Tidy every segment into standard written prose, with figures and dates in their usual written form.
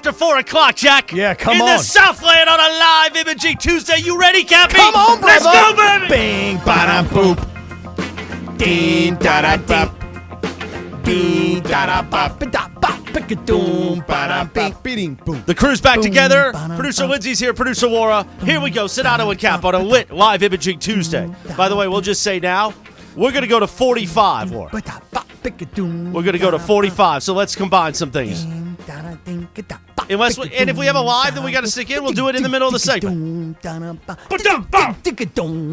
After 4 o'clock, Jack. Yeah, come in on. In the Southland on a live imaging Tuesday. You ready, Cappy? Come on, brother. Let's go, baby. Bing, ba-dum, boop. Ding, da-da-dee. Bing, da-da-bop, ba-da-bop, ba-ga-doom, ba-da-bop, ba-ding, boom. The crew's back together. ba-dum, Producer Lindsay's here. Producer Laura. Here we go. Sedano and Kap on a lit live imaging Tuesday. By the way, we'll just say now, we're going to go to 45, Laura. We're going to go to 45, so let's combine some things. And if we have a live that we got to stick in, we'll do it in the middle of the segment.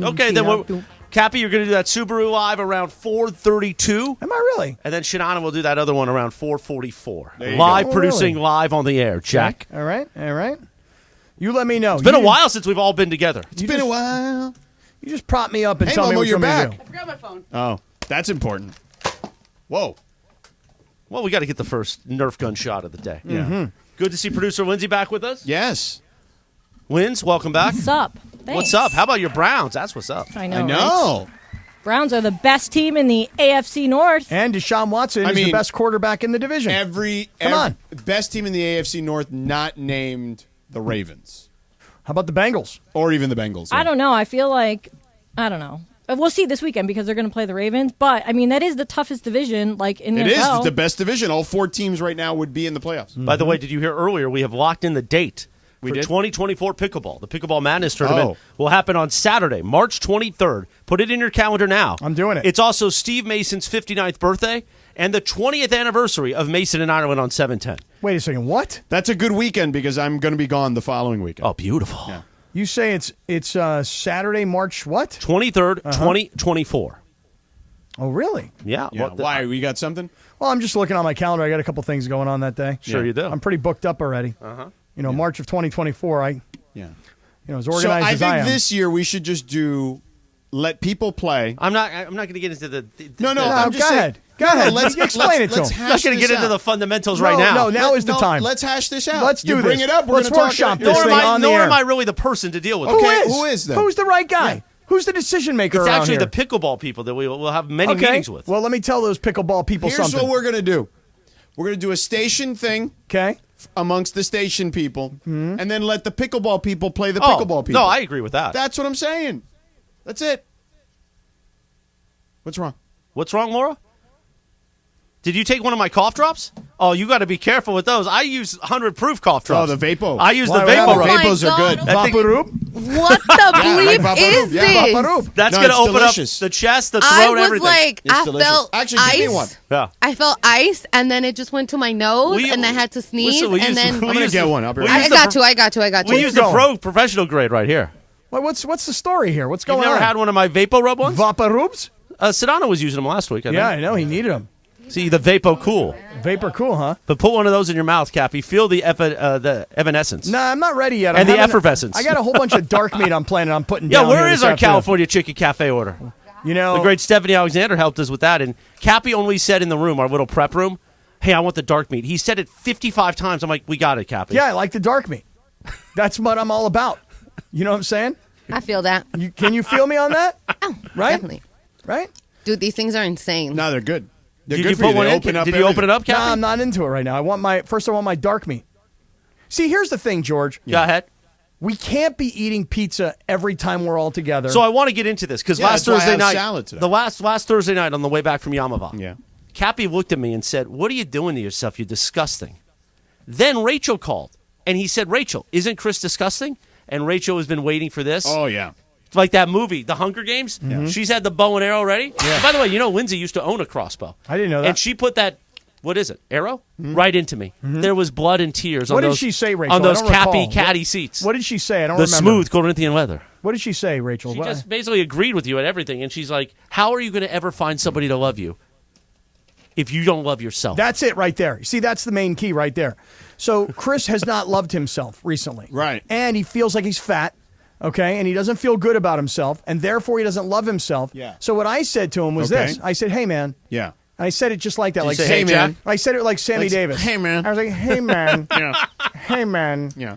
Okay, then Cappy, you're going to do that Subaru live around 4:32. Am I really? And then Shenanigans will do that other one around 4:44. Live producing live on the air, Jack. All right. You let me know. It's been a while since we've all been together. It's been a while. You just prop me up and tell me what you're back. going to do. I forgot my phone. Oh, that's important. Whoa. Well, we got to get the first Nerf gun shot of the day. Yeah. Mm-hmm. Good to see producer Lindsay back with us. Yes. Linz, welcome back. What's up? Thanks. What's up? How about your Browns? That's what's up. I know. I know. Right? Browns are the best team in the AFC North. And Deshaun Watson is the best quarterback in the division. Come on. Best team in the AFC North not named the Ravens. How about the Bengals? Or even the Bengals. Yeah. I don't know. I feel like, I don't know. We'll see this weekend because they're going to play the Ravens. But, I mean, that is the toughest division in the It NFL. is the best division. All 4 teams right now would be in the playoffs. By the way, did you hear earlier we have locked in the date for 2024 Pickleball. The Pickleball Madness Tournament will happen on Saturday, March 23rd. Put it in your calendar now. I'm doing it. It's also Steve Mason's 59th birthday and the 20th anniversary of Mason and Ireland on 7/10. Wait a second. What? That's a good weekend because I'm going to be gone the following weekend. Oh, beautiful. Yeah. You say it's Saturday, March what? 23rd, 2024. Oh, really? Yeah. Why? We got something? Well, I'm just looking on my calendar. I got a couple things going on that day. Sure you do. I'm pretty booked up already. Uh-huh. March of 2024, as organized So I as I am. think this year we should just let people play. I'm not going to get into the No, go I'm just ahead. saying. Go ahead. Let's explain it to let's him. I'm not going to get into the fundamentals right now. No, now is the time. Let's hash this out. Let's do you bring this. it up. We're Let's gonna workshop talk this it. thing on the nor air. am I really the person to deal with it. Okay, who is then? Who's the right guy? Yeah. Who's the decision maker It's around actually here? the pickleball people that we'll have many meetings with. Well, let me tell those pickleball people Here's something. what we're going to do. We're going to do a station thing Okay. amongst the station people, and then let the pickleball people play the pickleball people. No, I agree with that. That's what I'm saying. That's it. What's wrong? What's wrong, Laura? Did you take one of my cough drops? Oh, you got to be careful with those. I use 100 proof cough drops. Oh, the Vapo. I use Why, the Vapo what rub. happened? Vapos are good. Vaporub? What the bleep Vaporub. is Yeah, this? Vaporub. That's No, going to it's open delicious. up the chest, the throat, I was everything. like, It's I delicious. felt Actually, ice. give me one. Yeah. I felt ice, and then it just went to my nose, We- and I had to sneeze, Listen, we and use- then I'm going to get one. I'll be we right use I the got pro- you. I got you. We use the professional grade right here. What's the story here? What's You've going never on? had one of my Vapo rub ones? Vaporubs? Sedano was using them last week. Yeah, I know. He needed them. See, the Vapo Cool. Vapor cool, huh? But put one of those in your mouth, Cappy. Feel the evanescence. Nah, I'm not ready yet. And the effervescence. I got a whole bunch of dark meat I'm planning on putting Yeah, down where here is this our afternoon. California Chicken Cafe order? You know, The great Stephanie Alexander helped us with that. And Cappy only said in the room, our little prep room, hey, I want the dark meat. He said it 55 times. I'm like, we got it, Cappy. yeah, I like the dark meat. That's what I'm all about. You know what I'm saying? I feel that. Can you feel me on that? Right? Definitely. Right? Dude, these things are insane. No, they're good. They're Did good you for put you. one They in? open up Did you open it up, Cappy? Nah, I'm not into it right now. I want my dark meat. See, here's the thing, George. Go ahead. We can't be eating pizza every time we're all together. So I want to get into this because Yeah, last that's why I Thursday had night, salad today. the last Thursday night on the way back from Yamava, Yeah. Cappy looked at me and said, "What are you doing to yourself? You're disgusting." Then Rachel called and he said, "Rachel, isn't Chris disgusting?" And Rachel has been waiting for this. Oh, yeah. Like that movie, The Hunger Games. She's had the bow and arrow ready. Yeah. By the way, you know Lindsay used to own a crossbow. I didn't know that. And she put that, what is it, arrow? Right into me. There was blood and tears What on did those, she say, Rachel? on I those don't Cappy recall. caddy seats. what did she say? I don't The remember. smooth Corinthian leather. What did she say, Rachel? She What- just basically agreed with you at everything. And she's like, how are you going to ever find somebody to love you if you don't love yourself? That's it right there. See, that's the main key right there. So Chris has not loved himself recently. Right. And he feels like he's fat, okay? And he doesn't feel good about himself, and therefore he doesn't love himself. Yeah. So what I said to him was Okay. this. I said, hey, man. Yeah. And I said it just like that. Did you Like, say, hey, "Hey, man. Jack"? I said it like Sammy Davis. Hey, man. I was like, hey, man. Yeah. Hey, man. Yeah.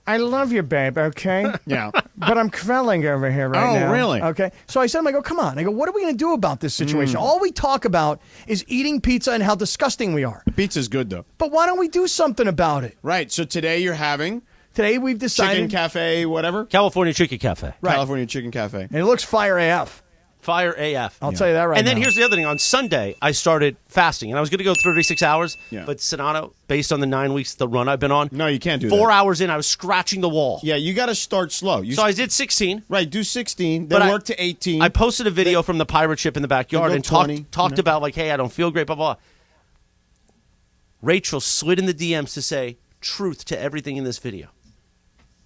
I love you, babe, okay? Yeah. but I'm quelling over here right now. Oh, really? Okay. So I said, I go, come on. I go, what are we going to do about this situation? All we talk about is eating pizza and how disgusting we are. Pizza's good, though. But why don't we do something about it? Right. So today you're having Today we've decided. Chicken Cafe, whatever. California Chicken Cafe. Right. California Chicken Cafe. And it looks fire AF. Fire AF. I'll tell you that right now. And then here's the other thing. On Sunday, I started fasting, and I was going to go 36 hours. Yeah. But Sedano, based on the 9 weeks, the run I've been on, No, you can't do that. 4 hours in, I was scratching the wall. Yeah, you got to start slow. So I did 16. Right, do 16, But then I- work to 18. I posted a video from the pirate ship in the backyard go and 20, talked about, like, hey, I don't feel great, blah, blah. Rachel slid in the DMs to say truth to everything in this video,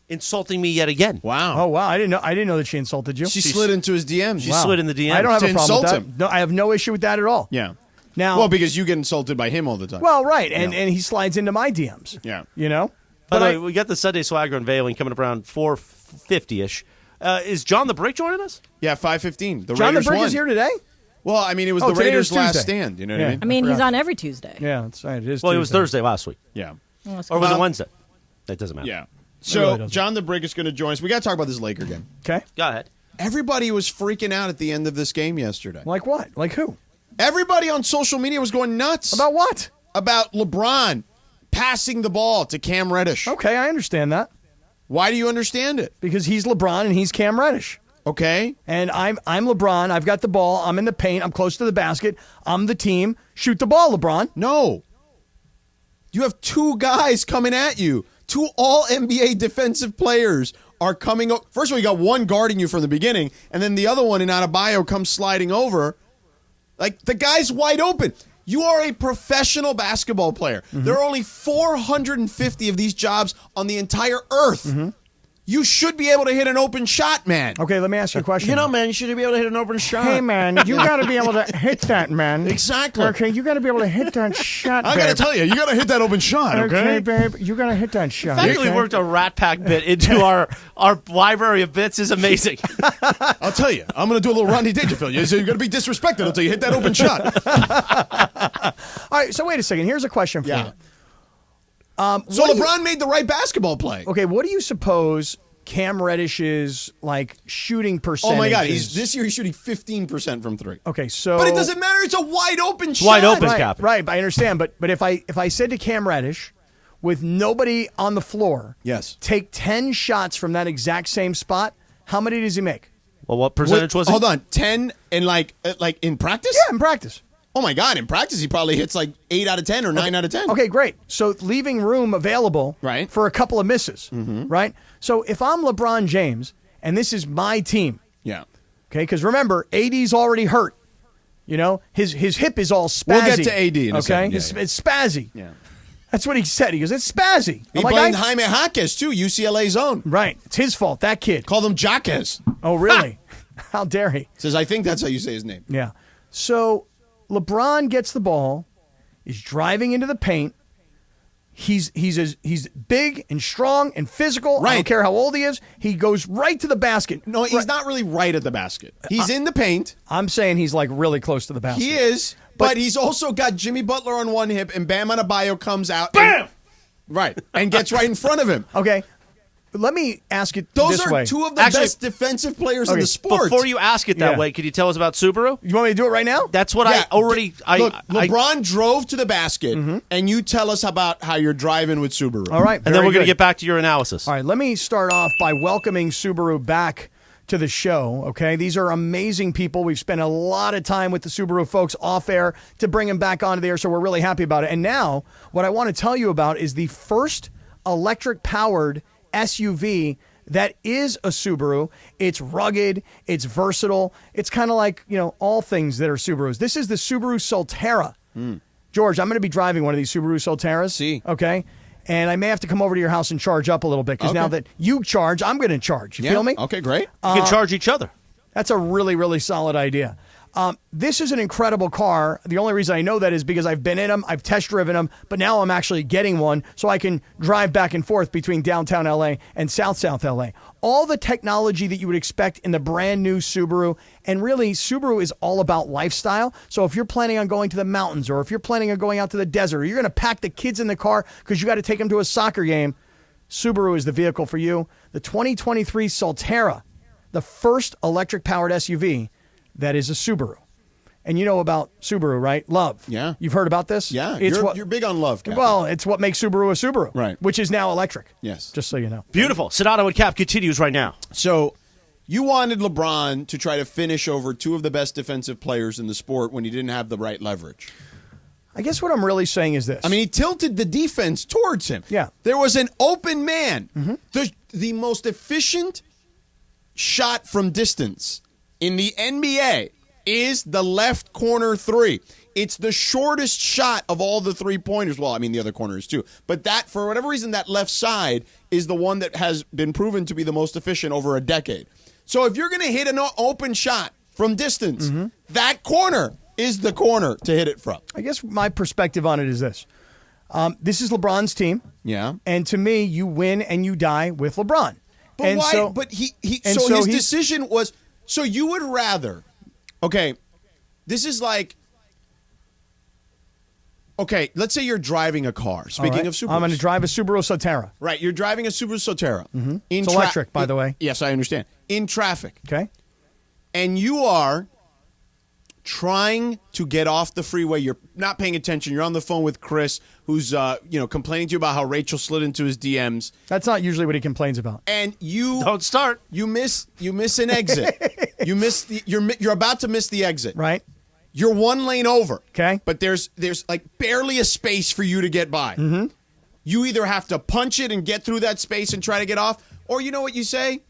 insulting me yet again. Wow. Oh, wow. I didn't know that she insulted you. She slid into his DMs. She slid in the DMs. I don't have to a problem with insult that. him. No, I have no issue with that at all. Yeah. Now, Well, because you get insulted by him all the time. well, right, and Yeah. and he slides into my DMs. Yeah. You know. By But the way, we got the Sunday Swagger unveiling coming up around 4:50ish. Is John the Brick joining us? Yeah, 5:15. The John the Raiders Brick won. is here today. Well, I mean, it was Oh, the today Raiders' is last Tuesday. stand. You know what Yeah. I mean? I mean, he's forgot. on every Tuesday. Yeah, that's right. It is. Well, it was Tuesday. Thursday last week. Yeah. Well, it's Or was it Well- Wednesday? That doesn't matter. Yeah. really So, doesn't. John the Brick is going to join us. We got to talk about this Laker game. Okay. Go ahead. Everybody was freaking out at the end of this game yesterday. Like what? Like who? Everybody on social media was going nuts About what? about LeBron passing the ball to Cam Reddish. Okay, I understand that Why do you understand it? because he's LeBron and he's Cam Reddish. Okay. And I'm LeBron. I've got the ball. I'm in the paint. I'm close to the basket. I'm the team. Shoot the ball, LeBron. No. You have two guys coming at you. Two all-NBA defensive players are coming up. First of all, you got one guarding you from the beginning, and then the other one in Adebayo comes sliding over. Like, the guy's wide open. You are a professional basketball player. There are only 450 of these jobs on the entire earth. You should be able to hit an open shot, man. Okay, let me ask you a question. Man, you should be able to hit an open shot. Hey, man, you got to be able to hit that, man. Exactly. Okay, you got to be able to hit that shot, I got to tell you, you got to hit that open shot, Okay, babe, you got to hit that shot. The fact that we okay? worked a Rat Pack bit into our library of bits is amazing. I'll tell you, I'm going to do a little Rodney Dangerfield. You're going to be disrespected until you hit that open shot. All right, so wait a second. Here's a question for Yeah. you. So what do you- LeBron made the right basketball play. Okay, what do you suppose Cam Reddish's like shooting percentage? Oh my God! is? This year he's shooting 15% from three. Okay, so But it doesn't matter. It's a wide open shot. wide open. right, Cappy. right. I understand, but if I said to Cam Reddish, with nobody on the floor, Yes. take 10 shots from that exact same spot, how many does he make? Well, what percentage was it? Hold on, 10 in like in practice? Yeah, in practice. Oh my God! In practice, he probably hits like 8 out of 10 or 9 out of 10. Okay, great. So leaving room available Right. for a couple of misses, right? So if I'm LeBron James and this is my team, Yeah. okay, because remember, AD's already hurt. You know, his hip is all spazzy. We'll get to AD in a okay? second. Yeah, It's spazzy. Yeah. That's what he said. He goes, it's spazzy. He I'm like, blamed Jaime Jaquez too, UCLA's own. right. It's his fault. That kid. Called him Jaquez. Oh, really? How dare he? Says, I think that's how you say his name. Yeah. So LeBron gets the ball, is driving into the paint. He's big and strong and physical. I Right. don't care how old he is. He goes right to the basket. No, he's not really right at the basket. He's in the paint. I'm saying he's like really close to the basket. He is, but he's also got Jimmy Butler on one hip, and Bam Adebayo comes out. Bam! Right, and gets right in front of him. Okay. Let me ask it Those this are way. two of the Actually- best defensive players in Okay, the sport. Before you ask it that Yeah. way, could you tell us about Subaru? You want me to do it right now? That's what Yeah, I already. Look, I LeBron drove to the basket, and you tell us about how you're driving with Subaru. All right. and then very we're going to good. get back to your analysis. All right, let me start off by welcoming Subaru back to the show, okay? These are amazing people. We've spent a lot of time with the Subaru folks off air to bring them back onto the air, so we're really happy about it. And now, what I want to tell you about is the first electric-powered SUV that is a Subaru. It's rugged, it's versatile. It's kind of like, you know, all things that are Subarus. This is the Subaru Solterra. George, I'm going to be driving one of these Subaru Solterras. See. Okay? And I may have to come over to your house and charge up a little bit because now Okay. that you charge, I'm going to charge. You Yeah? feel me? Okay, great. You can charge each other. That's a really, really solid idea. This is an incredible car. The only reason I know that is because I've been in them, I've test driven them, but now I'm actually getting one so I can drive back and forth between downtown LA and South LA. All the technology that you would expect in the brand new Subaru, and really Subaru is all about lifestyle. So if you're planning on going to the mountains, or if you're planning on going out to the desert, or you're going to pack the kids in the car because you got to take them to a soccer game, Subaru is the vehicle for you. The 2023 Solterra, the first electric-powered SUV that is a Subaru. And you know about Subaru, right? Love. Yeah. You've heard about this? Yeah. It's You're big on love, Cappy. Well, it's what makes Subaru a Subaru. Right. Which is now electric. Yes. Just so you know. Beautiful. Sedano and Cap continues right now. So you wanted LeBron to try to finish over two of the best defensive players in the sport when he didn't have the right leverage. I guess what I'm really saying is this. I mean, he tilted the defense towards him. Yeah. There was an open man. The most efficient shot from distance in the NBA is the left corner three. It's the shortest shot of all the three-pointers. Well, I mean, the other corners too. But that, for whatever reason, that left side is the one that has been proven to be the most efficient over a decade. So if you're going to hit an open shot from distance, that corner is the corner to hit it from. I guess my perspective on it is this. This is LeBron's team. Yeah. And to me, you win and you die with LeBron. But and why? So, but his he- decision was, so you would rather, okay, this is like, okay, let's say you're driving a car. Speaking all right, of Subarus. I'm going to drive a Subaru Solterra. Right, you're driving a Subaru Solterra. It's electric, by the way. Yes, I understand. In traffic. Okay. And you are trying to get off the freeway. You're not paying attention. You're on the phone with Chris, who's complaining to you about how Rachel slid into his DMs. That's not usually what he complains about. And you Don't start. You miss an exit. You're about to miss the exit. Right. You're one lane over. Okay. But there's like barely a space for you to get by. Mm-hmm. You either have to punch it and get through that space and try to get off, or you know what you say?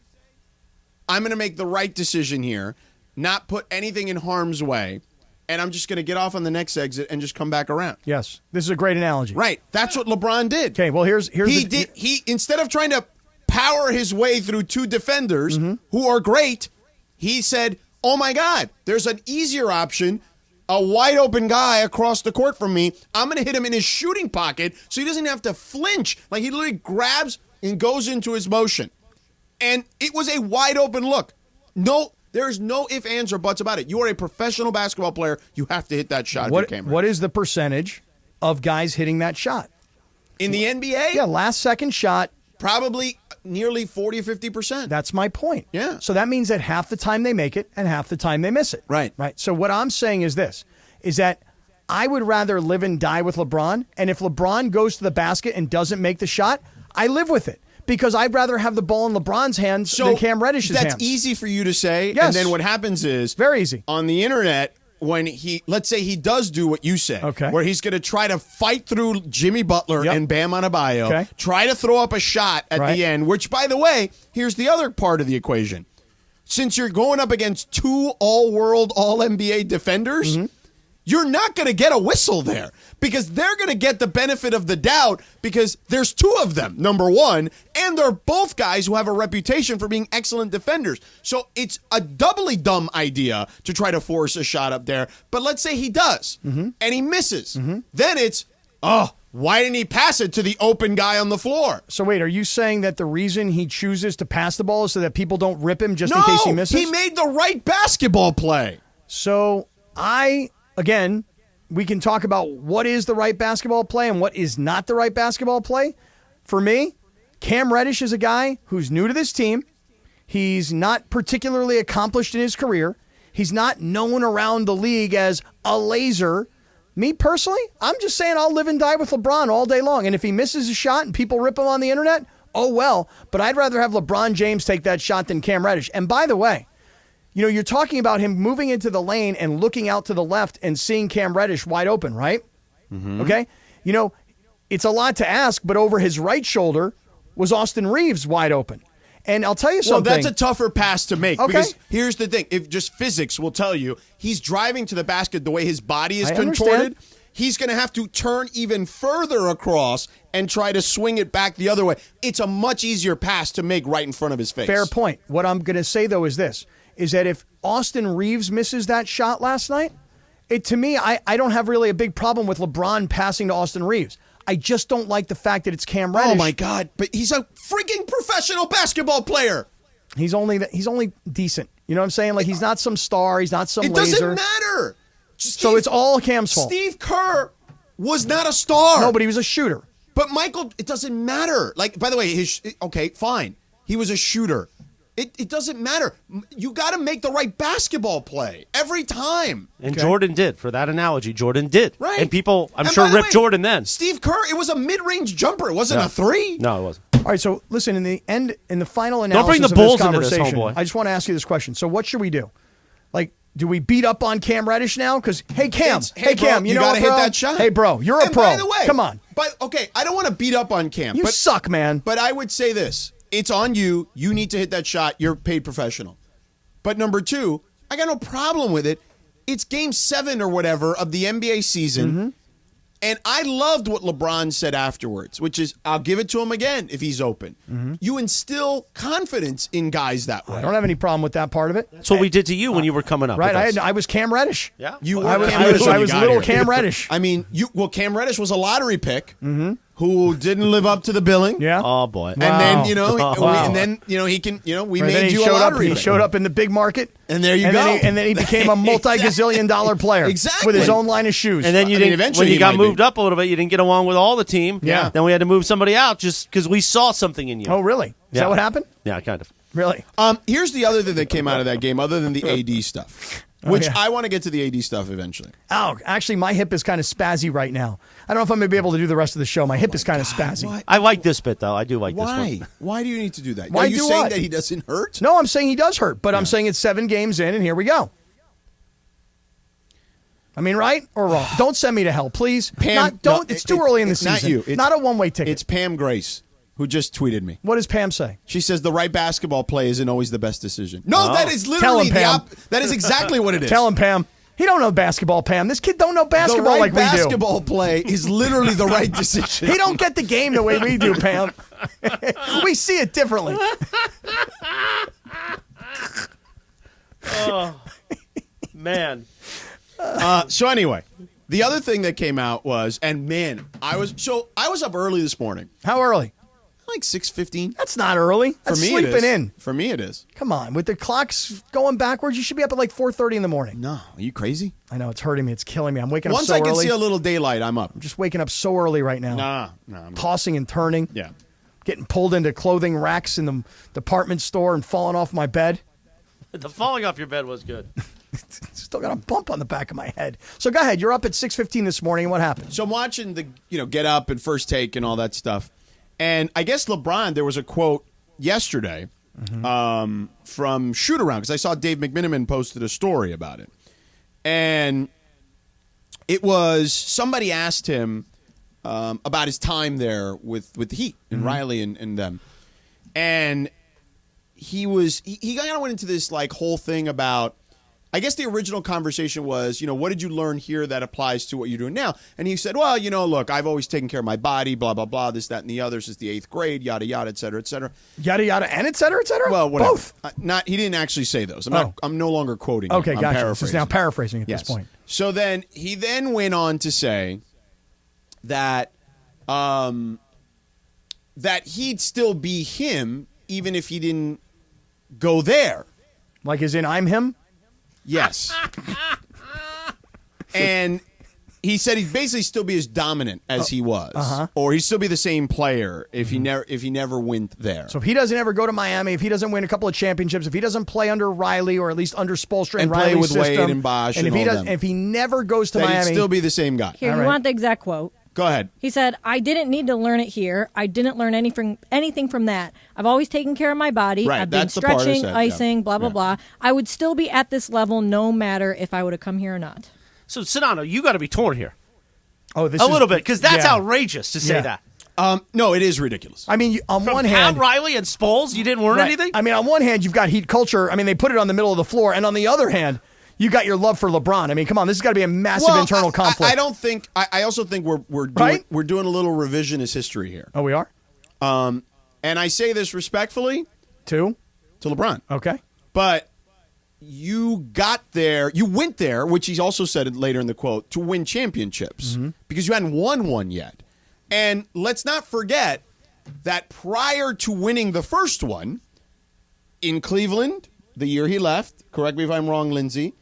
I'm going to make the right decision here, not put anything in harm's way, and I'm just going to get off on the next exit and just come back around. Yes. This is a great analogy. Right. That's what LeBron did. Okay, well, here's he instead of trying to power his way through two defenders who are great, he said, "Oh my God, there's an easier option, a wide open guy across the court from me. I'm going to hit him in his shooting pocket so he doesn't have to flinch." Like he literally grabs and goes into his motion. And it was a wide open look. No, there's no ifs, ands, or buts about it. You are a professional basketball player. You have to hit that shot. What is the percentage of guys hitting that shot? In the NBA? Yeah, last second shot. Probably nearly 40 or 50%. That's my point. Yeah. So that means that half the time they make it and half the time they miss it. Right. Right. So what I'm saying is this, is that I would rather live and die with LeBron. And if LeBron goes to the basket and doesn't make the shot, I live with it. Because I'd rather have the ball in LeBron's hands than Cam Reddish's hands. That's easy for you to say. Yes. And then what happens is, very easy. On the internet, when let's say he does do what you say, okay, where he's going to try to fight through Jimmy Butler and Bam Adebayo, okay, try to throw up a shot at the end, which, by the way, here's the other part of the equation. Since you're going up against two all-world, all-NBA defenders, you're not going to get a whistle there because they're going to get the benefit of the doubt because there's two of them, number one, and they're both guys who have a reputation for being excellent defenders. So it's a doubly dumb idea to try to force a shot up there. But let's say he does and he misses. Then it's, why didn't he pass it to the open guy on the floor? So wait, are you saying that the reason he chooses to pass the ball is so that people don't rip him just in case he misses? He made the right basketball play. So again, we can talk about what is the right basketball play and what is not the right basketball play. For me, Cam Reddish is a guy who's new to this team. He's not particularly accomplished in his career. He's not known around the league as a laser. Me personally, I'm just saying I'll live and die with LeBron all day long. And if he misses a shot and people rip him on the internet, oh well. But I'd rather have LeBron James take that shot than Cam Reddish. And by the way, you're talking about him moving into the lane and looking out to the left and seeing Cam Reddish wide open, right? Okay? It's a lot to ask, but over his right shoulder was Austin Reeves wide open. And I'll tell you something. Well, that's a tougher pass to make. Okay. Because here's the thing. If just physics will tell you, he's driving to the basket the way his body is contorted. Understand. He's going to have to turn even further across and try to swing it back the other way. It's a much easier pass to make right in front of his face. Fair point. What I'm going to say, though, is this, is that if Austin Reeves misses that shot last night, to me, I don't have really a big problem with LeBron passing to Austin Reeves. I just don't like the fact that it's Cam Reddish. Oh, my God. But he's a freaking professional basketball player. He's only decent. You know what I'm saying? Like, he's not some star. He's not some laser. It doesn't matter. So it's all Cam's fault. Steve Kerr was not a star. No, but he was a shooter. But Michael, it doesn't matter. Like, by the way, okay, fine. He was a shooter. It doesn't matter. You got to make the right basketball play every time. And Jordan did. For that analogy, Jordan did. Right. And people, I'm And sure, by the ripped way, Jordan then. Steve Kerr, it was a mid-range jumper. It wasn't a three. No, it wasn't. All right, so listen, in the final analysis bring the of Bulls this into this, conversation, homeboy. I just want to ask you this question. So what should we do? Like, do we beat up on Cam Reddish now? Because, hey, Cam, Hey, bro, Cam, you know gotta what, bro? hit that shot. Hey, bro, you're a And pro. by the way, Come on. But okay, I don't want to beat up on Cam. You but suck, man. But I would say this. It's on you. You need to hit that shot. You're a paid professional. But number two, I got no problem with it. It's game 7 or whatever of the NBA season. Mm-hmm. And I loved what LeBron said afterwards, which is, I'll give it to him again if he's open. Mm-hmm. You instill confidence in guys that way. I don't have any problem with that part of it. That's what we did to you when you were coming up. Right, with us. I was Cam Reddish. Yeah. You were I was, Cam I was, Reddish when I you was got little here. Cam Reddish. I mean, Cam Reddish was a lottery pick who didn't live up to the billing. Yeah. Oh, boy. And then, Wow. and then, he can, we Right, then made he you a showed up. lottery He pick. showed up in the big market, And there you and go. Then he became a multi-gazillion dollar player, Exactly. with his own line of shoes. And then you I mean, didn't. eventually When you he got might be. moved up a little bit, you didn't get along with all the team. Yeah. Then we had to move somebody out just because we saw something in you. Oh, really? Is Yeah. that what happened? Yeah, kind of. Really? Here's the other thing that came out of that game, other than the AD stuff, which yeah. I want to get to the AD stuff eventually. Oh, actually, my hip is kind of spazzy right now. I don't know if I'm going to be able to do the rest of the show. My hip is kind of spazzy. Why? I like this bit, though. I do like this Why? one. Why do you need to do that? Why Are you do saying what? that he doesn't hurt? No, I'm saying he does hurt, but I'm saying it's 7 games in, and here we go. I mean, right or wrong? Don't send me to hell, please. Pam, It's too early in the it's not season. you. It's Not a one-way ticket. It's Pam Grace who just tweeted me. What does Pam say? She says the right basketball play isn't always the best decision. No, that is Tell literally him, Pam. that is exactly what it is. Tell him, Pam. He don't know basketball, Pam. This kid don't know the basketball right like we do. basketball play is literally the right decision. He don't get the game the way we do, Pam. We see it differently. Man. So anyway, the other thing that came out was, and man, I was up early this morning, How early? like 6:15. That's not early. For That's me, sleeping it is. in. For me, it is. Come on, with the clocks going backwards, you should be up at like 4:30 in the morning. No, are you crazy? I know it's hurting me. It's killing me. I'm waking Once up so I can early. see a little daylight, I'm up. Just waking up so early right now. Nah, I'm Tossing and turning. yeah. Getting pulled into clothing racks in the department store and falling off my bed. The falling off your bed was good. Still got a bump on the back of my head. So go ahead. You're up at 6:15 this morning. What happened? So I'm watching the get up and first take and all that stuff, and I guess LeBron. There was a quote yesterday from Shoot Around because I saw Dave McMiniman posted a story about it, and it was somebody asked him about his time there with the Heat and Riley and them, and he kind of went into this like whole thing about. I guess the original conversation was, what did you learn here that applies to what you're doing now? And he said, well, look, I've always taken care of my body, blah, blah, blah, this, that, and the other since the 8th grade, yada, yada, et cetera, et cetera. Yada, yada, and et cetera, et cetera? Well, whatever. Both. He didn't actually say those. Oh. I'm no longer quoting Okay, him. I'm gotcha. paraphrasing. This is now paraphrasing at Yes. this point. So then he then went on to say that that he'd still be him even if he didn't go there. Like as in I'm him? Yes. And he said he'd basically still be as dominant as he was, or he'd still be the same player if he never went there. So if he doesn't ever go to Miami, if he doesn't win a couple of championships, if he doesn't play under Riley or at least under Spoelstra And play Riley's with Wade system, and Bosh and and if he all does, them. if he never goes to that Miami, he'd still be the same guy. Here, All you right. want the exact quote. Go ahead. He said, I didn't need to learn it here. I didn't learn anything from that. I've always taken care of my body. Right, I've been that's the part I stretching, said, yeah. icing, blah, blah, Yeah. blah. I would still be at this level no matter if I would have come here or not. So, Sedano, you got to be torn here. oh, this A is, little bit, because that's yeah. outrageous to say Yeah. that. No, it is ridiculous. I mean, on From one Pat hand, Riley and Spoles, you didn't learn right. anything? I mean, on one hand, you've got Heat culture. I mean, they put it on the middle of the floor, and on the other hand, you got your love for LeBron. I mean, come on, this has got to be a massive internal conflict. I don't think. I also think we're doing Right? we're doing a little revisionist history here. Oh, we are? And I say this respectfully 2? to LeBron, Okay. but you went there, which he also said later in the quote, to win championships because you hadn't won one yet. And let's not forget that prior to winning the first one in Cleveland, the year he left, correct me if I'm wrong, Lindsay,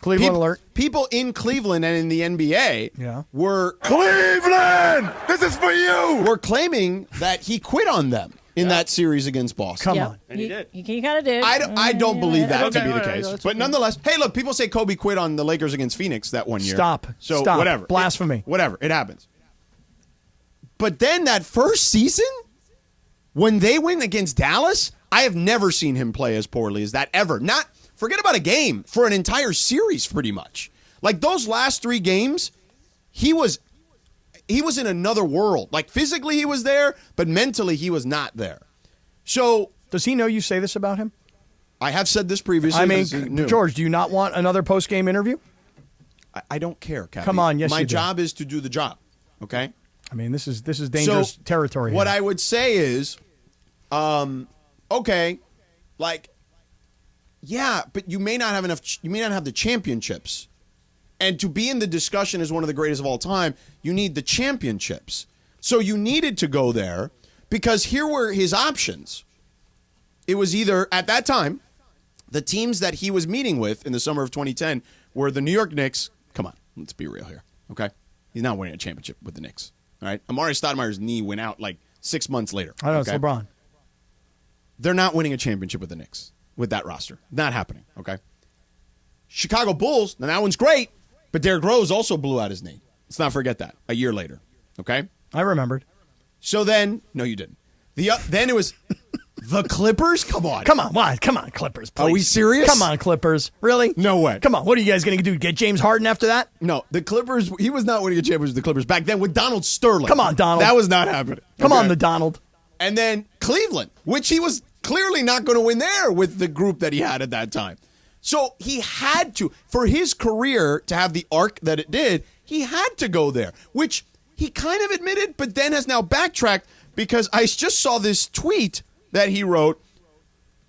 Cleveland alert. People in Cleveland and in the NBA were Cleveland, this is for you. Were claiming that he quit on them in that series against Boston. Come on. And he did. He kind of did. I don't believe that to be the Okay, case. that's But nonetheless, hey, look, people say Kobe quit on the Lakers against Phoenix that one year. Stop. So Stop. whatever. Blasphemy. Whatever. It happens. But then that first season, when they win against Dallas, I have never seen him play as poorly as that ever. Forget about a game, for an entire series pretty much. Like those last 3 games, he was in another world. Like physically he was there, but mentally he was not there. So does he know you say this about him? I have said this previously. I mean, George, do you not want another post-game interview? I don't care, Cappy. Come on, yes, My you do. job is to do the job, okay? I mean, this is dangerous territory. What here. I would say is, okay, like, yeah, but you may not have enough. You may not have the championships, and to be in the discussion as one of the greatest of all time, you need the championships. So you needed to go there because here were his options. It was either at that time, the teams that he was meeting with in the summer of 2010 were the New York Knicks. Come on, let's be real here, okay? He's not winning a championship with the Knicks. All right, Amari Stoudemire's knee went out like 6 months later. I know, okay? it's LeBron. They're not winning a championship with the Knicks with that roster. Not happening, okay? Chicago Bulls, now that one's great, but Derrick Rose also blew out his knee. Let's not forget that, a year later, okay? I remembered. So then, no, you didn't. Then it was the Clippers? Come on. Come on, why? Come on, Clippers, please. Are we serious? Come on, Clippers. Really? No way. Come on, what are you guys going to do? Get James Harden after that? No, the Clippers, he was not winning a championship with the Clippers back then with Donald Sterling. Come on, Donald. That was not happening. Come Okay? on, the Donald. And then Cleveland, which he was clearly not going to win there with the group that he had at that time. So he had to, for his career to have the arc that it did, he had to go there, which he kind of admitted, but then has now backtracked because I just saw this tweet that he wrote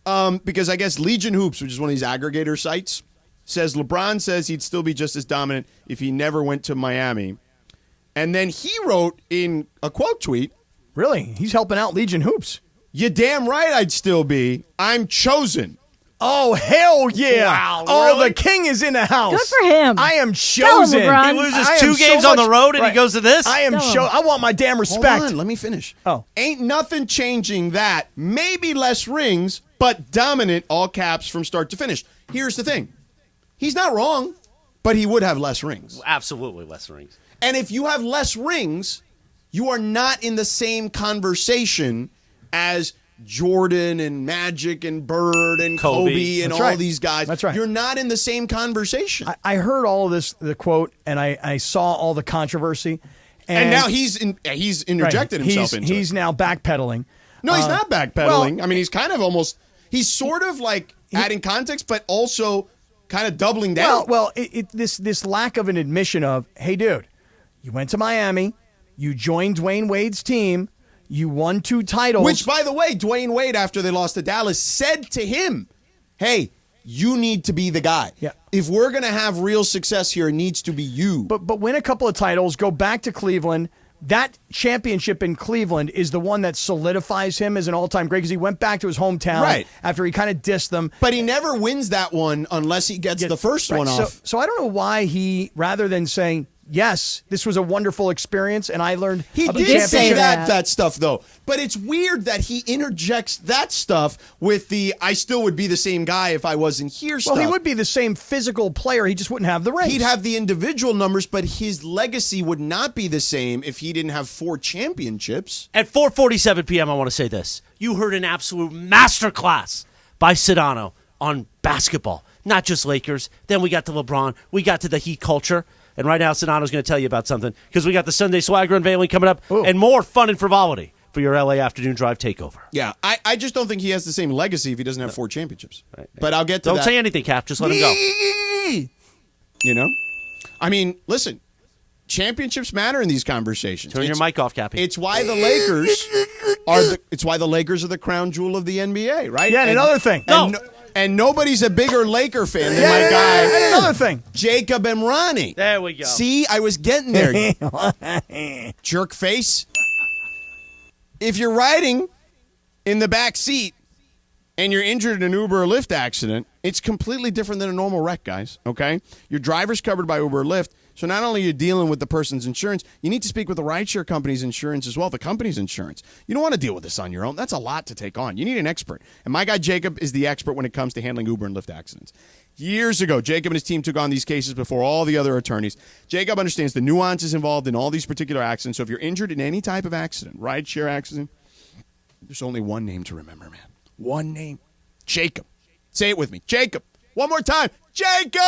because I guess Legion Hoops, which is one of these aggregator sites, says LeBron says he'd still be just as dominant if he never went to Miami. And then he wrote in a quote tweet, Really? He's helping out Legion Hoops. "You damn right I'd still be. I'm chosen." Oh, hell yeah. Wow, oh, really? the king is in the house. Good for him. I am Tell him, chosen. LeBron. He loses I am 2 so games on much- the road and Right. he goes to this? I am Tell him. I want my damn respect. Hold on, let me finish. Oh. Ain't nothing changing that. Maybe less rings, but dominant, all caps from start to finish. Here's the thing. He's not wrong, but he would have less rings. Absolutely less rings. And if you have less rings, you are not in the same conversation as Jordan and Magic and Bird and Kobe and That's all right. these guys. That's right. You're not in the same conversation. I heard all of this, the quote, and I saw all the controversy. and now he's interjected right, himself into He's it. now backpedaling. No, he's not backpedaling. well- I mean, he's kind of almost, he's sort of like adding context, but also kind of doubling down. Well, this lack of an admission of, hey, dude, you went to Miami, you joined Dwayne Wade's team, you won 2 titles. Which, by the way, Dwayne Wade, after they lost to Dallas, said to him, hey, you need to be the guy. Yeah. If we're going to have real success here, it needs to be you. But win a couple of titles, go back to Cleveland. That championship in Cleveland is the one that solidifies him as an all-time great because he went back to his hometown Right. after he kind of dissed them. But he never wins that one unless he gets the first Right. one off. So I don't know why he, rather than saying, yes, this was a wonderful experience and I learned He of the did say championship. that stuff, though. But it's weird that he interjects that stuff with the I still would be the same guy if I wasn't here stuff. Well, he would be the same physical player. He just wouldn't have the rings. He'd have the individual numbers, but his legacy would not be the same if he didn't have 4 championships. At 4:47 p.m., I want to say this. You heard an absolute masterclass by Sedano on basketball, not just Lakers. Then we got to LeBron. We got to the Heat culture. And right now, Sedano's going to tell you about something because we got the Sunday Swagger unveiling coming up and more fun and frivolity for your LA afternoon drive takeover. Yeah, I just don't think he has the same legacy if he doesn't have 4 championships. Right. But I'll get to Don't that. say anything, Cap. Just let him go. You know? I mean, listen, championships matter in these conversations. Turn your mic off, Cappy. It's why the Lakers are the crown jewel of the NBA, right? Yeah, and another thing. And nobody's a bigger Laker fan than my And guy, another thing. Jacob Emrani. There we go. See, I was getting there. Jerk face. If you're riding in the back seat and you're injured in an Uber or Lyft accident It's completely different than a normal wreck, guys, okay? Your driver's covered by Uber or Lyft, so not only are you dealing with the person's insurance, you need to speak with the rideshare company's insurance as well, the company's insurance. You don't want to deal with this on your own. That's a lot to take on. You need an expert. And my guy Jacob is the expert when it comes to handling Uber and Lyft accidents. Years ago, Jacob and his team took on these cases before all the other attorneys. Jacob understands the nuances involved in all these particular accidents, so if you're injured in any type of accident, rideshare accident, there's only one name to remember, man. One name. Jacob. Say it with me. Jacob. One more time. Jacob!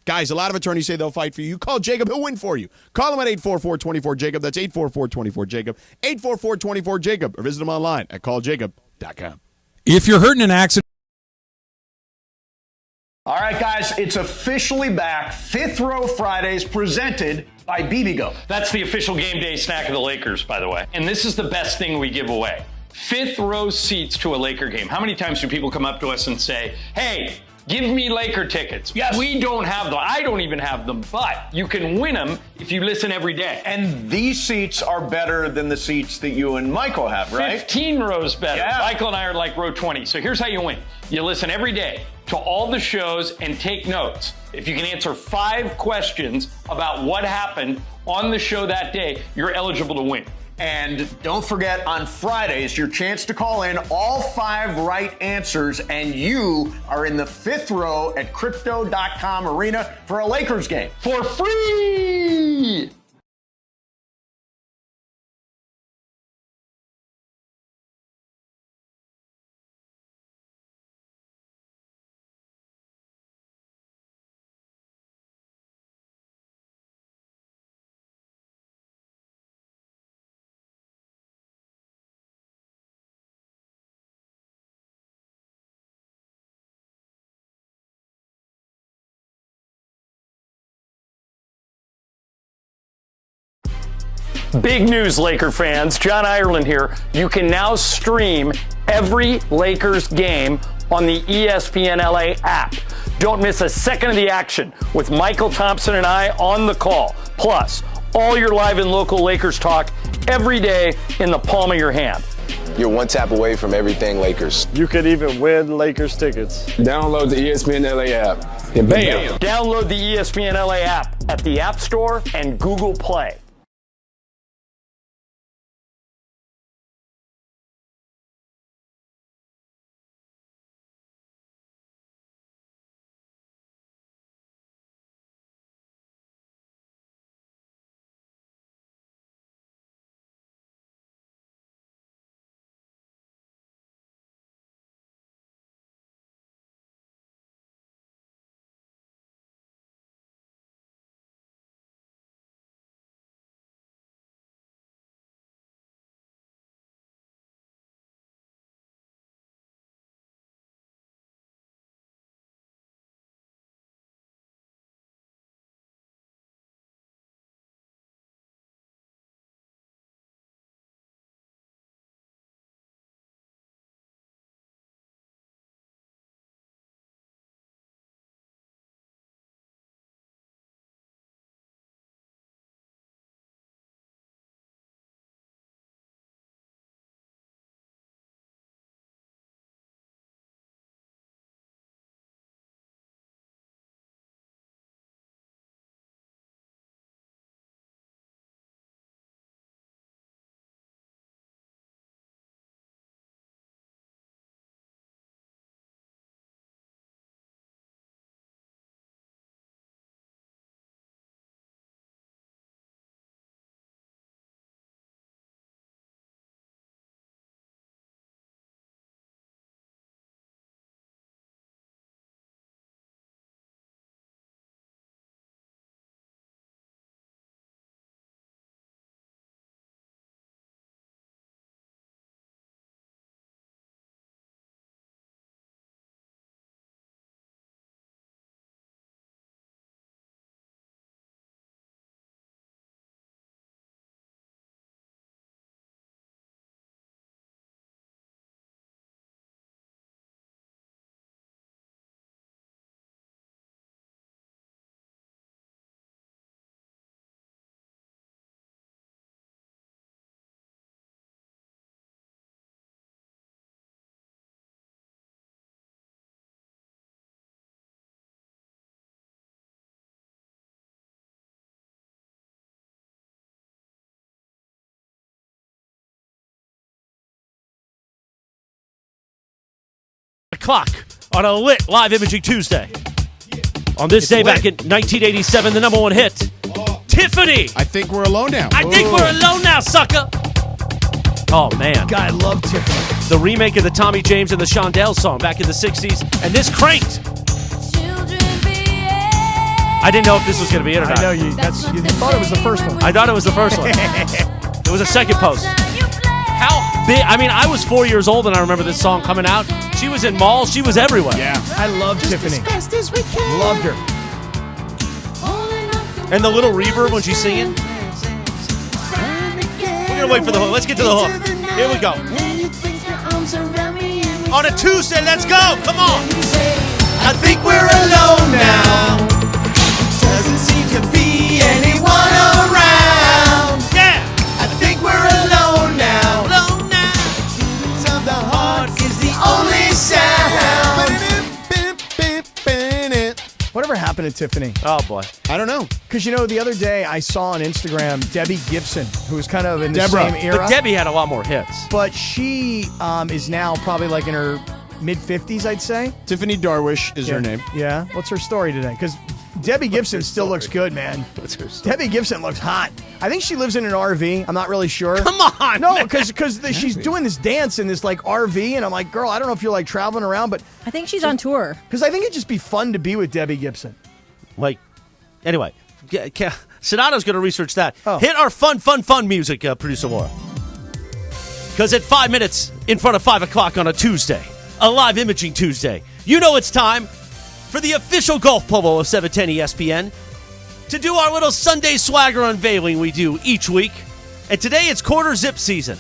Guys, a lot of attorneys say they'll fight for you. You call Jacob, he'll win for you. Call him at 844-24-JACOB. That's 844-24-JACOB. 844-24-JACOB. Or visit him online at calljacob.com. If you're hurt in an accident. All right, guys, it's officially back. Fifth Row Fridays presented by BBGO. That's the official game day snack of the Lakers, by the way. And this is the best thing we give away. Fifth row seats to a Laker game. How many times do people come up to us and say, hey, give me Laker tickets? Yes. We don't have them. I don't even have them, but you can win them if you listen every day. And these seats are better than the seats that you and Michael have, right? 15 rows better. Yeah. Michael and I are like row 20. So here's how you win. You listen every day to all the shows and take notes. If you can answer 5 questions about what happened on the show that day, you're eligible to win. And don't forget, on Fridays, your chance to call in all 5 right answers, and you are in the fifth row at Crypto.com Arena for a Lakers game. For free! Big news, Laker fans. John Ireland here. You can now stream every Lakers game on the ESPN LA app. Don't miss a second of the action with Michael Thompson and I on the call. Plus, all your live and local Lakers talk every day in the palm of your hand. You're one tap away from everything Lakers. You could even win Lakers tickets. Download the ESPN LA app and bam! Download the ESPN LA app at the App Store and Google Play. o'clock on a lit live imaging Tuesday. On this day back in 1987, the number one hit, Tiffany. I think we're alone now. I think we're alone now, sucker. Oh, man. God, I love Tiffany. The remake of the Tommy James and the Shondell song back in the 60s, and this cranked. I didn't know if this was going to be it or not. I know you thought it was the first one. I thought it was the first one. It was a second post. How big? I mean, I was 4 years old and I remember this song coming out. She was in malls. She was everywhere. Yeah. I love Tiffany. Loved her. And the little reverb when she's singing. We're going to wait for the hook. Let's get to the hook. Here we go. On a Tuesday, let's go. Come on. I think we're alone now. Doesn't seem to be anyone around. Yeah. I think we're alone now. Alone now. Of the heart is the only sound. Whatever happened to Tiffany? Oh, boy. I don't know. Because, the other day I saw on Instagram Debbie Gibson, who was kind of in the same era. But Debbie had a lot more hits. But she is now probably like in her mid-50s, I'd say. Tiffany Darwish is her name. Yeah. What's her story today? Because Debbie Gibson still looks good, man. What's her story? Debbie Gibson looks hot. I think she lives in an RV. I'm not really sure. Come on, no, because she's doing this dance in this like RV, and I'm like, girl, I don't know if you're like traveling around, but I think she's on tour. Because I think it'd just be fun to be with Debbie Gibson. Like, anyway, Sedano's going to research that. Oh. Hit our fun music, producer Laura. Because at 5 minutes in front of 5 o'clock on a Tuesday, a live imaging Tuesday, you know it's time for the official golf polo of 710 ESPN to do our little Sunday swagger unveiling we do each week. And today it's quarter zip season.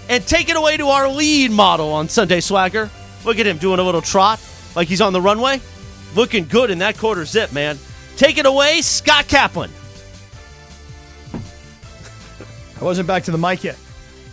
And take it away to our lead model on Sunday swagger. Look at him doing a little trot like he's on the runway. Looking good in that quarter zip, man. Take it away, Scott Kaplan. I wasn't back to the mic yet.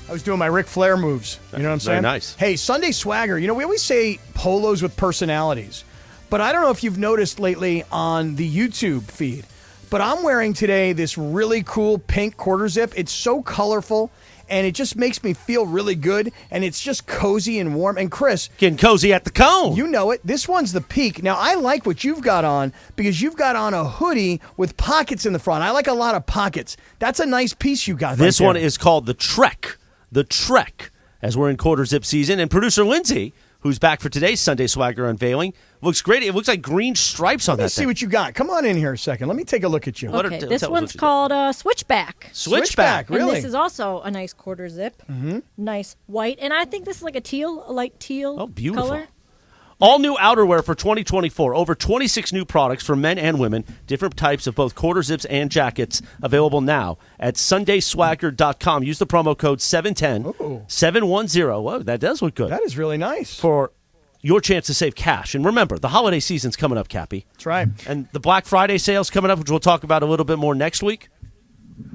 I was doing my Ric Flair moves. You know what I'm saying? Very nice. Hey, Sunday swagger. We always say polos with personalities. But I don't know if you've noticed lately on the YouTube feed, but I'm wearing today this really cool pink quarter zip. It's so colorful, and it just makes me feel really good, and it's just cozy and warm. And Chris, getting cozy at the cone. You know it. This one's the peak. Now, I like what you've got on because you've got on a hoodie with pockets in the front. I like a lot of pockets. That's a nice piece you got. This right one there. is called the Trek. The Trek, as we're in quarter zip season. And producer Lindsay, who's back for today's Sunday Swagger unveiling, looks great. It looks like green stripes on that Let's see what you got. Come on in here a second. Let me take a look at you. Okay, this one's called Switchback. Switchback, really? And this is also a nice quarter zip. Mm-hmm. Nice white. And I think this is like a light teal beautiful. color. All new outerwear for 2024. Over 26 new products for men and women. Different types of both quarter zips and jackets available now at sundayswagger.com. Use the promo code 710 710. Whoa, that does look good. That is really nice. For your chance to save cash. And remember, the holiday season's coming up, Cappy. That's right. And the Black Friday sale's coming up, which we'll talk about a little bit more next week.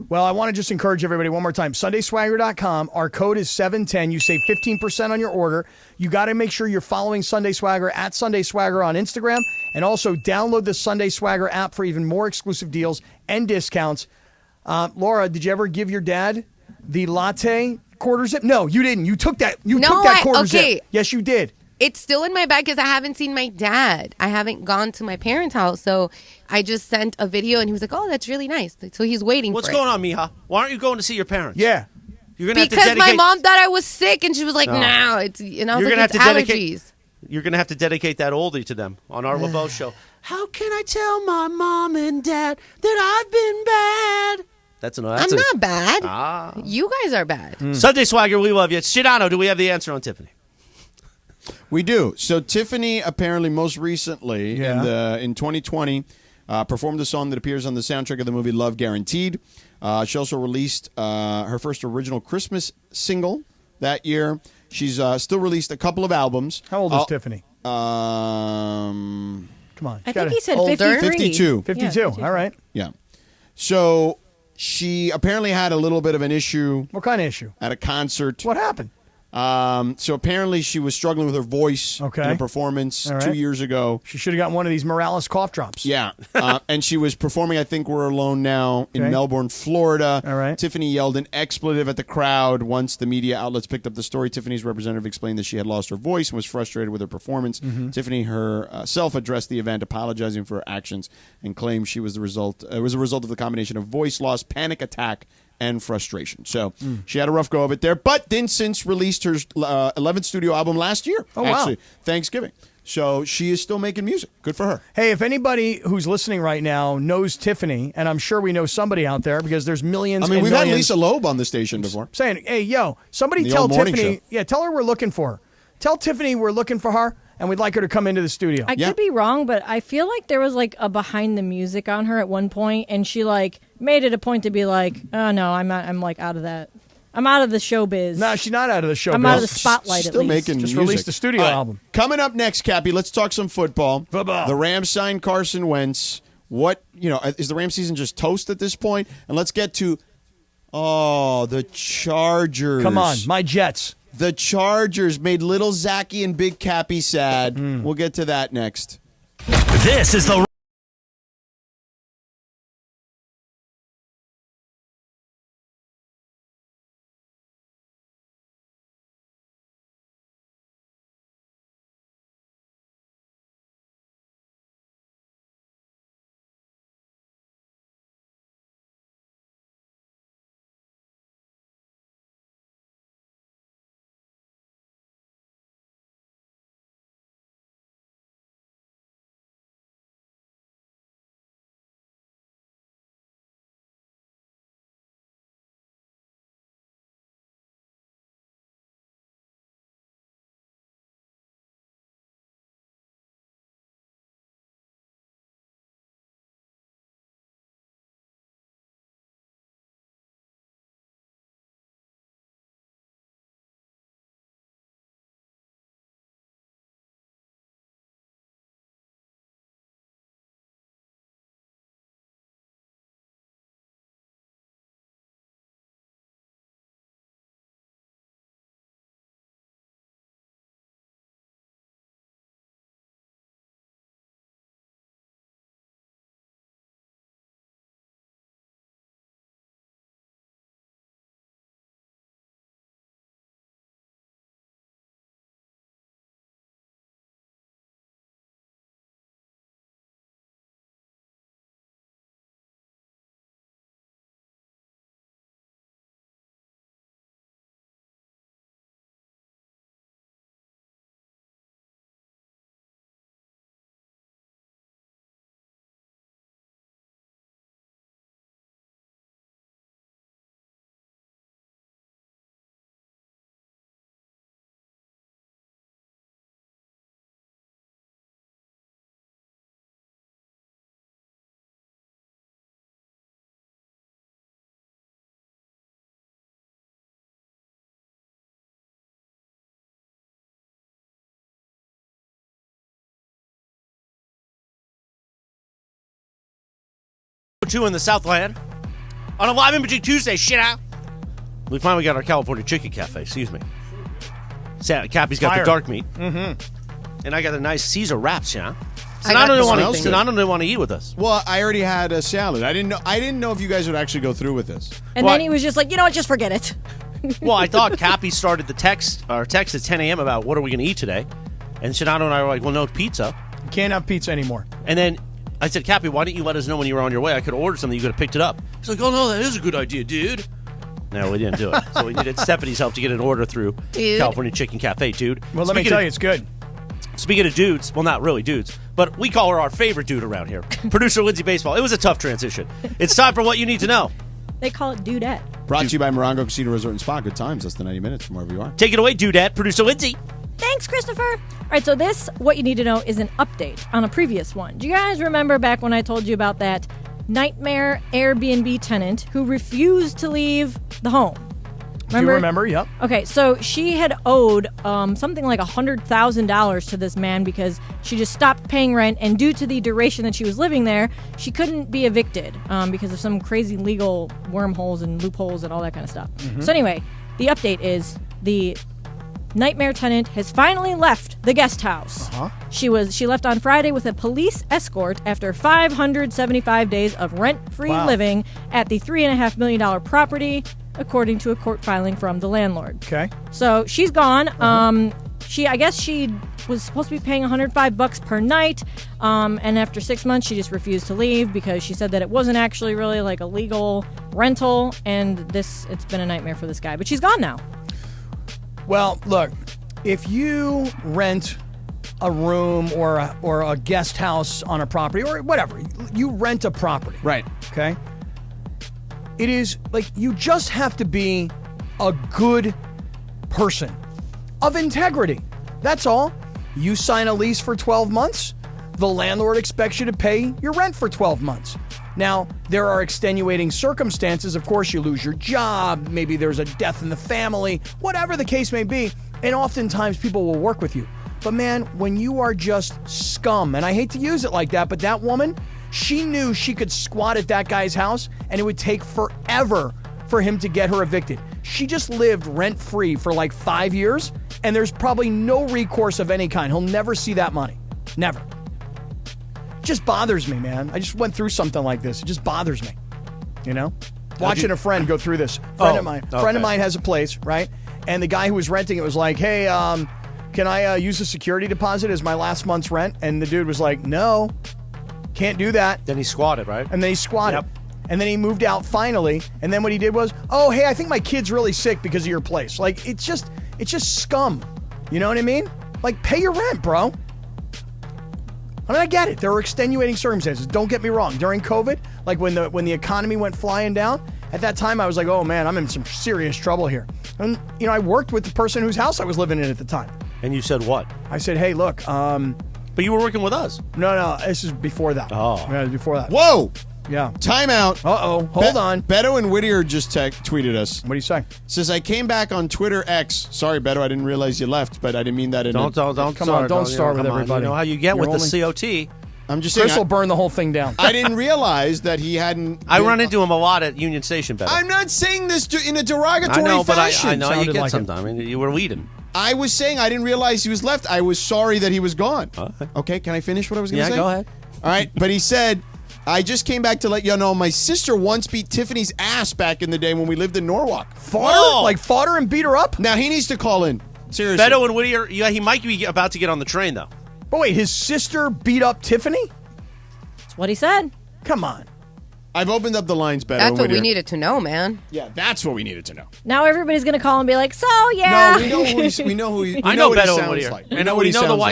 Well, I want to just encourage everybody one more time. SundaySwagger.com. Our code is 710. You save 15% on your order. You got to make sure you're following Sunday Swagger at Sunday Swagger on Instagram. And also download the Sunday Swagger app for even more exclusive deals and discounts. Laura, did you ever give your dad the latte quarter zip? No, you didn't. You took that. You took that quarter zip. Yes, you did. It's still in my bag because I haven't seen my dad. I haven't gone to my parents' house. So I just sent a video and he was like, oh, that's really nice. So he's waiting What's for going on, Mija? Why aren't you going to see your parents? Yeah. You're gonna because have to dedicate... my mom thought I was sick and she was like, no. It's, and I was like, it's allergies. You're going to have to dedicate that oldie to them on our LeBeau show. How can I tell my mom and dad that I've been bad? I'm not bad. You guys are bad. Sunday Swagger, we love you. Sedano, do we have the answer on Tiffany? We do. So Tiffany apparently most recently in 2020 performed a song that appears on the soundtrack of the movie Love Guaranteed. She also released her first original Christmas single that year. She's still released a couple of albums. How old is Tiffany? Come on. I think he said older. 52. 52. Yeah, All right. Yeah. So she apparently had a little bit of an issue. What kind of issue? At a concert. What happened? So apparently she was struggling with her voice in a performance 2 years ago. She should have gotten one of these Morales cough drops. Yeah. And she was performing, I think we're alone now, in Melbourne, Florida. All right. Tiffany yelled an expletive at the crowd. Once the media outlets picked up the story, Tiffany's representative explained that she had lost her voice and was frustrated with her performance. Tiffany herself addressed the event, apologizing for her actions, and claimed it was a result of the combination of voice loss, panic attack, and frustration. So she had a rough go of it there, but then since released her 11th studio album last year, actually, Thanksgiving. So she is still making music. Good for her. Hey, if anybody who's listening right now knows Tiffany, and I'm sure we know somebody out there because there's millions. I mean, and we've millions had Lisa Loeb on the station before. Saying, hey, yo, somebody The tell old morning Tiffany, show. tell her we're looking for her. Tell Tiffany we're looking for her, and we'd like her to come into the studio. I could be wrong, but I feel like there was like a behind the music on her at one point, and she like made it a point to be like, "Oh no, I'm not. I'm like out of that. I'm out of the showbiz." No, she's not out of the showbiz. I'm out of the spotlight. She's still at least. making Just music. released a studio album. Coming up next, Cappy, let's talk some football. Football. The Rams signed Carson Wentz. Is the Rams season just toast at this point? And let's get to, the Chargers. Come on, my Jets. The Chargers made little Zachy and Big Cappy sad. We'll get to that next. This is the two in the Southland on a live imaging Tuesday. Shit out. We finally got our California Chicken Cafe. Excuse me. Cappy's got the dark meat, and I got the nice Caesar wraps. Yeah. And I don't want to eat with us. Well, I already had a salad. I didn't know if you guys would actually go through with this. And then he was just like, you know what? Just forget it. Well, I thought Cappy started the text at 10 a.m. about what are we going to eat today, and Sedano and I were like, well, no pizza. You can't have pizza anymore. And then I said, Cappy, why didn't you let us know when you were on your way? I could have ordered something. You could have picked it up. He's like, oh, no, that is a good idea, dude. No, we didn't do it. So we needed Stephanie's help to get an order through California Chicken Cafe, dude. Well, let me tell you, it's good. Speaking of dudes, well, not really dudes, but we call her our favorite dude around here. Producer Lindsay Baseball. It was a tough transition. It's time for what you need to know. They call it Dudette. Brought to you by Morongo Casino Resort and Spa. Good times, less than 90 minutes from wherever you are. Take it away, Dudette. Producer Lindsay. Thanks, Christopher. All right, so this, what you need to know, is an update on a previous one. Do you guys remember back when I told you about that nightmare Airbnb tenant who refused to leave the home? Remember? Do you remember? Yep. Okay, so she had owed something like $100,000 to this man because she just stopped paying rent, and due to the duration that she was living there, she couldn't be evicted because of some crazy legal wormholes and loopholes and all that kind of stuff. So anyway, the update is the nightmare tenant has finally left the guest house. She left on Friday with a police escort after 575 days of rent-free living at the $3.5 million property, according to a court filing from the landlord. Okay. So she's gone. I guess she was supposed to be paying $105 per night, and after 6 months, she just refused to leave because she said that it wasn't actually really like a legal rental, and it's been a nightmare for this guy. But she's gone now. Well, look, if you rent a room or a guest house on a property or whatever, you rent a property. Right. Okay? It is like you just have to be a good person of integrity. That's all. You sign a lease for 12 months. The landlord expects you to pay your rent for 12 months. Now, there are extenuating circumstances. Of course, you lose your job. Maybe there's a death in the family, whatever the case may be. And oftentimes people will work with you. But man, when you are just scum, and I hate to use it like that, but that woman, she knew she could squat at that guy's house and it would take forever for him to get her evicted. She just lived rent-free for like 5 years, and there's probably no recourse of any kind. He'll never see that money. Never. It just bothers me, man. I just went through something like this. It just bothers me. You know? Watching a friend go through this. Friend of mine has a place, right? And the guy who was renting it was like, hey, can I use a security deposit as my last month's rent? And the dude was like, no, can't do that. Then he squatted, right? And then he squatted. Yep. And then he moved out finally. And then what he did was, oh, hey, I think my kid's really sick because of your place. Like, it's just scum. You know what I mean? Like, pay your rent, bro. I mean, I get it. There are extenuating circumstances. Don't get me wrong. During COVID, like when the economy went flying down, at that time I was like, oh man, I'm in some serious trouble here. And you know, I worked with the person whose house I was living in at the time. And you said what? I said, hey, look. But you were working with us. No, this is before that. Oh. Yeah, before that. Whoa! Yeah. Timeout. Uh-oh. Hold on. Beto and Whittier just tweeted us. What do you say? Says, I came back on Twitter X. Sorry, Beto, I didn't realize you left, but I didn't mean that in Don't start with everybody. You know how you get with the COT. I'm just saying. Chris will burn the whole thing down. I didn't realize that he hadn't. I run into him a lot at Union Station, Beto. I'm not saying this in a derogatory I know, fashion. But I know you get like sometimes. I mean, you were leading. I was saying I didn't realize he was left. I was sorry that he was gone. Okay, can I finish what I was going to say? Yeah, go ahead. All right, but he said, I just came back to let you know my sister once beat Tiffany's ass back in the day when we lived in Norwalk. Fought her and beat her up? Now he needs to call in. Seriously. Beto and Whittier, he might be about to get on the train, though. But wait, his sister beat up Tiffany? That's what he said. Come on. I've opened up the lines, Beto. That's what we needed to know, man. Yeah, that's what we needed to know. Now everybody's going to call and be like, so, yeah. No, we know who he I know what he Beto and sounds Whittier. like. We know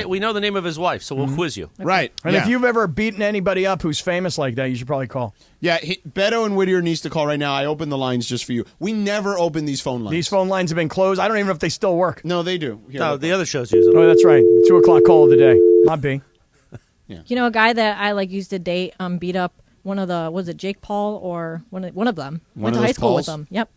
we know the name of his wife, so we'll quiz you. Right. And yeah. if you've ever beaten anybody up who's famous like that, you should probably call. Yeah, Beto and Whittier needs to call right now. I opened the lines just for you. We never open these phone lines. These phone lines have been closed. I don't even know if they still work. No, they do. Here, No, the other shows use them. Oh, that's right. 2 o'clock call of the day. Not B. You know, a guy that I used to date beat up one of the, was it Jake Paul or one of them? Went to high school with them. Yep.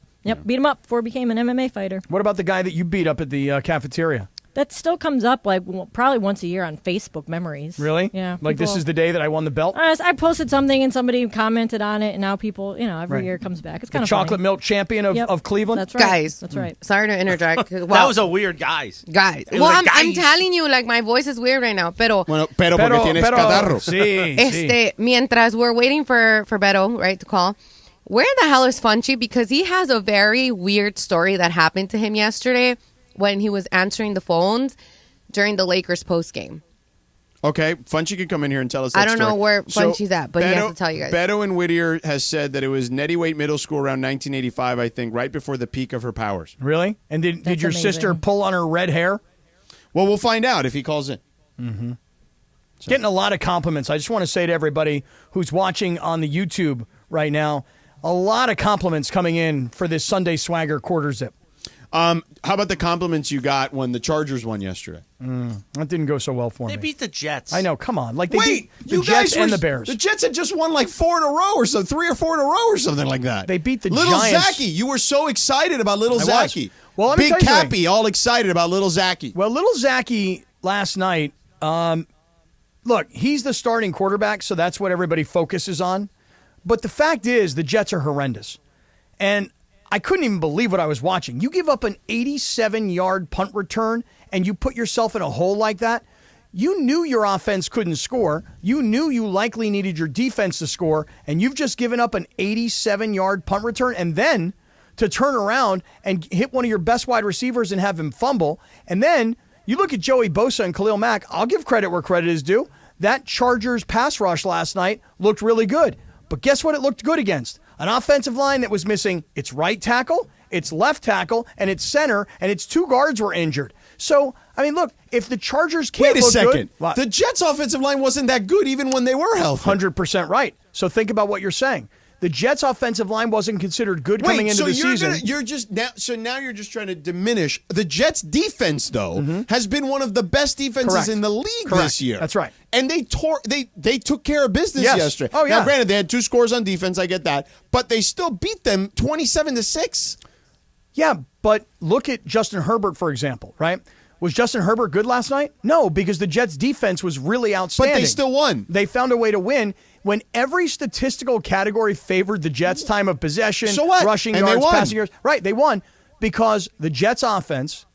Beat him up before he became an MMA fighter. What about the guy that you beat up at the cafeteria? That still comes up probably once a year on Facebook memories. Really? Yeah. Like this is the day that I won the belt? I posted something and somebody commented on it, and now people, every year it comes back. It's kind of chocolate milk champion of Cleveland? That's right. Guys. That's right. Sorry to interject. That was a weird guys. Well, I'm telling you, my voice is weird right now. Pero porque tienes catarro. Sí. Mientras we're waiting for Beto, right, to call, where the hell is Funchy? Because he has a very weird story that happened to him yesterday when he was answering the phones during the Lakers postgame. Okay, Funchy can come in here and tell us that I don't know where Funchy's at, but he has to tell you guys. Beto and Whittier has said that it was Nettie Waite Middle School around 1985, I think, right before the peak of her powers. Really? And did your amazing. sister pull on her red hair? Well, we'll find out if he calls in. Mm-hmm. So. Getting a lot of compliments. I just want to say to everybody who's watching on the YouTube right now, a lot of compliments coming in for this Sunday Swagger quarter zip. How about the compliments you got when the Chargers won yesterday? That didn't go so well for me. They beat the Jets. I know. Come on. They beat the Jets and the Bears. The Jets had just won 4 in a row or so, 3 or 4 in a row or something like that. They beat the Little Giants. Zachy. You were so excited about Little Zachy. Well, let me Big tell you Cappy, all excited about Little Zachy. Well, Little Zachy last night, look, he's the starting quarterback, so that's what everybody focuses on. But the fact is, the Jets are horrendous. And I couldn't even believe what I was watching. You give up an 87-yard punt return and you put yourself in a hole like that. You knew your offense couldn't score. You knew you likely needed your defense to score, and you've just given up an 87-yard punt return, and then to turn around and hit one of your best wide receivers and have him fumble. And then you look at Joey Bosa and Khalil Mack. I'll give credit where credit is due. That Chargers pass rush last night looked really good. But guess what it looked good against? An offensive line that was missing its right tackle, its left tackle, and its center, and its 2 guards were injured. So, I mean, look, if the Chargers can't Wait a second. good, The Jets' offensive line wasn't that good even when they were healthy. 100% right. So think about what you're saying. The Jets' offensive line wasn't considered good coming into the season. Now you're just trying to diminish the Jets' defense, though, has been one of the best defenses in the league this year. That's right. And they took care of business yesterday. Oh, yeah. Now, granted, they had 2 scores on defense. I get that, but they still beat them 27-6. Yeah, but look at Justin Herbert, for example, right? Was Justin Herbert good last night? No, because the Jets' defense was really outstanding. But they still won. They found a way to win. When every statistical category favored the Jets' time of possession, so what? rushing And yards, they won. passing yards. Right, they won because the Jets' offense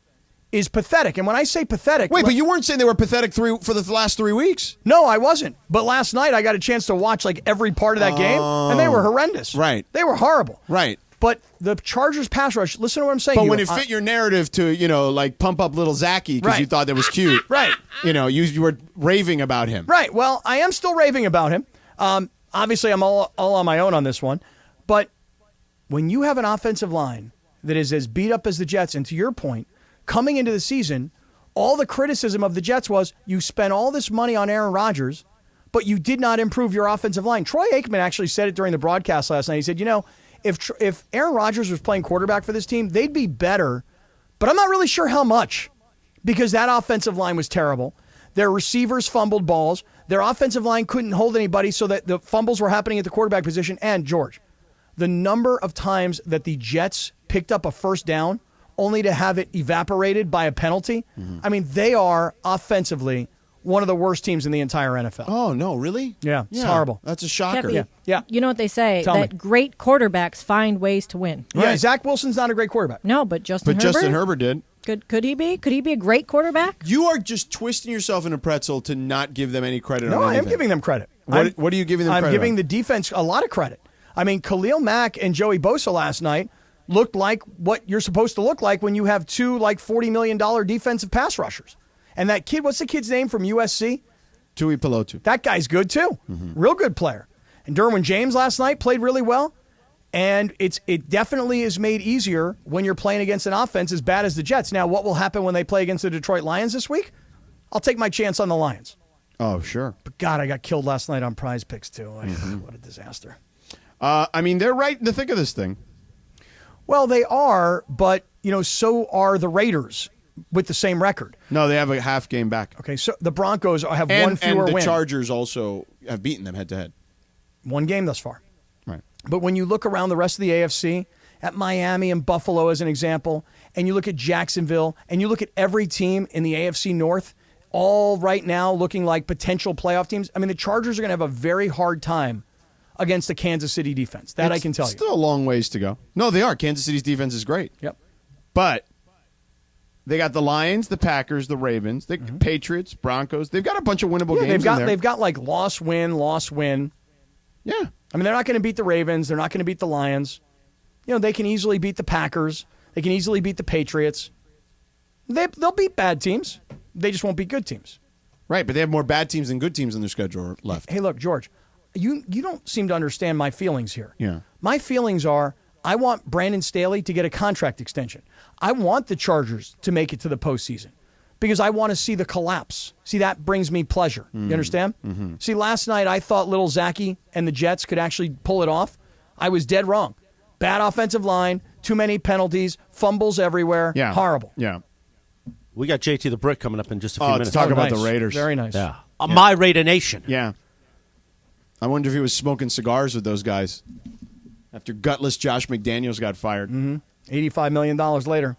is pathetic. And when I say pathetic... Wait, but you weren't saying they were pathetic for the last 3 weeks? No, I wasn't. But last night I got a chance to watch like every part of that game, and they were horrendous. Right. They were horrible. Right. But the Chargers pass rush, listen to what I'm saying. But when it fit your narrative to, like pump up little Zachy because you thought that was cute. Right. You were raving about him. Right. Well, I am still raving about him. Obviously, I'm all on my own on this one. But when you have an offensive line that is as beat up as the Jets, and to your point, coming into the season, all the criticism of the Jets was you spent all this money on Aaron Rodgers, but you did not improve your offensive line. Troy Aikman actually said it during the broadcast last night. He said, if Aaron Rodgers was playing quarterback for this team, they'd be better, but I'm not really sure how much because that offensive line was terrible. Their receivers fumbled balls. Their offensive line couldn't hold anybody so that the fumbles were happening at the quarterback position. And, George, the number of times that the Jets picked up a first down only to have it evaporated by a penalty, I mean, they are offensively one of the worst teams in the entire NFL. Oh, no, really? Yeah, it's horrible. That's a shocker. Cappy, Yeah. You know what they say, Tell that me. great quarterbacks find ways to win. Yeah, Zach Wilson's not a great quarterback. No, but Justin Herbert? Justin Herbert did. Could he be? Could he be a great quarterback? You are just twisting yourself in a pretzel to not give them any credit No, on I am anything. giving them credit. What are you giving them credit I'm giving on? the defense a lot of credit. I mean, Khalil Mack and Joey Bosa last night looked like what you're supposed to look like when you have 2 $40 million defensive pass rushers. And that kid, what's the kid's name from USC? Tui Pelotu. That guy's good too. Real good player. And Derwin James last night played really well. And it definitely is made easier when you're playing against an offense as bad as the Jets. Now, what will happen when they play against the Detroit Lions this week? I'll take my chance on the Lions. Oh, sure. But God, I got killed last night on Prize Picks too. What a disaster. I mean, they're right in the thick of this thing. Well, they are, but so are the Raiders with the same record. No, they have a half game back. Okay, so the Broncos have And, one fewer and the win. Chargers also have beaten them head to head. One game thus far. Right. But when you look around the rest of the AFC, at Miami and Buffalo as an example, and you look at Jacksonville, and you look at every team in the AFC North, all right now looking like potential playoff teams, I mean, the Chargers are going to have a very hard time against the Kansas City defense. That I can tell you. Still a long ways to go. No, they are. Kansas City's defense is great. Yep. But they got the Lions, the Packers, the Ravens, the Patriots, Broncos. They've got a bunch of winnable games in there. They've got like loss, win. Yeah. I mean, they're not going to beat the Ravens. They're not going to beat the Lions. They can easily beat the Packers. They can easily beat the Patriots. They'll beat bad teams. They just won't beat good teams. Right, but they have more bad teams than good teams in their schedule left. Hey, look, George, you don't seem to understand my feelings here. Yeah. My feelings are I want Brandon Staley to get a contract extension. I want the Chargers to make it to the postseason because I want to see the collapse. See, that brings me pleasure. You understand? Mm-hmm. See, last night I thought little Zachy and the Jets could actually pull it off. I was dead wrong. Bad offensive line, too many penalties, fumbles everywhere. Yeah. Horrible. Yeah. We got JT the Brick coming up in just a few minutes. To talk about nice. the Raiders. Very nice. Yeah. My Raider Nation. Yeah. I wonder if he was smoking cigars with those guys after gutless Josh McDaniels got fired. $85 million later.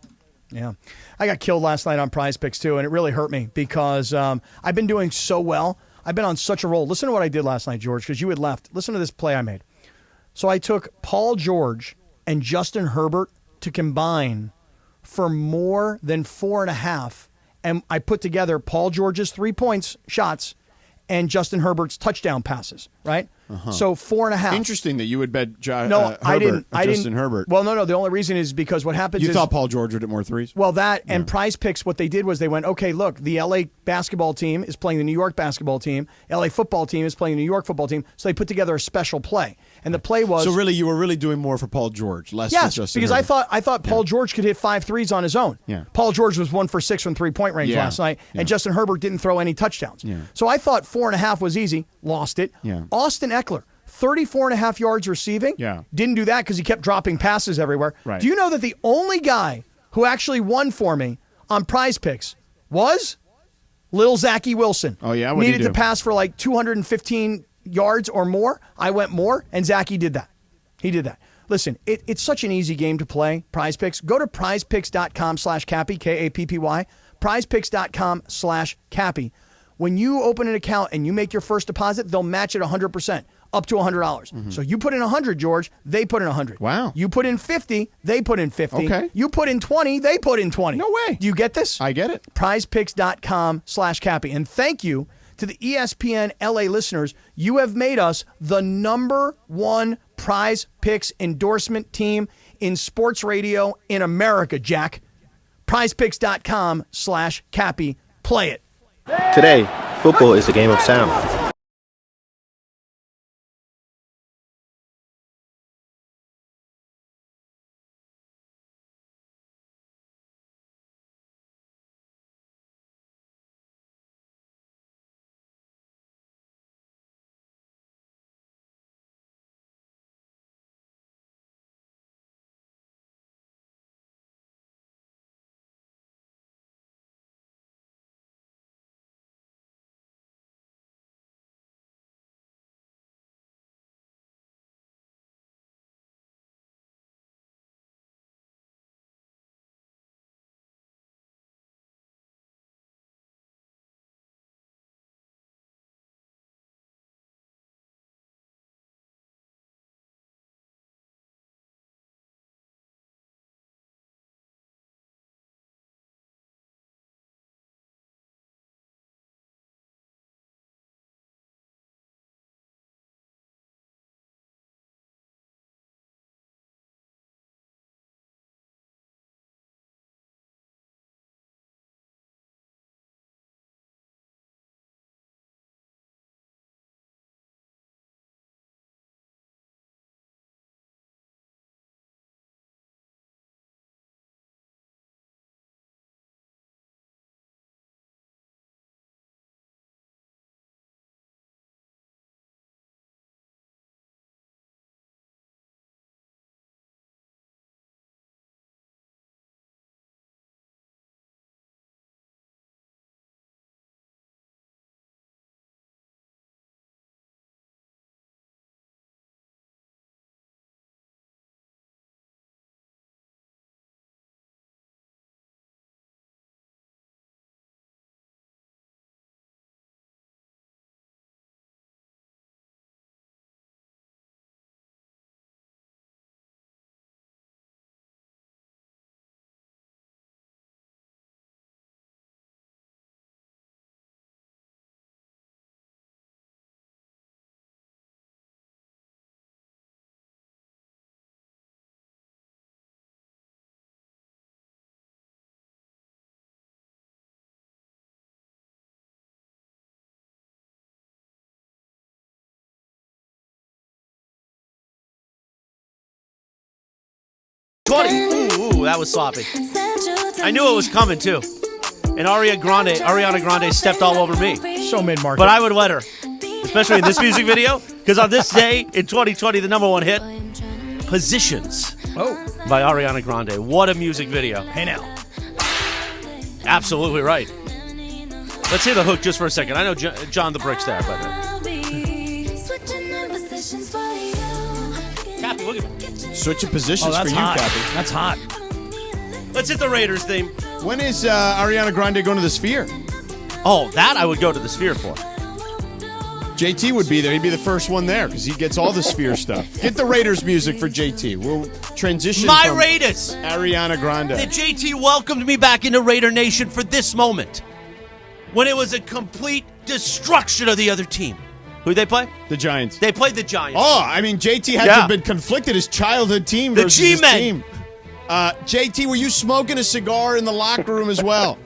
Yeah. I got killed last night on Prize Picks, too, and it really hurt me because I've been doing so well. I've been on such a roll. Listen to what I did last night, George, because you had left. Listen to this play I made. So I took Paul George and Justin Herbert to combine for more than 4.5. And I put together Paul George's 3 points shots and Justin Herbert's touchdown passes, right? So 4.5. Interesting that you would bet I didn't. Justin Herbert. Well, no. The only reason is because what happens is... You thought Paul George would hit more threes? Well, and Prize Picks, what they did was they went, okay, look, the L.A. basketball team is playing the New York basketball team. L.A. football team is playing the New York football team. So they put together a special play. And the play was... So really, you were really doing more for Paul George, less for Justin because Herbert. I thought Paul George could hit 5 threes on his own. Yeah. Paul George was 1 for 6 from three-point range last night, and Justin Herbert didn't throw any touchdowns. Yeah. So I thought 4.5 was easy. Lost it. Yeah. Austin Eckler, 34.5 yards receiving. Yeah. Didn't do that because he kept dropping passes everywhere. Right. Do you know that the only guy who actually won for me on Prize Picks was Lil Zachy Wilson? Oh, yeah? What'd he Needed do? to pass for like 215 yards or more. I went more, and Zachy did that. He did that. Listen, it's such an easy game to play, Prize Picks. Go to prizepicks.com/Cappy, Kappy, prizepicks.com/Cappy. When you open an account and you make your first deposit, they'll match it 100%, up to $100. So you put in 100, George, they put in 100. Wow. You put in 50, they put in 50. Okay. You put in 20, they put in 20. No way. Do you get this? I get it. prizepicks.com/Cappy. And thank you to the ESPN LA listeners. You have made us the #1 Prize Picks endorsement team in sports radio in America, Jack. prizepicks.com/Cappy. Play it. Today, football is a game of sound. Ooh, that was sloppy. I knew it was coming, too. And Ariana Grande stepped all over me. So mid-market. But I would let her, especially in this music video, because on this day in 2020, the #1 hit, Positions by Ariana Grande. What a music video. Hey, now. Absolutely right. Let's hear the hook just for a second. I know John the Brick's there, but... Cappy, look at me. Switching positions for you, hot. Cappy. That's hot. Let's hit the Raiders theme. When is Ariana Grande going to the Sphere? Oh, that I would go to the Sphere for. JT would be there. He'd be the first one there because he gets all the Sphere stuff. Get the Raiders music for JT. We'll transition My from Raiders. Ariana Grande. The JT welcomed me back into Raider Nation for this moment when it was a complete destruction of the other team. Who'd they play? The Giants. They played the Giants. Oh, I mean, JT had to have been conflicted. His childhood team The versus his G-Men. team. JT, were you smoking a cigar in the locker room as well?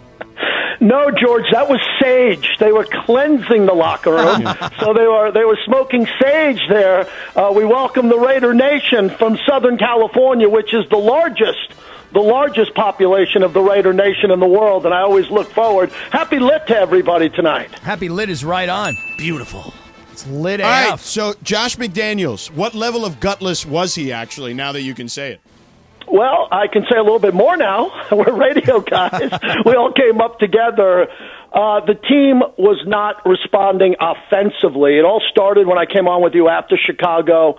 No, George, that was sage. They were cleansing the locker room, so they were smoking sage there. We welcome the Raider Nation from Southern California, which is the largest population of the Raider Nation in the world, and I always look forward. Happy Lit to everybody tonight. Happy Lit is right on. Beautiful. It's lit All AF. right, so Josh McDaniels, what level of gutless was he actually, now that you can say it? Well, I can say a little bit more now. We're radio guys. We all came up together. The team was not responding offensively. It all started when I came on with you after Chicago.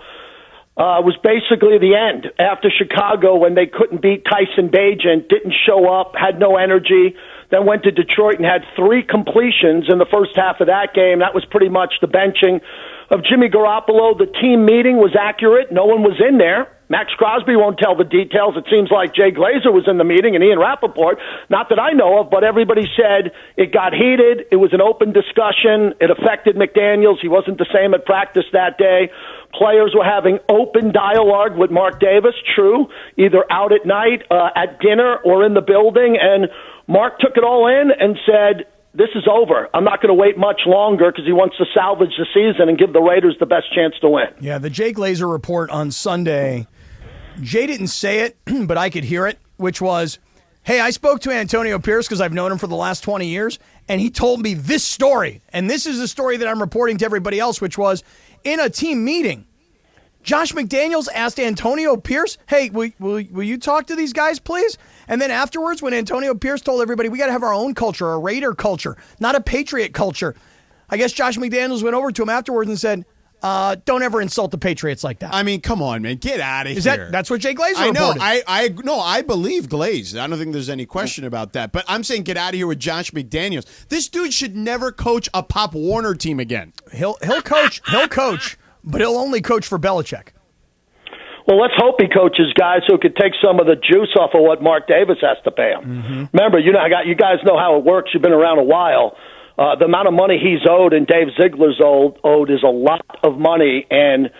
It was basically the end. After Chicago, when they couldn't beat Tyson Bagent, didn't show up, had no energy, then went to Detroit and had 3 completions in the first half of that game. That was pretty much the benching of Jimmy Garoppolo. The team meeting was accurate. No one was in there. Max Crosby won't tell the details. It seems like Jay Glazer was in the meeting and Ian Rappaport. Not that I know of, but everybody said it got heated. It was an open discussion. It affected McDaniels. He wasn't the same at practice that day. Players were having open dialogue with Mark Davis, true, either out at night, at dinner, or in the building. And Mark took it all in and said, this is over. I'm not going to wait much longer because he wants to salvage the season and give the Raiders the best chance to win. Yeah, the Jay Glazer report on Sunday, Jay didn't say it, but I could hear it, which was, hey, I spoke to Antonio Pierce because I've known him for the last 20 years, and he told me this story. And this is the story that I'm reporting to everybody else, which was in a team meeting, Josh McDaniels asked Antonio Pierce, hey, will you talk to these guys, please? And then afterwards, when Antonio Pierce told everybody, we got to have our own culture, a Raider culture, not a Patriot culture, I guess Josh McDaniels went over to him afterwards and said, don't ever insult the Patriots like that. I mean, come on, man. Get out of here. That's what Jay Glazer I know. reported. I believe Glaze. I don't think there's any question about that. But I'm saying get out of here with Josh McDaniels. This dude should never coach a Pop Warner team again. He'll coach, but he'll only coach for Belichick. Well, let's hope he coaches guys who could take some of the juice off of what Mark Davis has to pay him. Mm-hmm. Remember, you guys know how it works. You've been around a while. The amount of money he's owed and Dave Ziegler's owed is a lot of money, and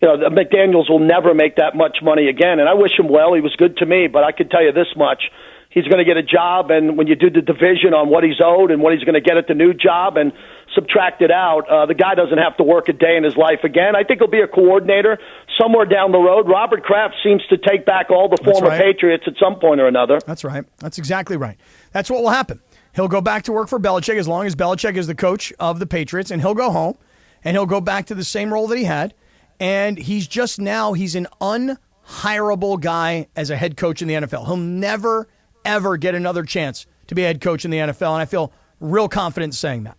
the McDaniels will never make that much money again. And I wish him well. He was good to me, but I can tell you this much. He's going to get a job, and when you do the division on what he's owed and what he's going to get at the new job and subtract it out, the guy doesn't have to work a day in his life again. I think he'll be a coordinator somewhere down the road. Robert Kraft seems to take back all the former Patriots at some point or another. That's right. That's exactly right. That's what will happen. He'll go back to work for Belichick as long as Belichick is the coach of the Patriots, and he'll go home, and he'll go back to the same role that he had. And he's an unhireable guy as a head coach in the NFL. He'll never, ever get another chance to be a head coach in the NFL, and I feel real confident saying that.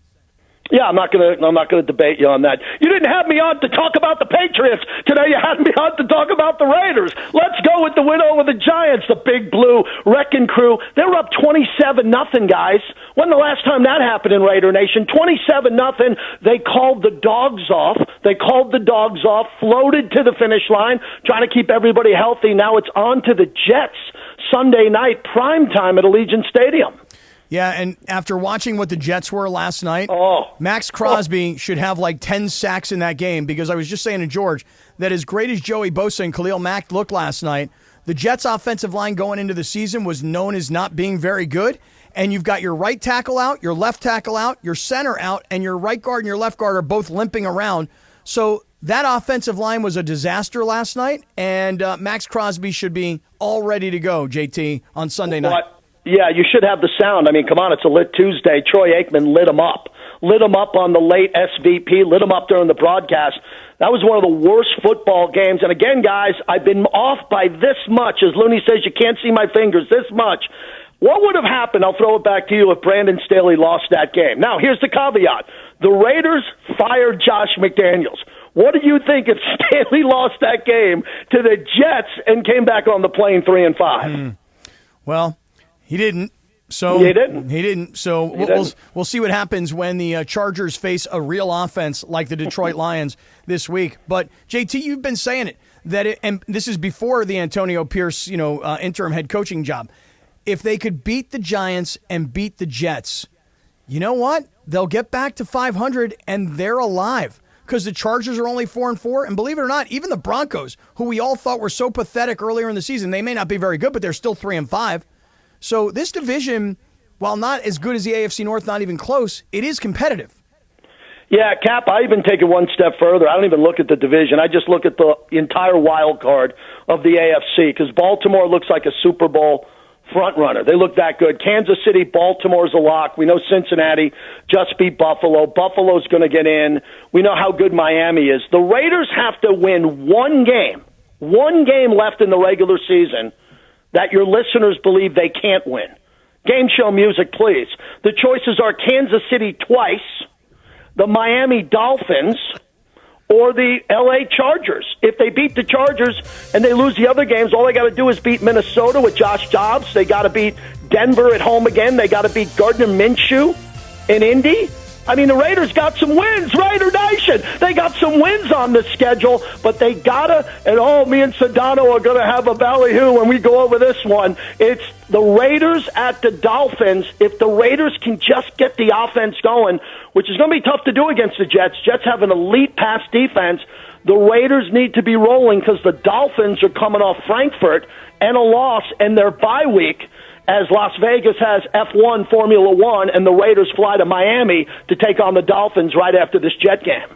Yeah, I'm not gonna debate you on that. You didn't have me on to talk about the Patriots. Today you had me on to talk about the Raiders. Let's go with the win over the Giants, the Big Blue Wrecking Crew. They were up 27-0, guys. When the last time that happened in Raider Nation? 27-0. They called the dogs off. Floated to the finish line, trying to keep everybody healthy. Now it's on to the Jets Sunday night, prime time at Allegiant Stadium. Yeah, and after watching what the Jets were last night, Max Crosby should have like 10 sacks in that game, because I was just saying to George that as great as Joey Bosa and Khalil Mack looked last night, the Jets' offensive line going into the season was known as not being very good, and you've got your right tackle out, your left tackle out, your center out, and your right guard and your left guard are both limping around. So that offensive line was a disaster last night, and Max Crosby should be all ready to go, JT, on Sunday night. Yeah, you should have the sound. I mean, come on, it's a lit Tuesday. Troy Aikman lit him up on the late SVP, lit him up during the broadcast. That was one of the worst football games. And again, guys, I've been off by this much. As Looney says, you can't see my fingers, this much. What would have happened, I'll throw it back to you, if Brandon Staley lost that game? Now, here's the caveat. The Raiders fired Josh McDaniels. What do you think if Staley lost that game to the Jets and came back on the plane 3-5? Well, he didn't. So He didn't. He didn't. So we'll see what happens when the Chargers face a real offense like the Detroit Lions this week. But JT, you've been saying it and this is before the Antonio Pierce, interim head coaching job. If they could beat the Giants and beat the Jets, you know what? They'll get back to 500 and they're alive. Because the Chargers are only 4-4, and believe it or not, even the Broncos, who we all thought were so pathetic earlier in the season, they may not be very good, but they're still 3-5. So this division, while not as good as the AFC North, not even close, it is competitive. Yeah, Cap, I even take it one step further. I don't even look at the division. I just look at the entire wild card of the AFC, because Baltimore looks like a Super Bowl front runner. They look that good. Kansas City, Baltimore's a lock. We know Cincinnati just beat Buffalo. Buffalo's going to get in. We know how good Miami is. The Raiders have to win one game left in the regular season that your listeners believe they can't win. Game show music, please. The choices are Kansas City twice, the Miami Dolphins, or the L.A. Chargers. If they beat the Chargers and they lose the other games, all they got to do is beat Minnesota with Josh Dobbs. They got to beat Denver at home again. They got to beat Gardner Minshew in Indy. I mean, the Raiders got some wins, Raider Nation. They got some wins on the schedule, but they got to, and me and Sedano are going to have a ballyhoo when we go over this one. It's the Raiders at the Dolphins. If the Raiders can just get the offense going, which is going to be tough to do against the Jets. Jets have an elite pass defense. The Raiders need to be rolling because the Dolphins are coming off Frankfurt and a loss and their bye week, as Las Vegas has F1 Formula One, and the Raiders fly to Miami to take on the Dolphins right after this Jet game.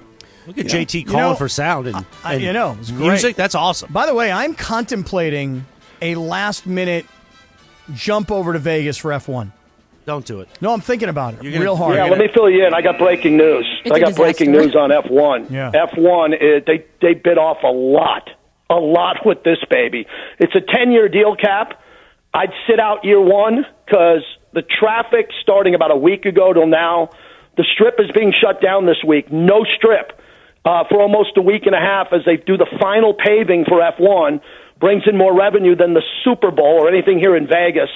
Look at JT calling for sound and it's great. music. That's awesome. By the way, I'm contemplating a last-minute jump over to Vegas for F1. Don't do it. No, I'm thinking about it real hard. Yeah, let me fill you in. I got breaking news. It's I got breaking news on F1. Yeah. F1, they bit off a lot with this baby. It's a 10-year deal, Cap. I'd sit out year one because the traffic starting about a week ago till now, the strip is being shut down this week. No strip for almost a week and a half as they do the final paving for F1. Brings in more revenue than the Super Bowl or anything here in Vegas.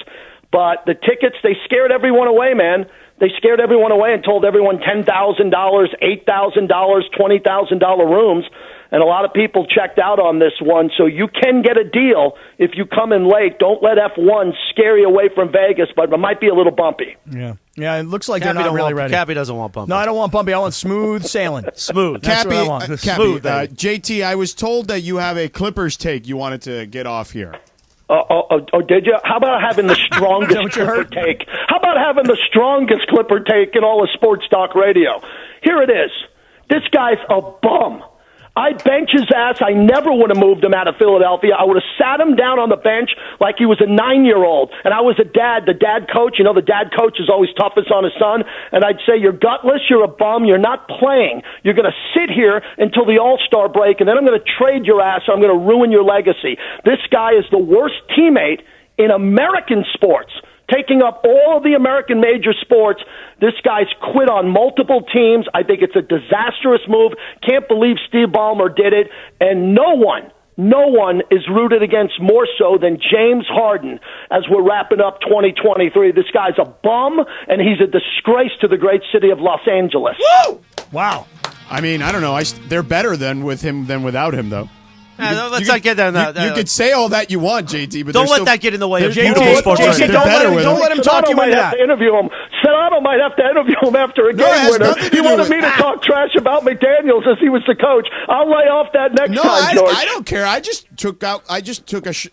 But the tickets, they scared everyone away, man. They scared everyone away and told everyone $10,000, $8,000, $20,000 rooms. And a lot of people checked out on this one. So you can get a deal if you come in late. Don't let F1 scare you away from Vegas, but it might be a little bumpy. Yeah, it looks like Cappy they're not really ready. Cappy doesn't want bumpy. No, I don't want bumpy. I want smooth sailing. Smooth. That's Cappy, what I want. Cappy, Smooth, baby. JT, I was told that you have a Clippers take you wanted to get off here. Did you? How about having the strongest Clipper take? How about having the strongest Clipper take in all of sports talk radio? Here it is. This guy's a bum. I'd bench his ass. I never would have moved him out of Philadelphia. I would have sat him down on the bench like he was a 9-year-old. And I was a dad, the dad coach. You know, the dad coach is always toughest on his son. And I'd say, you're gutless, you're a bum, you're not playing. You're going to sit here until the All-Star break, and then I'm going to trade your ass, or I'm going to ruin your legacy. This guy is the worst teammate in American sports. Taking up all of the American major sports. This guy's quit on multiple teams. I think it's a disastrous move. Can't believe Steve Ballmer did it. And no one is rooted against more so than James Harden as we're wrapping up 2023. This guy's a bum, and he's a disgrace to the great city of Los Angeles. Woo! Wow. I mean, I don't know. They're better than with him than without him, though. Let's not get that. You could say all that you want, JT, but don't let that get in the way of JT, beautiful sports. JT, don't let him talk you into that. Interview him. Sedano might have to interview him after a game winner. He wanted me to talk trash about McDaniels as he was the coach. I'll lay off that next time, George. I don't care. I just took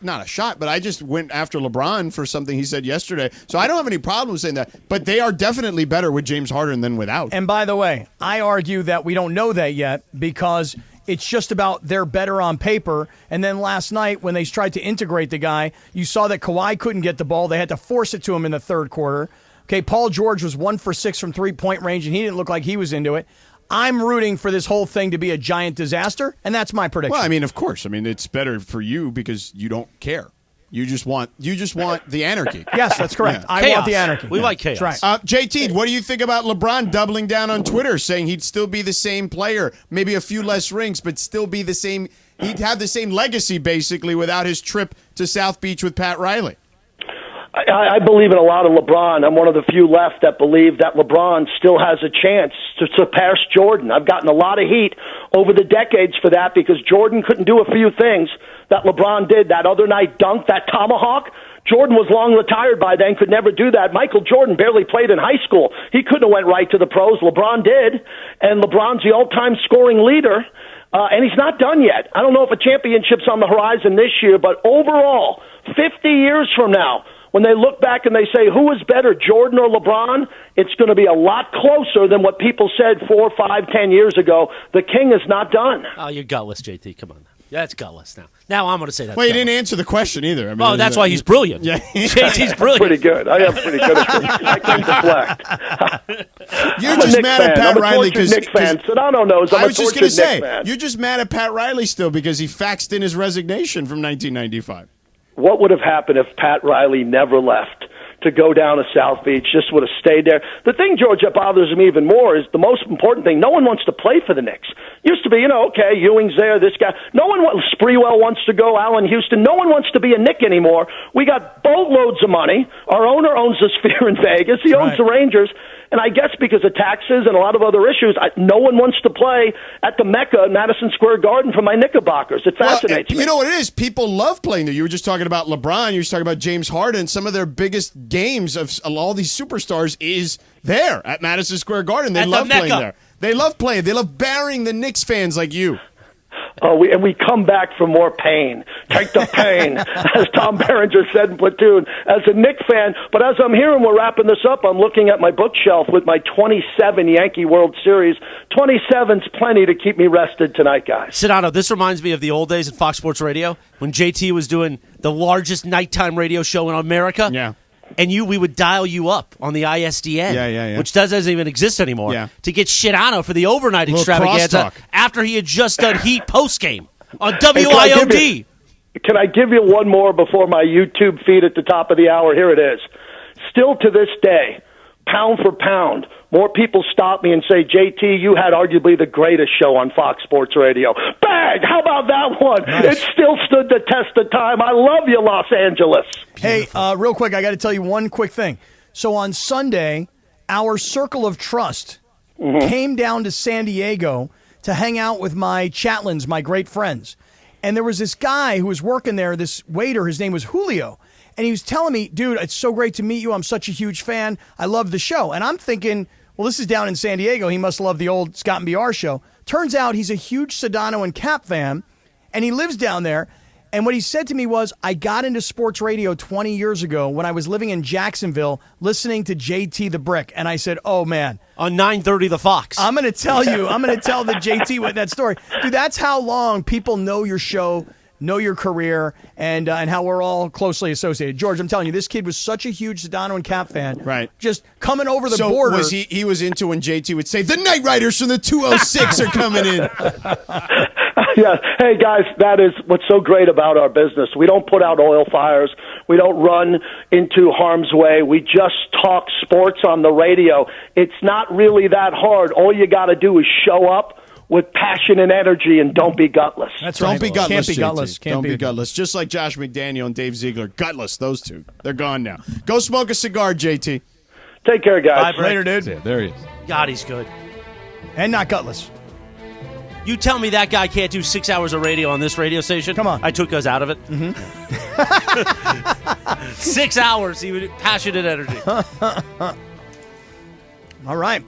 not a shot, but I just went after LeBron for something he said yesterday. So I don't have any problem saying that. But they are definitely better with James Harden than without. And by the way, I argue that we don't know that yet because it's just about they're better on paper. And then last night when they tried to integrate the guy, you saw that Kawhi couldn't get the ball. They had to force it to him in the third quarter. Okay, Paul George was 1 for 6 from three-point range, and he didn't look like he was into it. I'm rooting for this whole thing to be a giant disaster, and that's my prediction. Well, I mean, of course. I mean, it's better for you because you don't care. You just want the anarchy. Yes, that's correct. Yeah. I want the anarchy. We like chaos. That's right. JT, what do you think about LeBron doubling down on Twitter, saying he'd still be the same player, maybe a few less rings, but still be the same? He'd have the same legacy, basically, without his trip to South Beach with Pat Riley. I believe in a lot of LeBron. I'm one of the few left that believe that LeBron still has a chance to surpass Jordan. I've gotten a lot of heat over the decades for that because Jordan couldn't do a few things that LeBron did. That other night dunk, that tomahawk. Jordan was long retired by then, could never do that. Michael Jordan barely played in high school. He couldn't have went right to the pros. LeBron did, and LeBron's the all-time scoring leader, and he's not done yet. I don't know if a championship's on the horizon this year, but overall, 50 years from now, when they look back and they say, who is better, Jordan or LeBron, it's going to be a lot closer than what people said 4, 5, 10 years ago. The king is not done. Oh, you're gutless, JT. Come on. That's gutless now. Now I'm going to say that. Well, he didn't answer the question either. I mean, oh, that's why he's brilliant. Yeah. JT's brilliant. Pretty good. I am pretty good at this. I can deflect. You're just mad at Pat Riley because Knick fan. Sedano knows I'm I was just going to say, fan. you're just mad at Pat Riley still because he faxed in his resignation from 1995. What would have happened if Pat Riley never left to go down to South Beach, just would have stayed there? The thing, George, that bothers me even more is the most important thing. No one wants to play for the Knicks. Used to be, okay, Ewing's there, this guy. No one wants, Sprewell wants to go, Allen Houston. No one wants to be a Knick anymore. We got boatloads of money. Our owner owns the Sphere in Vegas. He owns the Rangers. And I guess because of taxes and a lot of other issues, no one wants to play at the Mecca in Madison Square Garden for my Knickerbockers. It fascinates me. You know what it is? People love playing there. You were just talking about LeBron. You were talking about James Harden. Some of their biggest games of all these superstars is there at Madison Square Garden. They love playing there. They love playing. They love burying the Knicks fans like you. Oh, and we come back for more pain. Take the pain, as Tom Berenger said in Platoon, as a Knicks fan. But as I'm hearing we're wrapping this up, I'm looking at my bookshelf with my 27 Yankee World Series. 27's plenty to keep me rested tonight, guys. Sedano, this reminds me of the old days at Fox Sports Radio when JT was doing the largest nighttime radio show in America. Yeah. And we would dial you up on the ISDN, which doesn't even exist anymore, to get Sedano for the overnight extravaganza after he had just done Heat postgame on WIOD. Can I give you one more before my YouTube feed at the top of the hour? Here it is. Still to this day, pound for pound, more people stop me and say, JT, you had arguably the greatest show on Fox Sports Radio. Bang! How about that one? Nice. It still stood the test of time. I love you, Los Angeles. Hey, real quick, I got to tell you one quick thing. So on Sunday, our Circle of Trust came down to San Diego to hang out with my chatlins, my great friends. And there was this guy who was working there, this waiter, his name was Julio. And he was telling me, dude, it's so great to meet you. I'm such a huge fan. I love the show. And I'm thinking, well, this is down in San Diego. He must love the old Scott and BR show. Turns out he's a huge Sedano and Kap fan, and he lives down there. And what he said to me was, I got into sports radio 20 years ago when I was living in Jacksonville listening to JT the Brick. And I said, oh, man. On 930 The Fox. I'm going to tell you. I'm going to tell the JT with that story. Dude, that's how long people know your show, know your career, and how we're all closely associated. George, I'm telling you, this kid was such a huge Sedano and Kap fan. Right. Just coming over the border. Was he was into when JT would say, the Night Riders from the 206 are coming in. Yeah. Hey, guys, that is what's so great about our business. We don't put out oil fires. We don't run into harm's way. We just talk sports on the radio. It's not really that hard. All you got to do is show up with passion and energy, and don't be gutless. That's right. Don't be gutless. Can't be JT. gutless. Don't be gutless. Just like Josh McDaniel and Dave Ziegler. Gutless, those two. They're gone now. Go smoke a cigar, JT. Take care, guys. Bye, Later, dude. Yeah, there he is. God, he's good. And not gutless. You tell me that guy can't do 6 hours of radio on this radio station? Come on. I took us out of it. 6 hours, he would passionate energy. All right.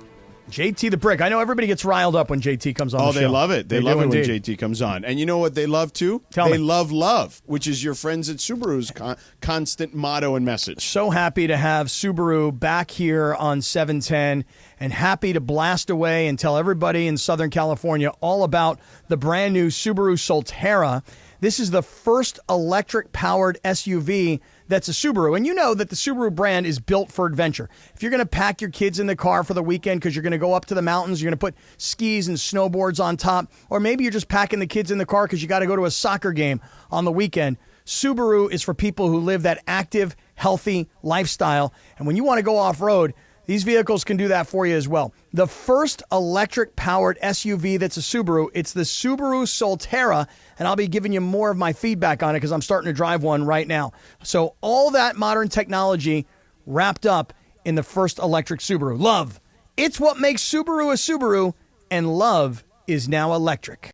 JT the Brick. I know everybody gets riled up when JT comes on the show. Oh, they love it. They love it when indeed. JT comes on. And you know what they love, too? They love love, which is your friends at Subaru's constant motto and message. So happy to have Subaru back here on 710 and happy to blast away and tell everybody in Southern California all about the brand new Subaru Solterra. This is the first electric-powered SUV that's a Subaru. And you know that the Subaru brand is built for adventure. If you're going to pack your kids in the car for the weekend because you're going to go up to the mountains, you're going to put skis and snowboards on top, or maybe you're just packing the kids in the car because you got to go to a soccer game on the weekend, Subaru is for people who live that active, healthy lifestyle. And when you want to go off-road, These vehicles can do that for you as well. The first electric-powered SUV that's a Subaru, it's the Subaru Solterra, and I'll be giving you more of my feedback on it because I'm starting to drive one right now. So all that modern technology wrapped up in the first electric Subaru. Love. It's what makes Subaru a Subaru, and love is now electric.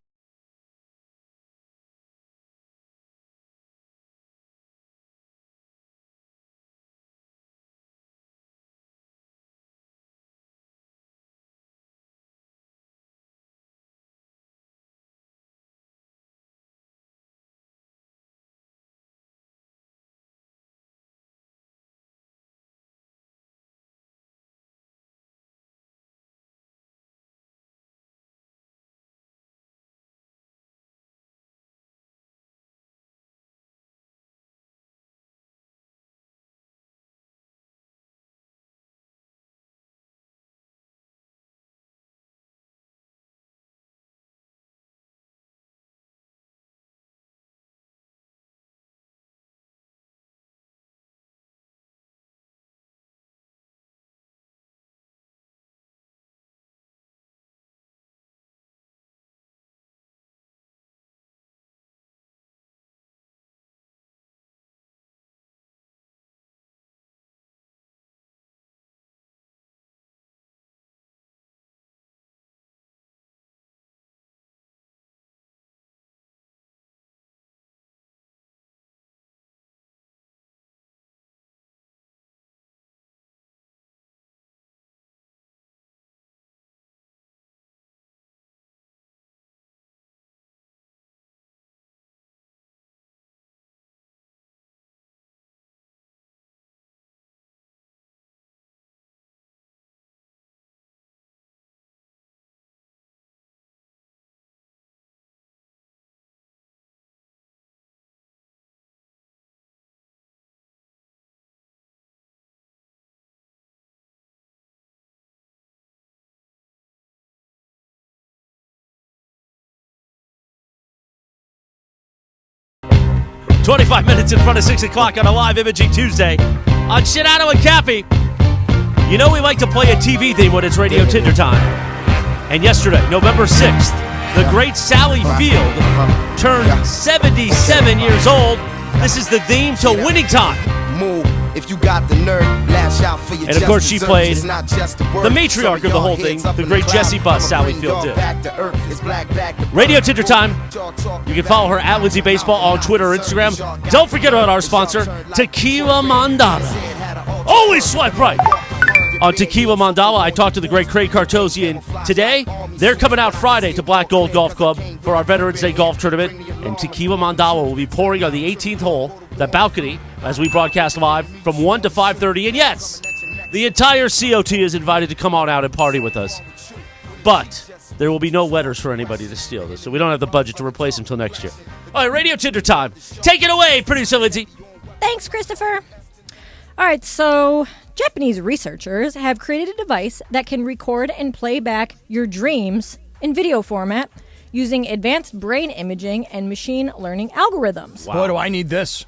"25 minutes in front of 6 o'clock on a live Imaging Tuesday on Sedano and Cappy." You know we like to play a TV theme when it's Radio Tinder time. And yesterday, November 6th, the great Sally Field turned 77 years old. This is the theme to Winning Time. Move if you got the nerve, lash out for your And of course she just played desserts. It's not just the word. the matriarch of the whole thing, the great Jessie Buss, Sally Field did. did. Radio Tinder time. You can follow her at Lindsay Baseball on Twitter or Instagram. Don't forget about our sponsor, Tequila Mandala. Always swipe right. On Tequila Mandala, I talked to the great Craig Cartosian today. They're coming out Friday to Black Gold Golf Club for our Veterans Day golf tournament. And Tequila Mandala will be pouring on the 18th hole, the balcony, as we broadcast live from 1 to 5:30. And yes, the entire COT is invited to come on out and party with us. But there will be no letters for anybody to steal this, so we don't have the budget to replace them until next year. All right, Radio Tinder time. Take it away, producer Lindsay. Thanks, Christopher. All right, so Japanese researchers have created a device that can record and play back your dreams in video format using advanced brain imaging and machine learning algorithms. Wow. Boy, do I need this.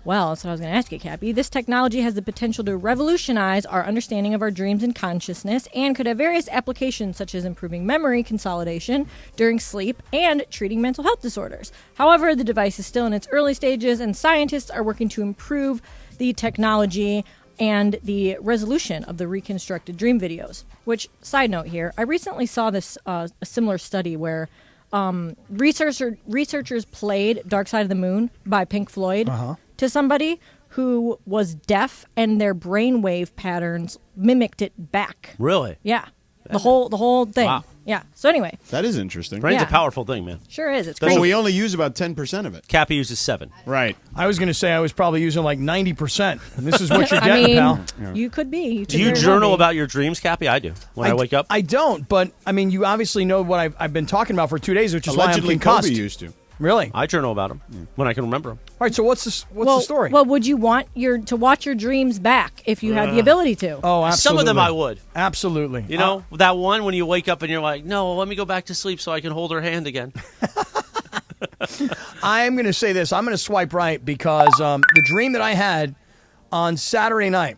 Well, that's what I was going to ask you, Cappy. This technology has the potential to revolutionize our understanding of our dreams and consciousness and could have various applications such as improving memory consolidation during sleep and treating mental health disorders. However, the device is still in its early stages and scientists are working to improve the technology and the resolution of the reconstructed dream videos. Which, side note here, I recently saw this a similar study where researchers played Dark Side of the Moon by Pink Floyd to somebody who was deaf, and their brainwave patterns mimicked it back. Really? Yeah. The whole thing. Wow. Yeah. So anyway. That is interesting. Brain's Yeah. a powerful thing, man. Sure is. It's Well, crazy. we only use about 10% of it. Cappy uses 7. Right. I was going to say I was probably using like 90%. And this is what you're I getting, mean, pal. you could be. Do you journal about your dreams, Cappy? I do. When I wake up? I don't, but I mean, you obviously know what I've been talking about for 2 days, which is Allegedly, why I'm concussed. Kobe used to. Really? I journal about them when I can remember them. All right, so what's the story? Well, would you want to watch your dreams back if you had the ability to? Oh, absolutely. Some of them I would. Absolutely. You know, that one when you wake up and you're like, no, let me go back to sleep so I can hold her hand again. I'm going to say this. I'm going to swipe right because the dream that I had on Saturday night,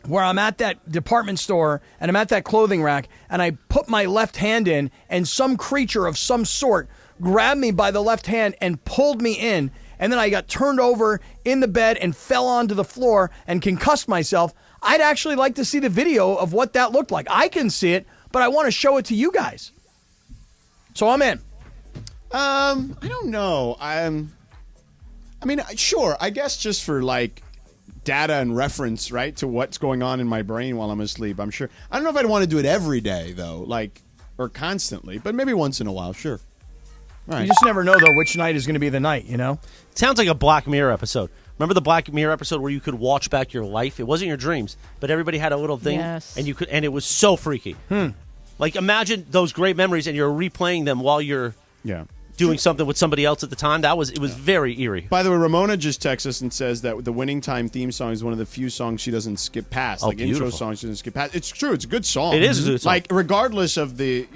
where I'm at that department store and I'm at that clothing rack and I put my left hand in and some creature of some sort grabbed me by the left hand and pulled me in, and then I got turned over in the bed and fell onto the floor and concussed myself, I'd actually like to see the video of what that looked like. I can see it, but I want to show it to you guys. So I'm in. I don't know. I mean, sure. I guess just for like data and reference, right, to what's going on in my brain while I'm asleep. I'm sure. I don't know if I'd want to do it every day though, like or constantly, but maybe once in a while, sure. All right. You just never know though which night is going to be the night. You know. It sounds like a Black Mirror episode. Remember the Black Mirror episode where you could watch back your life? It wasn't your dreams, but everybody had a little thing, and you could, and it was so freaky. Like imagine those great memories, and you're replaying them while you're doing something with somebody else at the time. It was very eerie. By the way, Ramona just texts us and says that the Winning Time theme song is one of the few songs she doesn't skip past. Oh, like beautiful. intro songs she doesn't skip past. It's true. It's a good song. It is a good song. Like regardless of the,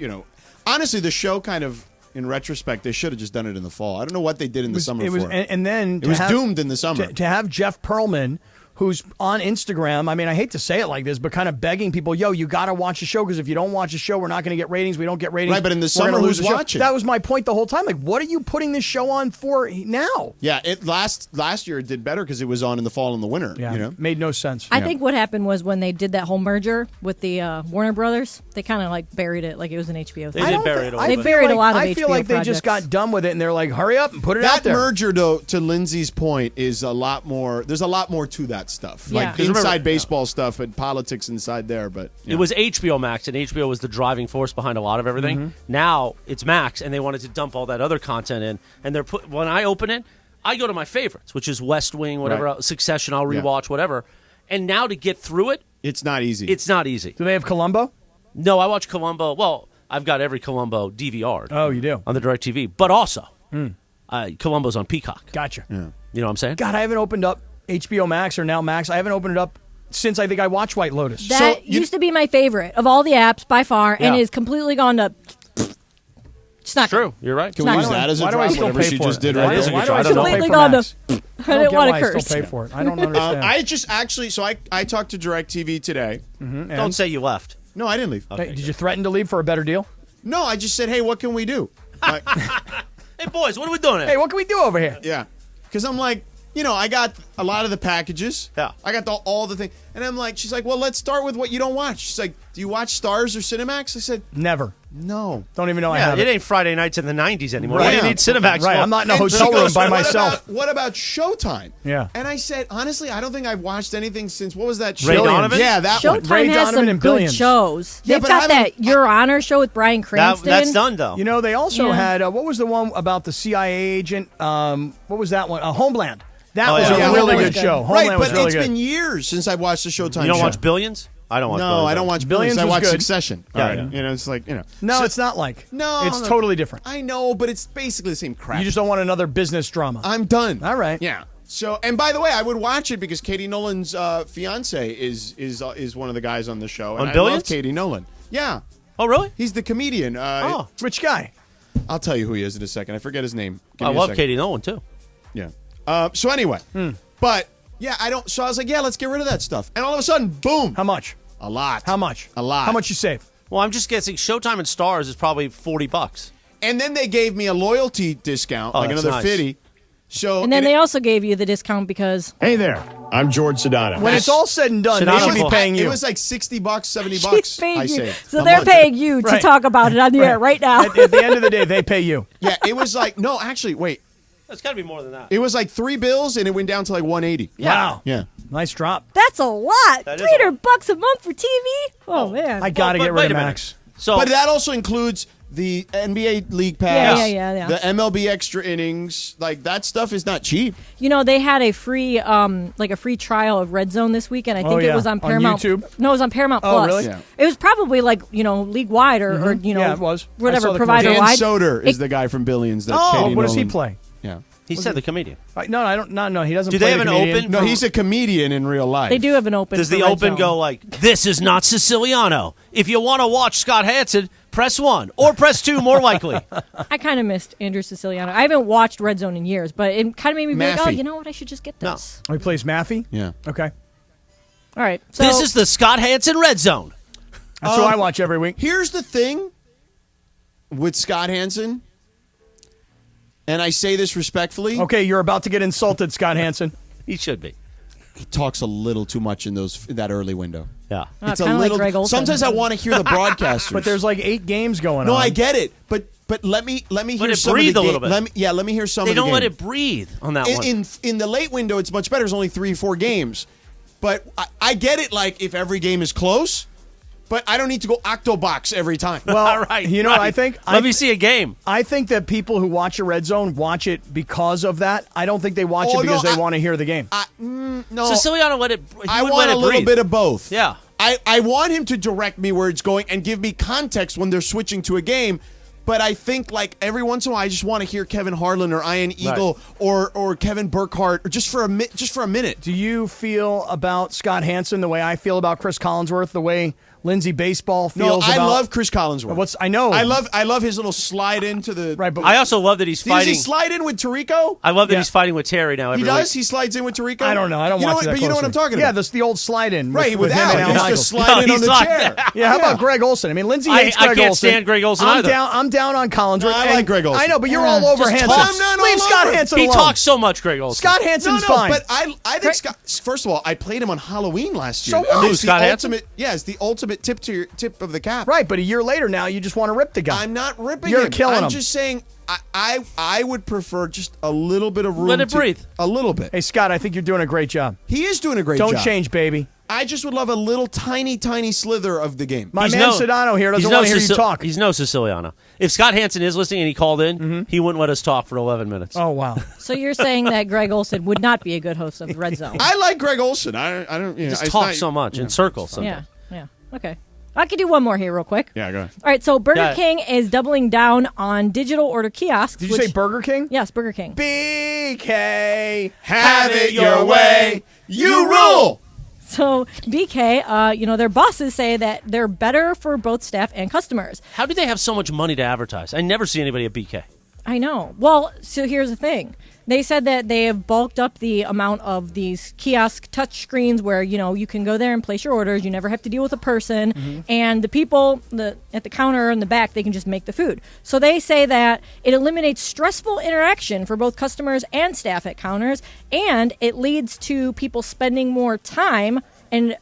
honestly, the show kind of. In retrospect, they should have just done it in the fall. I don't know what they did in the summer for it. And then it was doomed in the summer. To have Jeff Pearlman, who's on Instagram, I mean, I hate to say it like this, but kind of begging people, yo, you got to watch the show because if you don't watch the show, we're not going to get ratings. We don't get ratings. Right, but in the summer, who's watching? That was my point the whole time. Like, what are you putting this show on for now? Yeah, last year it did better because it was on in the fall and the winter. Yeah, made no sense. I think what happened was when they did that whole merger with the Warner Brothers, they kind of like buried it like it was an HBO thing. They did bury it a little They bit. buried a lot of HBO I feel like they projects. just got done with it and they're like, hurry up and put it out there. That merger, though, to Lindsay's point, is a lot more. There's a lot more to that stuff. Yeah. Like inside baseball stuff and politics inside there. But It was HBO Max, and HBO was the driving force behind a lot of everything. Now it's Max, and they wanted to dump all that other content in. And when I open it, I go to my favorites, which is West Wing, whatever, Succession, I'll rewatch, whatever. And now to get through it, it's not easy. It's not easy. Do they have Columbo? No, I watch Columbo. Well, I've got every Columbo DVR'd. Oh, you do? On the DirecTV. But also, Columbo's on Peacock. Gotcha. Yeah. You know what I'm saying? God, I haven't opened up HBO Max or now Max. I haven't opened it up since I think I watched White Lotus. That used to be my favorite of all the apps by far, and is completely gone to. It's not true. You're right. Can we use that as a drop? Whatever she just did right there. Why do I still pay completely for gone Max? to. I didn't want to curse. I still pay for it. I don't understand. I just actually, so I talked to DirecTV today. Don't say you left. No, I didn't leave. Hey, did you threaten to leave for a better deal? No, I just said, hey, what can we do? Like, Hey, boys, what are we doing here? Hey, what can we do over here? yeah. Because I'm like, I got a lot of the packages. Yeah. I got all the things. And I'm like, she's like, well, let's start with what you don't watch. She's like, do you watch Stars or Cinemax? I said, Never. no. Don't even know I have it it. ain't Friday nights in the 90s anymore. Right. What do you need Cinemax Right, for? I'm not in a And hotel she room goes, by "What myself. What about Showtime? Yeah. And I said, honestly, I don't think I've watched anything since, what was that show? Ray Donovan? Yeah, that one. Showtime Ray has Donovan some and good Billions. shows. Yeah, They've but got I that Your Honor show with Bryan Cranston. That's done, though. You know, they also Yeah. had, what was the one about the CIA agent? What was that one? Homeland. That was yeah. a Yeah, really Homeland good was show. good. Homeland Right, was but really it's good. been years since I've watched the Showtime You don't show. watch Billions? I don't watch Billions. No, I don't watch Billions Billions. I was watch good. Succession. Yeah, All right. yeah. It's like, No, So- it's not like. No, It's no. totally different. I know, but it's basically the same crap. You just don't want another business drama. I'm done. All right. Yeah. So, and by the way, I would watch it because Katie Nolan's fiance is one of the guys on the show. And On I Billions? love Katie Nolan. Yeah. Oh, really? He's the comedian. Which guy? I'll tell you who he is in a second. I forget his name. Give I me a love second. Katie Nolan, too. Yeah. So anyway, but yeah, I don't. So I was like, yeah, let's get rid of that stuff. And all of a sudden, boom! How much? A lot. How much? A lot. How much you save? Well, I'm just guessing Showtime and Stars is probably $40. And then they gave me a loyalty discount, Oh, like that's another nice. 50. So And then they also gave you the discount because Hey there, I'm George Sedano. When it's all said and done, they Sedano should be Kap. paying It you. was like $60, $70 she's bucks. paying I you. saved. So a they're month. paying you to Right. talk about it on the air right now. At the end of the day, they pay you. Yeah, it was like no, actually, wait. That's got to be more than that. It was like 3 bills, and it went down to like 180. Wow. Yeah. Nice drop. That's a lot. That is a lot. $300 a month for TV? Oh, man. I got to But get wait rid a of minute. Max. So, But that also includes the NBA League Pass, Yeah. the MLB extra innings. Like that stuff is not cheap. You know, they had a free trial of Red Zone this weekend. I think yeah. it was on On Paramount. YouTube? No, it was on Paramount Oh, Plus. really? Yeah. It was probably like, league wide or Yeah, it was. I whatever saw the provider Dan wide. Soder is It- the guy from Billions. That Oh, Katie what does he Nolan- play? Yeah. he said the comedian. No, I don't. No, he doesn't. Do play they have the an comedian. open? No, he's a comedian in real life. They do have an open. Does for the Red open Zone. go like, this is not Siciliano? If you want to watch Scott Hansen, press 1 or press 2 more likely. I kind of missed Andrew Siciliano. I haven't watched Red Zone in years, but it kind of made me be like, oh, Maffey. you know what? I should just get this. Oh, he plays Maffey. Yeah. Okay. All right. So This is the Scott Hansen Red Zone. That's what I watch every week. Here's the thing with Scott Hansen, and I say this respectfully. Okay, you're about to get insulted, Scott Hansen. He should be. He talks a little too much in that early window. Yeah. It's kinda a like little. Greg Olsen. Sometimes I want to hear the broadcasters. But there's like 8 games going on. No, I get it. But let me hear it some breathe of a the little game. bit. Let me hear some They of the don't let game. it breathe on that one. In the late window, it's much better. It's only 3-4 games. But I get it, like, if every game is close, but I don't need to go octobox every time. Well, right, you know what I think? Let me see a game. I think that people who watch a Red Zone watch it because of that. I don't think they watch it because they want to hear the game. No, Siciliano let it. I want a little bit of both. Yeah. I want him to direct me where it's going and give me context when they're switching to a game. But I think, like, every once in a while, I just want to hear Kevin Harlan or Ian Eagle or Kevin Burkhardt or just for a minute. Do you feel about Scott Hansen the way I feel about Chris Collinsworth, the way Lindsay Baseball feels I about... love Chris Collinsworth. I know. I love his little slide into the... Right, but I also love that he's fighting. Does he slide in with Tirico? I love that he's fighting with Terry now. He Every does? week. He slides in with Tirico? I don't know. I don't watch that But you know what I'm talking Yeah, about? the old slide-in. Right, with him Al. and Al He used to Michaels. slide in on the chair. Yeah, how about Greg Olsen? I mean, Lindsay hates I Greg can't Olsen. stand Greg Olsen I'm either. I'm down on Collinsworth. No, I like Greg Olsen. I know, but you're all over Just Hansen. talk. I'm not Leave all Scott over. Hansen He alone. talks so much, Greg Olsen. Scott Hansen's fine. But I think Scott. First of all, I played him on Halloween last year. So what? I mean, it's Scott the Hansen? ultimate. Yeah, it's the ultimate tip of the cap. Right, but a year later now, you just want to rip the guy. I'm not ripping You're him. killing I'm him. just saying. I would prefer just a little bit of room. Let it breathe. A little bit. Hey, Scott, I think you're doing a great job. He is doing a great job. Don't change, baby. I just would love a little tiny slither of the game. My man Sedano here doesn't want to hear you talk. He's no Siciliano. If Scott Hansen is listening and he called in, he wouldn't let us talk for 11 minutes. Oh, wow. So you're saying that Greg Olsen would not be a good host of the Red Zone? I like Greg Olsen. I don't. You know, Just it's talk not- so much in circles. Yeah. Okay. I could do one more here real quick. Yeah, go ahead. All right, so Burger Yeah. King is doubling down on digital order kiosks. Did you say Burger King? Yes, Burger King. BK. Have it your way. You rule. So BK, their bosses say that they're better for both staff and customers. How do they have so much money to advertise? I never see anybody at BK. I know. Well, so here's the thing. They said that they have bulked up the amount of these kiosk touch screens where, you can go there and place your orders. You never have to deal with a person. And the people at the counter in the back, they can just make the food. So they say that it eliminates stressful interaction for both customers and staff at counters. And it leads to people spending more time and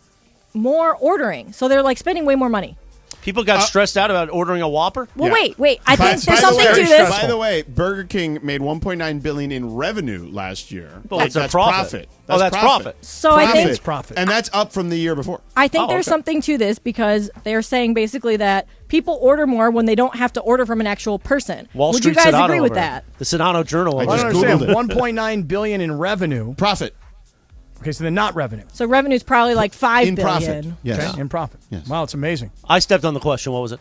more ordering. So they're like spending way more money. People got stressed out about ordering a Whopper? Well, wait. I think there's By the something way- to this. By the way, Burger King made $1.9 billion in revenue last year. Well, it's a profit. That's profit. So I think It's profit. and that's up from the year before. I think Oh, there's okay. something to this because they're saying basically that people order more when they don't have to order from an actual person. Wall Would Street you guys Sedano agree with over that? The Sedano Journal. I over I just there. don't understand. Googled it. $1.9 billion in revenue. Profit. Okay, so then not revenue. So revenue's probably like $5 In billion. profit. Yes. Okay, in profit. Yes. Wow, it's amazing. I stepped on the question. What was it?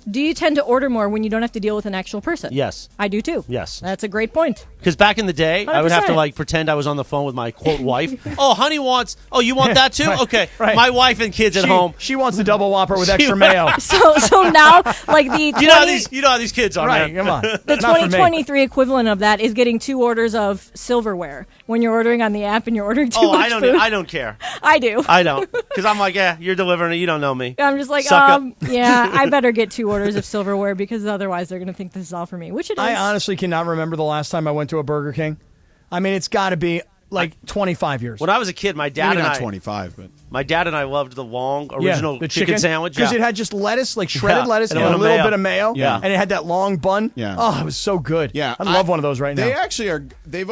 Do you tend to order more when you don't have to deal with an actual person? Yes. I do too. Yes. That's a great point. Because back in the day, I would have to 100%. pretend I was on the phone with my quote wife. Oh, honey wants. Oh, you want that too? Right, Okay. right. My wife and kids at home. She wants the double Whopper with extra mayo. So now, like the You know how these kids are, Right, man. come on. the Not for me. 2023 equivalent of that is getting 2 orders of silverware when you're ordering on the app and you're ordering too Oh, much food. I don't care. I do. I don't. Because I'm like, you're delivering it. You don't know me. I'm just like, Suck up. yeah, I better get 2 orders of silverware because otherwise they're going to think this is all for me, which it is. I honestly cannot remember the last time I went to a Burger King. I mean, it's got to be like 25 years. When I was a kid, my dad Maybe and not I 25, but my dad and I loved the long original the chicken sandwich. because Yeah. it had just lettuce, like shredded Yeah, lettuce, and and a a little little mayo. bit of mayo. Yeah. And it had that long bun. Yeah. Oh, it was so good. yeah, I love one of those right now. They actually are. They had.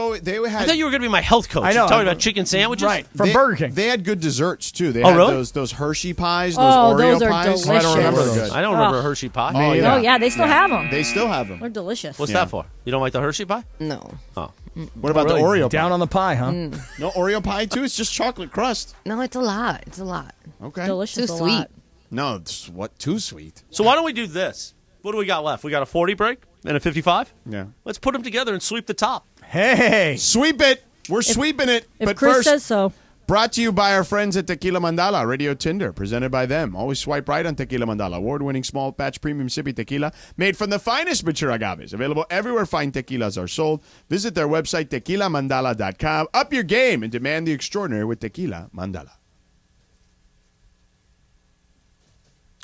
I thought you were going to be my health coach. I know. You're talking about chicken sandwiches? Right, from they- Burger King. They had good desserts too. They Oh, had really? those Hershey pies, Oh, those Oreo those are pies. delicious. I don't remember Those are those. good. I don't remember a Hershey pie. Oh, Yeah. Oh, yeah, they still have them. They still have them. They're delicious. What's Yeah. that for? You don't like the Hershey pie? No. Oh. What about Really? the Oreo Down pie? on the pie, huh? No Oreo pie too. It's just chocolate crust. No, it's a lot. It's a lot. Okay. Delicious. Too a sweet. lot. No, it's what too sweet. So why don't we do this? What do we got left? We got a 40 break and a 55? Yeah. Let's put them together and sweep the top. Hey. Sweep it. We're sweeping it. If But Chris first, says so. brought to you by our friends at Tequila Mandala, Radio Tinder, presented by them. Always swipe right on Tequila Mandala, award-winning small batch premium sippy tequila made from the finest mature agaves. Available everywhere fine tequilas are sold. Visit their website, tequilamandala.com. Up your game and demand the extraordinary with Tequila Mandala.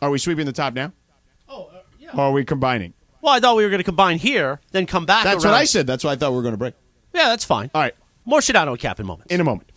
Are we sweeping the top now? Yeah. Or are we combining? Well, I thought we were going to combine here, then come back. That's around. what I said. That's why I thought we were going to break. Yeah, that's fine. All right. More Sedano and Kap in moments. In a moment.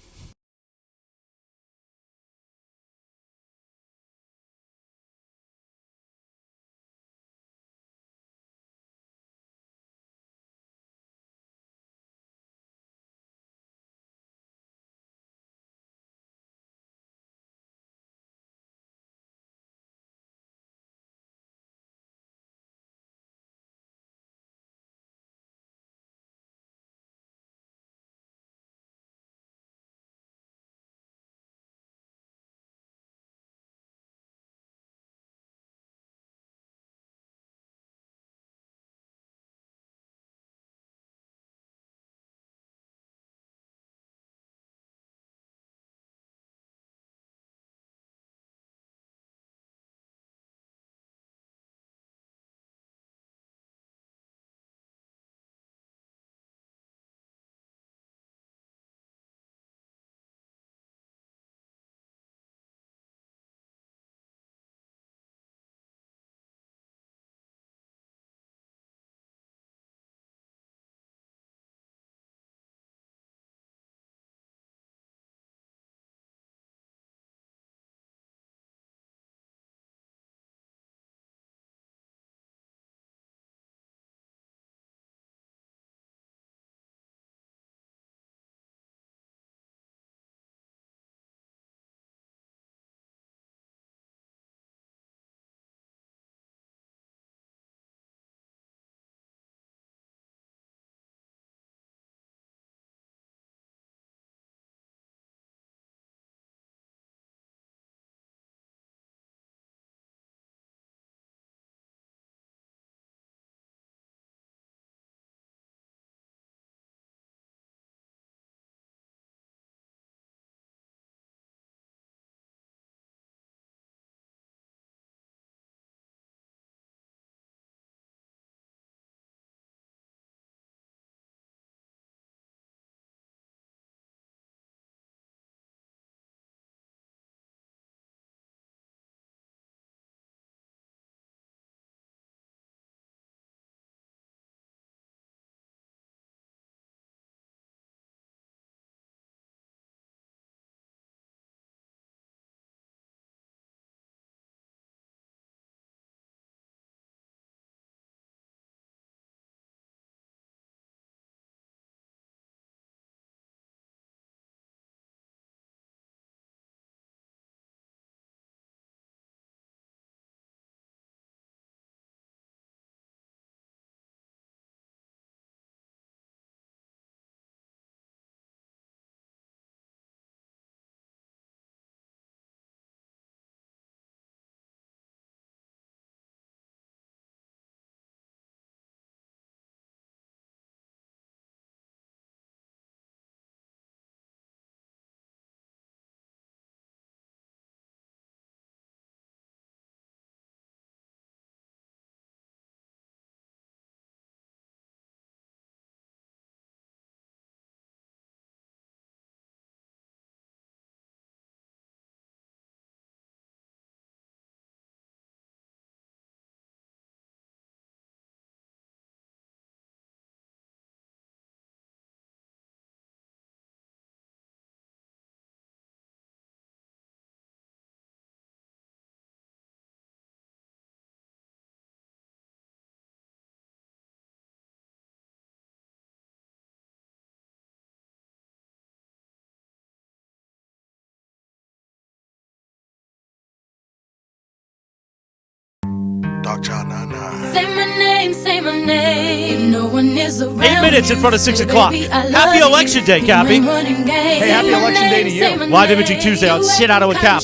Say my name, no one is around. 8 minutes in front of 6 o'clock. Happy Election Day, Cappy. Hey, happy Election Day to you. Live Imaging Tuesday on Sedano and Kap.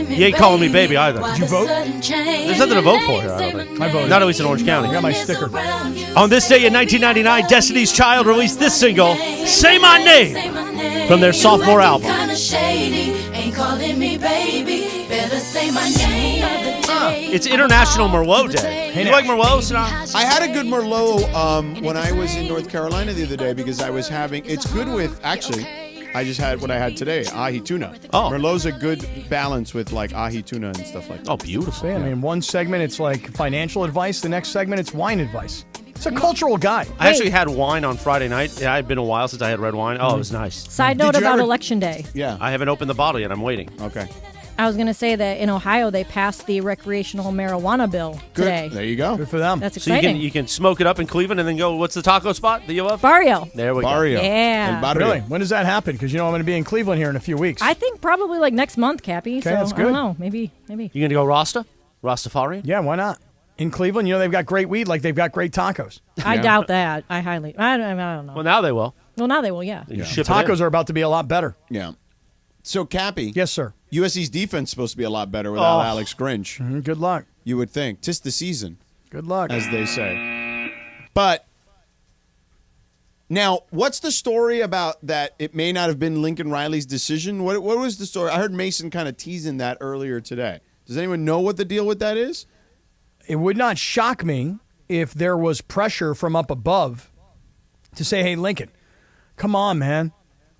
You ain't calling me baby either. Did you vote? There's nothing to vote for here, I don't think. I voted. Not at least in Orange County. I got my sticker. On this day in 1999, Destiny's Child released this single, Say My Name, from their sophomore album. It's International Merlot Day. You like Merlot, Sedano? I had a good Merlot when I was in North Carolina the other day because I was having. It's good with actually. I just had what I had today, ahi tuna. Oh. Merlot's a good balance with like ahi tuna and stuff like that. Oh, beautiful. I mean, one segment it's like financial advice. The next segment it's wine advice. It's a cultural guy. I actually had wine on Friday night. Yeah, it had been a while since I had red wine. Oh, it was nice. Side note Did you about ever- Election Day. Yeah. I haven't opened the bottle yet. I'm waiting. Okay. I was going to say that in Ohio they passed the recreational marijuana bill Good. today. There you go. Good for them. That's So exciting. you can smoke it up in Cleveland and then go, what's the taco spot that you love? Barrio. There we Barrio. Yeah. El barrio. Really? When does that happen? Because you know I'm going to be in Cleveland here in a few weeks. I think probably like next month, Cappy. So that's I good. don't know. Maybe. go. You going to go Rasta? Rastafarian? Yeah, why not? In Cleveland, you know they've got great weed, like they've got great tacos. I doubt that. I don't know. Well, now they will. Well, now they will, yeah. You ship it Tacos in. are about to be a lot better. Yeah. So, Cappy. Yes, sir. USC's defense is supposed to be a lot better without Alex Grinch. Mhm, good luck. You would think. 'Tis the season, Good luck. as they say. But now, what's the story about that it may not have been Lincoln Riley's decision? What was the story? I heard Mason kind of teasing that earlier today. Does anyone know what the deal with that is? It would not shock me if there was pressure from up above to say, hey, Lincoln, come on, man.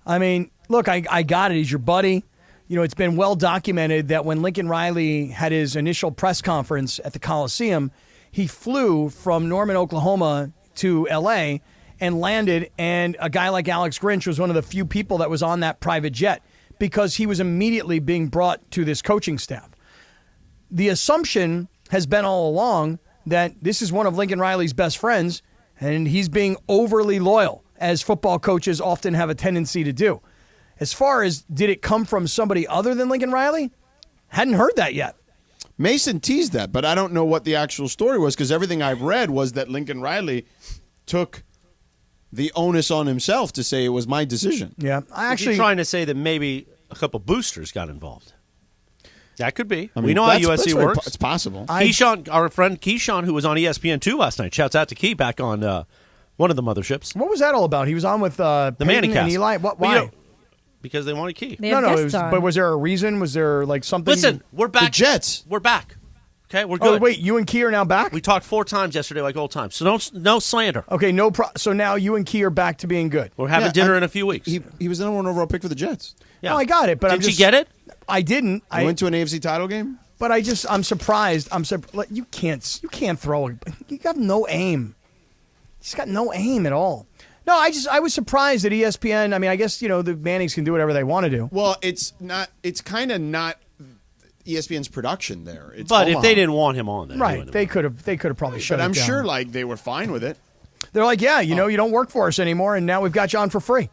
I mean, look, I got it. He's your buddy. You know, it's been well documented that when Lincoln Riley had his initial press conference at the Coliseum, he flew from Norman, Oklahoma to L.A. and landed, and a guy like Alex Grinch was one of the few people that was on that private jet because he was immediately being brought to this coaching staff. The assumption has been all along that this is one of Lincoln Riley's best friends, and he's being overly loyal, as football coaches often have a tendency to do. As far as did it come from somebody other than Lincoln Riley, hadn't heard that yet. Mason teased that, but I don't know what the actual story was because everything I've read was that Lincoln Riley took the onus on himself to say it was my decision. Yeah, I You're trying to say that maybe a couple boosters got involved. That could be. I mean, We know how that's USC very works. It's possible. Keyshawn, our friend Keyshawn, who was on ESPN 2 last night. Shouts out to Key back on one of the motherships. What was that all about? He was on with The Peyton Manning and cast. Eli. What? Well, Why? you know, because they wanted Key. They have guests on. But was there a reason? Was there like something? Listen, we're back. The Jets. We're back. Okay, we're Oh, good. wait, you and Key are now back? We talked 4 times yesterday like old times. So no slander. Okay, so now you and Key are back to being good. We're having dinner in a few weeks. He was the number one overall pick for the Jets. Yeah. No, I got it, but Did you get it? I didn't. I went to an AFC title game. But I'm surprised. You can't throw it. You got no aim. He's got no aim at all. No, I was surprised at ESPN. I mean, I guess, the Mannings can do whatever they want to do. Well, it's kind of not ESPN's production there. It's But if Omaha. they didn't want him on there. Right. They could have probably shut But it I'm down. sure like they were fine with it. They're like, yeah, you don't work for us anymore, and now we've got you on for free.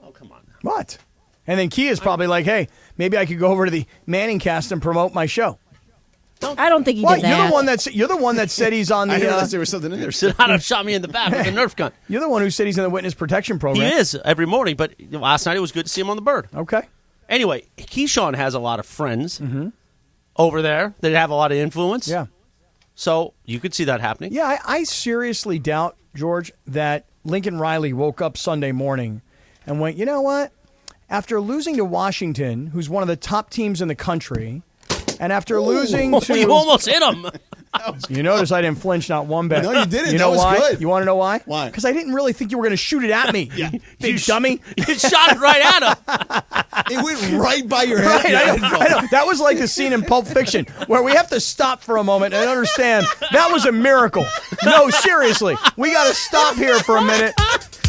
Oh, come on. What? And then Key is probably like, hey, maybe I could go over to the Manning cast and promote my show. I don't think he What? did that. You're the one that said he's on the. I didn't realize there was something in there. Sedano shot me in the back with a Nerf gun. You're the one who said he's in the witness protection program. He is every morning, but last night it was good to see him on the bird. Okay. Anyway, Keyshawn has a lot of friends over there that have a lot of influence. Yeah. So you could see that happening. Yeah, I seriously doubt, George, that Lincoln Riley woke up Sunday morning and went, you know what? After losing to Washington, who's one of the top teams in the country, and after losing to... You almost hit him. You notice I didn't flinch not one bit. No, you didn't. You know That was why? good. You want to know why? Why? Because I didn't really think you were going to shoot it at me. Yeah. Big dummy. You shot it right at him. It went right by your head. Right, I know. That was like the scene in Pulp Fiction where we have to stop for a moment and understand that was a miracle. No, seriously. We got to stop here for a minute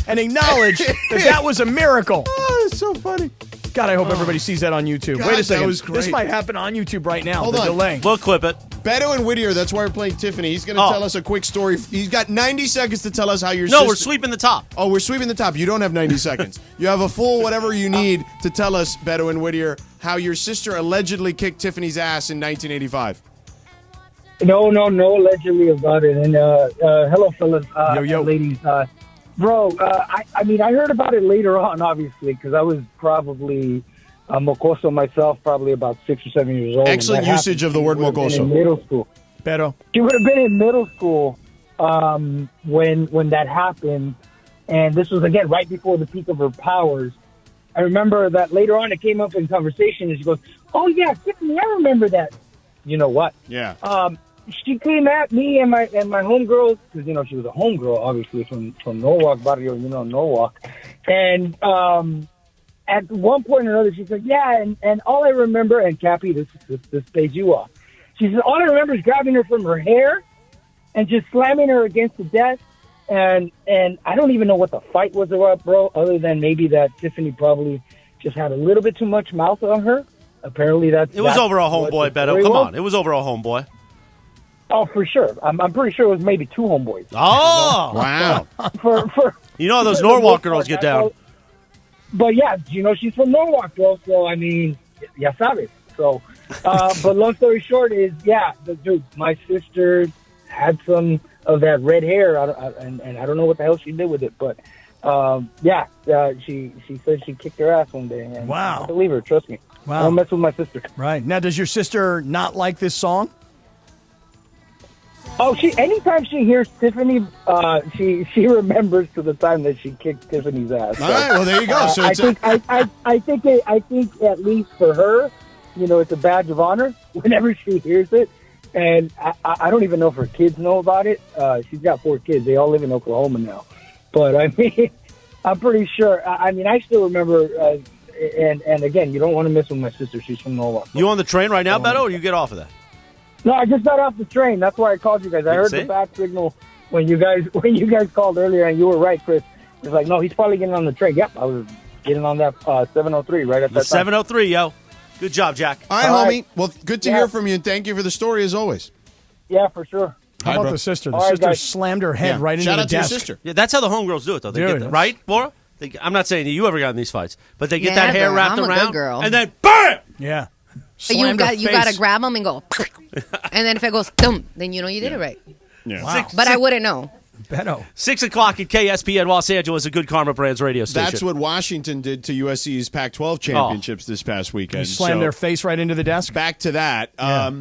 and acknowledge that was a miracle. Oh, it's so funny. God, I hope everybody sees that on YouTube. God, Wait a that second. was great. This might happen on YouTube right now. Hold the on. delay. We'll clip it. Beto and Whittier, that's why we're playing Tiffany. He's going to tell us a quick story. He's got 90 seconds to tell us how your No, sister... we're sweeping the top. Oh, we're sweeping the top. You don't have 90 seconds. You have a full whatever you need to tell us, Beto and Whittier, how your sister allegedly kicked Tiffany's ass in 1985. No allegedly about it. And hello, fellas, Yo. ladies. Bro, I mean, I heard about it later on, obviously, because I was probably mocoso myself, probably about 6 or 7 years old. Excellent usage of the word mocoso. In middle school. Beto. She would have been in middle school when that happened. And this was, again, right before the peak of her powers. I remember that later on it came up in conversation, and she goes, oh, yeah, Tiffany, I remember that. You know what? Yeah. She came at me and my homegirls, because, she was a homegirl, obviously, from Norwalk, Barrio, Norwalk. And at one point or another, she said, yeah, and all I remember, and Cappy, this pays you off. She said, all I remember is grabbing her from her hair and just slamming her against the desk. And I don't even know what the fight was about, bro, other than maybe that Tiffany probably just had a little bit too much mouth on her. Apparently it was over a homeboy, Beto. Come on. It was over a homeboy. Oh, for sure. I'm pretty sure it was maybe two homeboys. Oh, wow. for you know how those Norwalk girls get down. But yeah, she's from Norwalk, bro. So I mean, ya sabes. So, but long story short is, yeah, dude, my sister had some of that red hair, and I don't know what the hell she did with it, but she said she kicked her ass one day. And wow, I believe her. Trust me. Wow, don't mess with my sister. Right now, does your sister not like this song? Oh, anytime she hears Tiffany, she remembers to the time that she kicked Tiffany's ass. All right, well there you go. So I think at least for her, it's a badge of honor whenever she hears it. And I don't even know if her kids know about it. She's got 4 kids. They all live in Oklahoma now. But I mean, I'm pretty sure. I mean, I still remember. And again, you don't want to mess with my sister. She's from Norwalk. You on the train right now, Beto, or you get off of that? No, I just got off the train. That's why I called you guys. I heard the bat signal when you guys called earlier, and you were right, Chris. It's like, no, he's probably getting on the train. Yep, I was getting on that 703 right at that time. 703, yo. Good job, Jack. All right, homie. Well, good to hear from you, and thank you for the story as always. Yeah, for sure. How about the sister? The sister slammed her head right into the desk. Shout out to your sister. Yeah, that's how the homegirls do it, though. They get that, right, Laura? I'm not saying that you ever got in these fights, but they get that hair wrapped around, good girl. and then BAM! Yeah. You got to grab them and go, and then if it goes, thump, then you know you did it right. Yeah. Wow. But I wouldn't know. Beto. 6 o'clock at KSPN Los Angeles, a Good Karma Brands radio station. That's what Washington did to USC's Pac-12 championships this past weekend. You slammed their face right into the desk? Back to that. Yeah.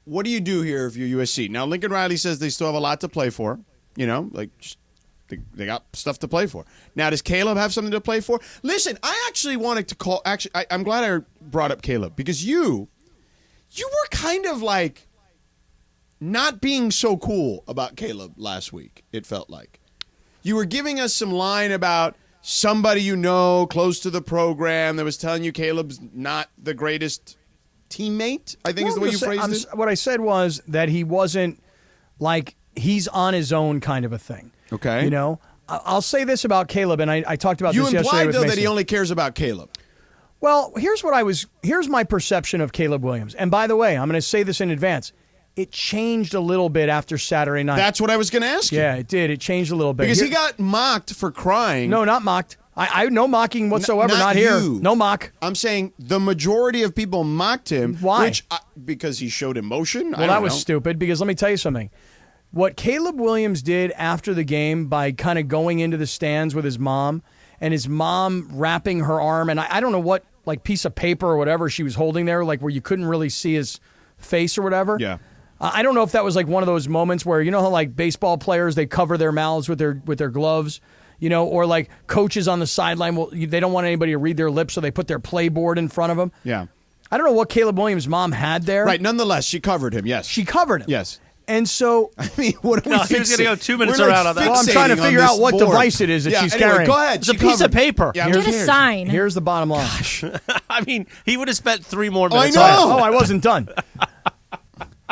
What do you do here if you're USC? Now, Lincoln Riley says they still have a lot to play for. They got stuff to play for. Now, does Caleb have something to play for? Listen, I actually wanted to call. Actually, I'm glad I brought up Caleb because you were kind of like not being so cool about Caleb last week. It felt like you were giving us some line about somebody close to the program that was telling you Caleb's not the greatest teammate. I think is the way you phrased it. What I said was that he wasn't like he's on his own kind of a thing. Okay. I'll say this about Caleb, and I talked about this yesterday with You implied, though, Mason. that he only cares about Caleb. Well, here's my perception of Caleb Williams. And by the way, I'm going to say this in advance. It changed a little bit after Saturday night. That's what I was going to ask you. Yeah, it did. It changed a little bit. Because he got mocked for crying. No, not mocked. I no mocking whatsoever. Not here. No mock. I'm saying the majority of people mocked him. Why? Because he showed emotion? Well, that was stupid because let me tell you something. What Caleb Williams did after the game by kind of going into the stands with his mom and his mom wrapping her arm, and I don't know what piece of paper or whatever she was holding there, where you couldn't really see his face or whatever. Yeah. I don't know if that was one of those moments where, how baseball players, they cover their mouths with their gloves, or coaches on the sideline, they don't want anybody to read their lips, so they put their playboard in front of them. Yeah. I don't know what Caleb Williams' mom had there. Right. Nonetheless, she covered him. Yes. She covered him. Yes. And so, I mean, what are we he was going to go 2 minutes around on that. Well, I'm trying to figure out what device it is that she's carrying. Go ahead. It's a piece of paper. Yeah, get a sign. Here's the bottom line. I mean, he would have spent 3 more minutes. I know. Oh, I wasn't done.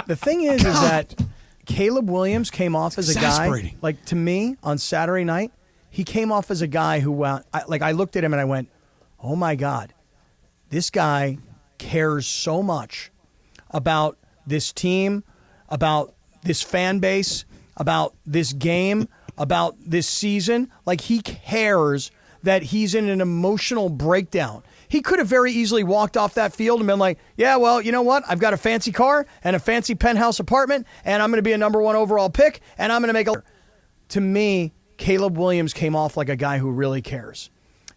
The thing is that Caleb Williams came off as a guy, to me, on Saturday night, he came off as a guy who, I looked at him and I went, oh my God, this guy cares so much about this team, about this fan base, about this game, about this season. He cares that he's in an emotional breakdown. He could have very easily walked off that field and been like, yeah, well, you know what? I've got a fancy car and a fancy penthouse apartment, and I'm going to be a number 1 overall pick, and I'm going to make a... To me, Caleb Williams came off like a guy who really cares.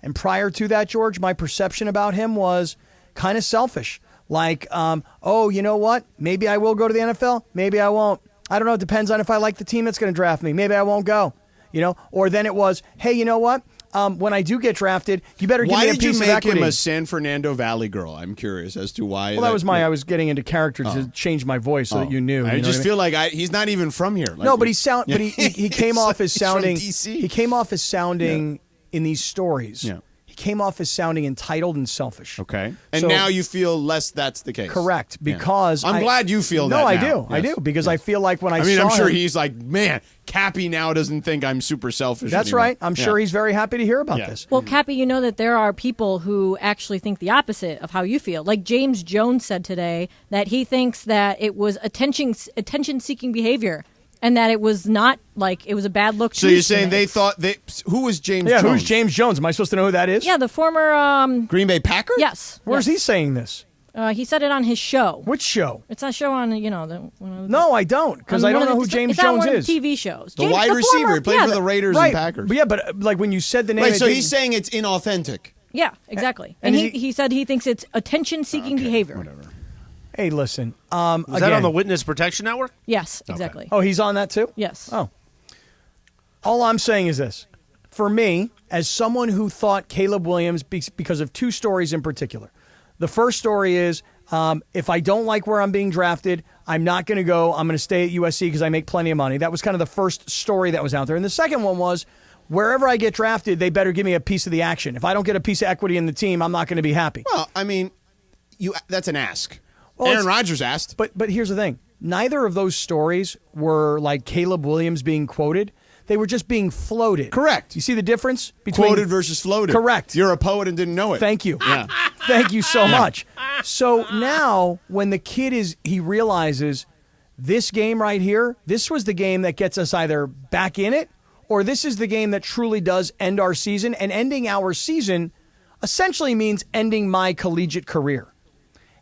And prior to that, George, my perception about him was kind of selfish. Oh, you know what? Maybe I will go to the NFL. Maybe I won't. I don't know. It depends on if I like the team that's going to draft me. Maybe I won't go. Or then it was, hey, you know what? When I do get drafted, you better give me a piece of equity. Why did you make him a San Fernando Valley girl? I'm curious as to why. Well, that was I was getting into character to change my voice so that you knew. I just feel like he's not even from here. No, but he came off as sounding. He came off as sounding in these stories. Yeah. He came off as sounding entitled and selfish. Okay. And So- now you feel less that's the case. Correct, because I'm glad you feel that No, I now. do. I Yes. do, because I feel like when I mean, saw I'm sure him- he's like, man, Cappy now doesn't think I'm super selfish That's anymore. right. I'm sure he's very happy to hear about this. Well, Cappy, you know that there are people who actually think the opposite of how you feel. Like James Jones said today that he thinks that it was attention-seeking behavior, and that it was not like it was a bad look. So you're saying they thought who was James Yeah, Jones? who's James Jones? Am I supposed to know who that is? Yeah, the former Green Bay Packer? Yes. Where's he saying this? He said it on his show. Which show? It's a show on, No, I don't, because I don't know who James it's on Jones one of is. the TV shows. The James, wide receiver. former- He played yeah, for the Raiders Right. and Packers. But yeah, but like when you said the name, Right, it so didn't- he's saying it's inauthentic. Yeah, exactly. And And is he said he thinks it's attention-seeking behavior. Whatever. Hey, listen. Was that on the Witness Protection Network? Yes, exactly. Oh, he's on that too? Yes. Oh. All I'm saying is this. For me, as someone who thought Caleb Williams, because of two stories in particular. The first story is, if I don't like where I'm being drafted, I'm not going to go. I'm going to stay at USC because I make plenty of money. That was kind of the first story that was out there. And the second one was, wherever I get drafted, they better give me a piece of the action. If I don't get a piece of equity in the team, I'm not going to be happy. Well, I mean, that's an ask. Well, Aaron Rodgers asked. But here's the thing. Neither of those stories were like Caleb Williams being quoted. They were just being floated. Correct. You see the difference between Quoted versus floated. Correct. You're a poet and didn't know it. Thank you. Yeah. Thank you so much. So now when the kid he realizes this game right here, this was the game that gets us either back in it, or this is the game that truly does end our season. And ending our season essentially means ending my collegiate career.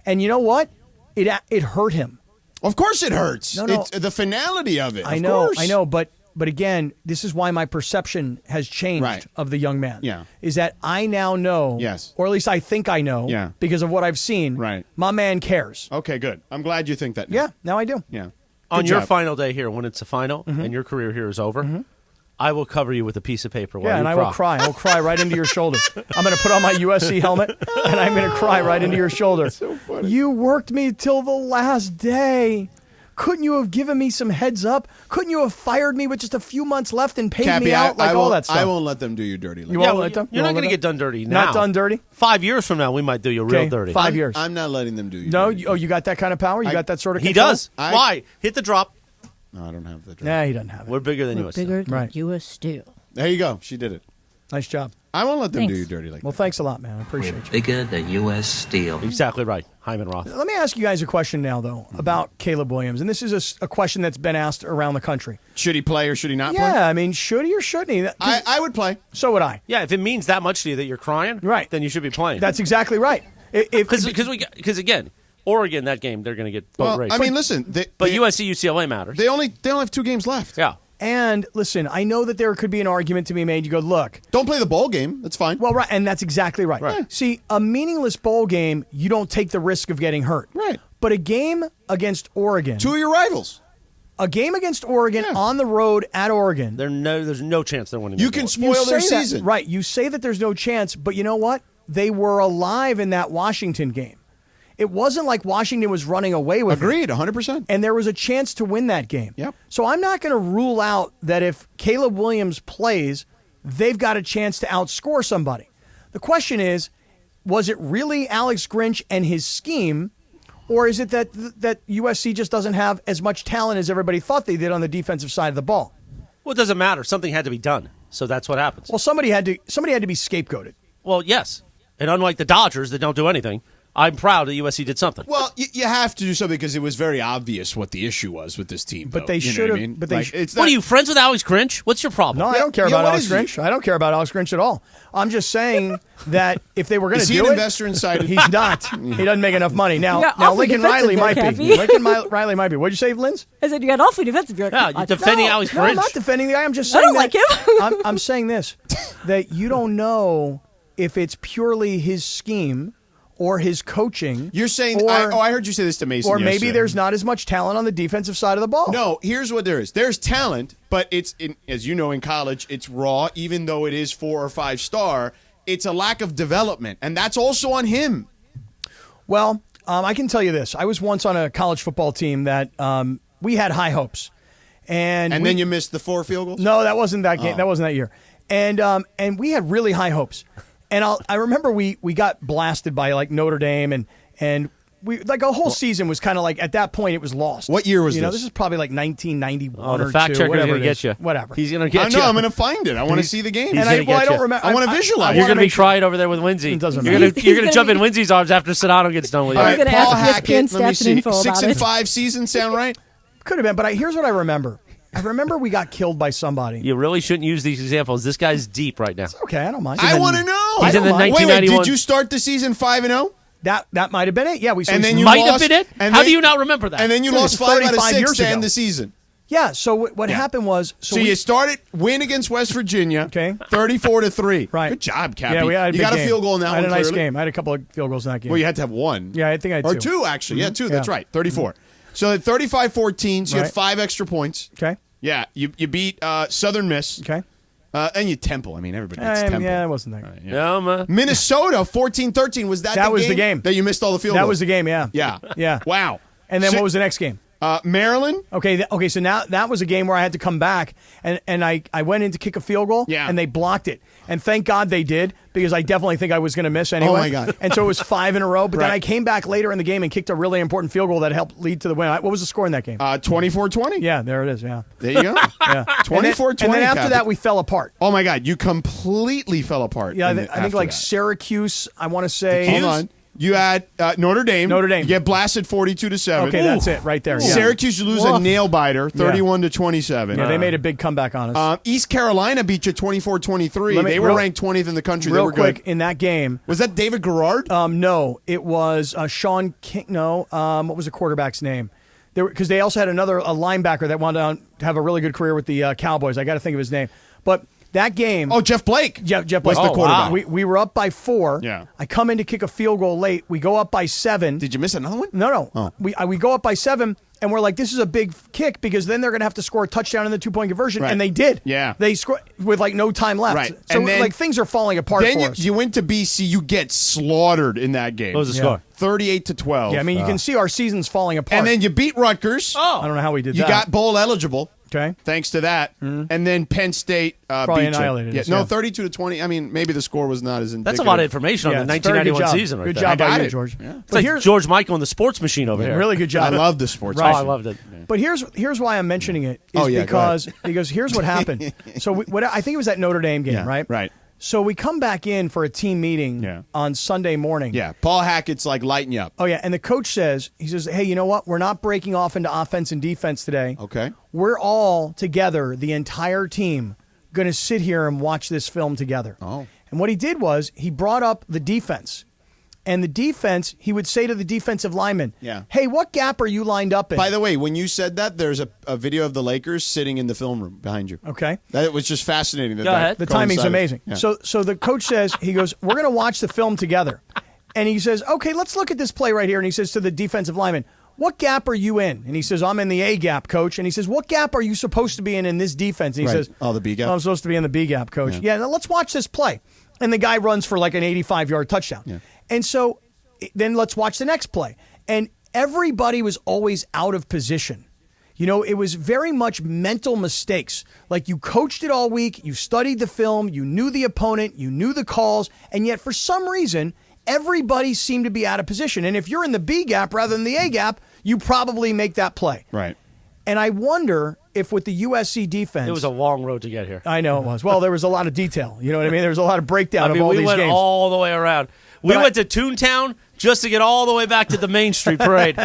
And you know what? It hurt him. Of course it hurts. No. It's the finality of it. I of know, course. but again, this is why my perception has changed of the young man. Yeah. Is that I now know, Yes. or at least I think I know, Yeah. because of what I've seen, Right. my man cares. Okay, good. I'm glad you think that now. Yeah, now I do. Yeah. On Good your job. final day here, when it's a final and your career here is over, I will cover you with a piece of paper while Yeah, you and I cry. will cry. I will cry right into your shoulder. I'm going to put on my USC helmet, and I'm going to cry right into your shoulder. so funny. You worked me till the last day. Couldn't you have given me some heads up? Couldn't you have fired me with just a few months left and paid Cappy, me out? Like I all won't, that stuff. I won't let them do you dirty. Like You that. won't let them? You're not You won't going to let get done dirty now. Not done dirty? 5 years from now, we might do you real Okay, dirty. 5 years. I'm not letting them do you No, dirty. you got that kind of power? You got that sort of He control? does. Why? Hit the drop. No, I don't have the drop. Nah, he doesn't have it. We're bigger than you. Bigger than Right. U.S. Steel. There you go. She did it. Nice job. I won't let them Thanks. do you dirty like Well, that. thanks a lot, man. I appreciate you. Bigger than U.S. Steel. Exactly right. Hyman Roth. Let me ask you guys a question now, though, about Caleb Williams. And this is a question that's been asked around the country. Should he play or should he not play? Yeah, I mean, should he or shouldn't he? I would play. So would I. Yeah, if it means that much to you that you're crying, Right. then you should be playing. That's exactly right. Because again, Oregon, that game, they're going to get boat Well, raced. I mean, listen. But USC, UCLA matters. They only have 2 games left. Yeah. And listen, I know that there could be an argument to be made. You go, look. Don't play the bowl game. That's fine. Well, right. And that's exactly right. Right. See, a meaningless bowl game, you don't take the risk of getting hurt. Right. But a game against Oregon. 2 of your rivals. A game against Oregon on the road at Oregon. There's no chance they're winning. You that can game. spoil their say that- season. Right. You say that there's no chance, but you know what? They were alive in that Washington game. It wasn't like Washington was running away with it. Agreed, 100%. And there was a chance to win that game. Yep. So I'm not going to rule out that if Caleb Williams plays, they've got a chance to outscore somebody. The question is, was it really Alex Grinch and his scheme, or is it that USC just doesn't have as much talent as everybody thought they did on the defensive side of the ball? Well, it doesn't matter. Something had to be done. So that's what happens. Well, somebody had to be scapegoated. Well, yes. And unlike the Dodgers that don't do anything, I'm proud that USC did something. Well, you have to do something because it was very obvious what the issue was with this team. But though. they You know should what I have. mean? But they. Like, it's What not- are you, friends with Alex Grinch? What's your problem? No, I don't care Yeah, about what Alex is he? Grinch. I don't care about Alex Grinch at all. I'm just saying that if they were going to Is do he an it, investor inside it? he's not. He doesn't make enough money. Now, You got now awfully Lincoln Riley defensive might there, be. Cappy. Riley might be. What'd you say, Linz? I said you got awfully defensive. You're like, Yeah, you're defending Alex No, I'm Grinch. not defending the guy. I'm just I saying don't that, like him. I'm saying this, that you don't know if it's purely his scheme or his coaching. You're saying, or, I heard you say this to Mason or maybe yesterday. there's not as much talent on the defensive side of the ball. No, here's what there is. There's talent, but it's, as you know, in college, it's raw, even though it is 4 or 5 star. It's a lack of development, and that's also on him. Well, I can tell you this. I was once on a college football team that we had high hopes. And then you missed the 4 field goals? No, that wasn't that game. Oh. That wasn't that year. And we had really high hopes. And I remember we got blasted by like Notre Dame and we like a whole season was kind of like at that point it was lost. What year was this? this? This is probably like 1991 Oh, the or fact two, checker's whatever going to it get is. you. Whatever. He's going to get I you. know. I'm going to find it. I want to see the game. And I don't remember. I want to visualize. You're going to be crying over there with Lindsay. It doesn't You're matter. going to jump in Lindsay's arms after Sedano gets done with you. All right, gonna Paul ask ESPN Hackett. Let me stats and see. info 6-5 season sound right? Could have been, but here's what I remember. I remember we got killed by somebody. You really shouldn't use these examples. This guy's deep right now. Okay, I don't mind. I want to know. He's in the Wait, 1991. did you start the season 5-0? That might have been it. Yeah, we And then you might lost, have been it? and How then- do you not remember that? And then you Dude, lost it's 5 out of 35 6 years to end ago. the season. Yeah, so what happened was So you started win against West Virginia, Okay. 34-3. Right. Good job, Cappy. Yeah, we had a you big got a game. field goal in that I had one. a nice clearly. game. I had a couple of field goals in that game. Well, you had to have one. Yeah, I think I had Or two. two, actually. Yeah, two. That's Yeah. right. 34. So at 35-14, so you had Right. 5 extra points. Okay. Yeah, you beat Southern Miss. Okay. And you Temple. I mean, everybody beats Temple. Yeah, I wasn't there. Yeah, man. Minnesota, 14-13. Was that was the game. that you missed all the field That goals? was the game, yeah. Yeah. Yeah. Wow. And then what was the next game? Maryland. Okay, okay. So now that was a game where I had to come back, and I went in to kick a field goal, Yeah. and they blocked it, and thank God they did because I definitely think I was going to miss anyway. Oh, my God. And so it was 5 in a row. But then Right. I came back later in the game and kicked a really important field goal that helped lead to the win. What was the score in that game? 24-20. Yeah, there it is. Yeah, There you go. yeah. 24-20. And then after Cappy. that, we fell apart. Oh, my God. You completely fell apart. Yeah, I in think after like that. Syracuse. I want to say. Hold on. You had Notre Dame. Notre Dame. You get blasted 42-7. Okay, that's it right there. Yeah. Syracuse, you lose a nail biter, 31-27. Yeah, they made a big comeback on us. East Carolina beat you 24-23. Let me- They were real- ranked 20th in the country. Real they were quick, good. in that game. Was that David Garrard? No, it was Sean King. No, what was the quarterback's name? Because they also had a linebacker that wanted to have a really good career with the Cowboys. I got to think of his name. But that game. Oh, Jeff Blake. Jeff Blake. Was the quarterback. Wow. We were up by 4. Yeah. I come in to kick a field goal late. We go up by 7. Did you miss another one? No. Oh. We go up by 7, and we're like, this is a big kick because then they're going to have to score a touchdown in the 2-point conversion, Right. and they did. Yeah. They scored with like no time left. Right. So And then- like things are falling apart Then for us. you went to BC. You get slaughtered in that game. What was the score? 38-12. Yeah, I mean, you can see our season's falling apart. And then you beat Rutgers. Oh. I don't know how we did You that. got bowl eligible. Okay. Thanks to that. And then Penn State Probably beat you. annihilated Yeah, us, no, yeah. 32-20. I mean, maybe the score was not as indicative. That's a lot of information on the it's very good 1991 job. season right Good there. job I got by you, it. George. Yeah. It's like George Michael and the sports machine over here. Really good job. I love the sports. Oh, I loved it. But here's why I'm mentioning it is Oh, yeah, go because here's what happened. So I think it was that Notre Dame game, Yeah, right? right. So we come back in for a team meeting on Sunday morning. Yeah, Paul Hackett's like lighting you up. Oh yeah, and the coach says, hey, you know what? We're not breaking off into offense and defense today. Okay. We're all together, the entire team, going to sit here and watch this film together. Oh. And what he did was he brought up the defense. And the defense, he would say to the defensive lineman, hey, what gap are you lined up in? By the way, when you said that, there's a video of the Lakers sitting in the film room behind you. Okay. That it was just fascinating. Go ahead. The timing's coincided. amazing. Yeah. So the coach says, he goes, we're going to watch the film together. And he says, okay, let's look at this play right here. And he says to the defensive lineman, what gap are you in? And he says, I'm in the A gap, coach. And he says, what gap are you supposed to be in this defense? And he Right. says, Oh, the B gap? I'm supposed to be in the B gap, coach. Yeah, now let's watch this play. And the guy runs for like an 85-yard touchdown. Yeah. And so then let's watch the next play. And everybody was always out of position. You know, it was very much mental mistakes. Like you coached it all week, you studied the film, you knew the opponent, you knew the calls, and yet for some reason, everybody seemed to be out of position. And if you're in the B gap rather than the A gap, you probably make that play. Right. And I wonder if with the USC defense... It was a long road to get here. I know it was. Well, there was a lot of detail. You know what I mean? There was a lot of breakdown of all we these went games. all the way around. We went to Toontown just to get all the way back to the Main Street Parade.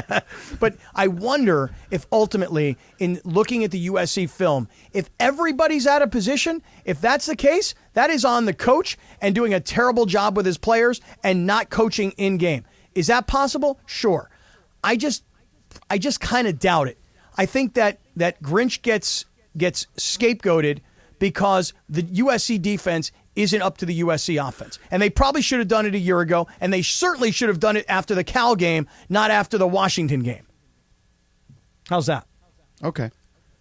But I wonder if ultimately, in looking at the USC film, if everybody's out of position, if that's the case, that is on the coach and doing a terrible job with his players and not coaching in game. Is that possible? Sure. I just kind of doubt it. I think that Grinch gets scapegoated because the USC defense isn't up to the USC offense. And they probably should have done it a year ago, and they certainly should have done it after the Cal game, not after the Washington game. How's that? Okay.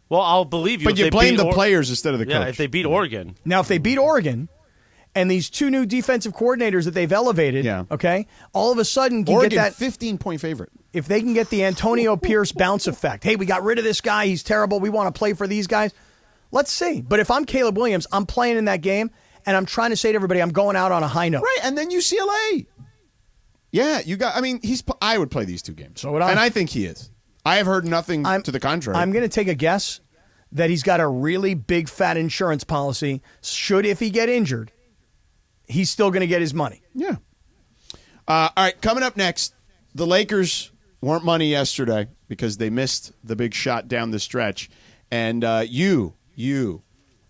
Well, I'll believe you. But if you they blame beat the players instead of the coach. Yeah, if they beat Oregon. Now, if they beat Oregon and these two new defensive coordinators that they've elevated, okay, all of a sudden can Oregon, get that 15-point favorite. If they can get the Antonio Pierce bounce effect, hey, we got rid of this guy, he's terrible, we want to play for these guys. Let's see. But if I'm Caleb Williams, I'm playing in that game, and I'm trying to say to everybody, I'm going out on a high note. Right, and then UCLA. Yeah, I would play these 2 games. So would I. And I think he is. I have heard nothing to the contrary. I'm going to take a guess that he's got a really big fat insurance policy. If he get injured, he's still going to get his money. Yeah. All right, coming up next, the Lakers weren't money yesterday because they missed the big shot down the stretch. And you.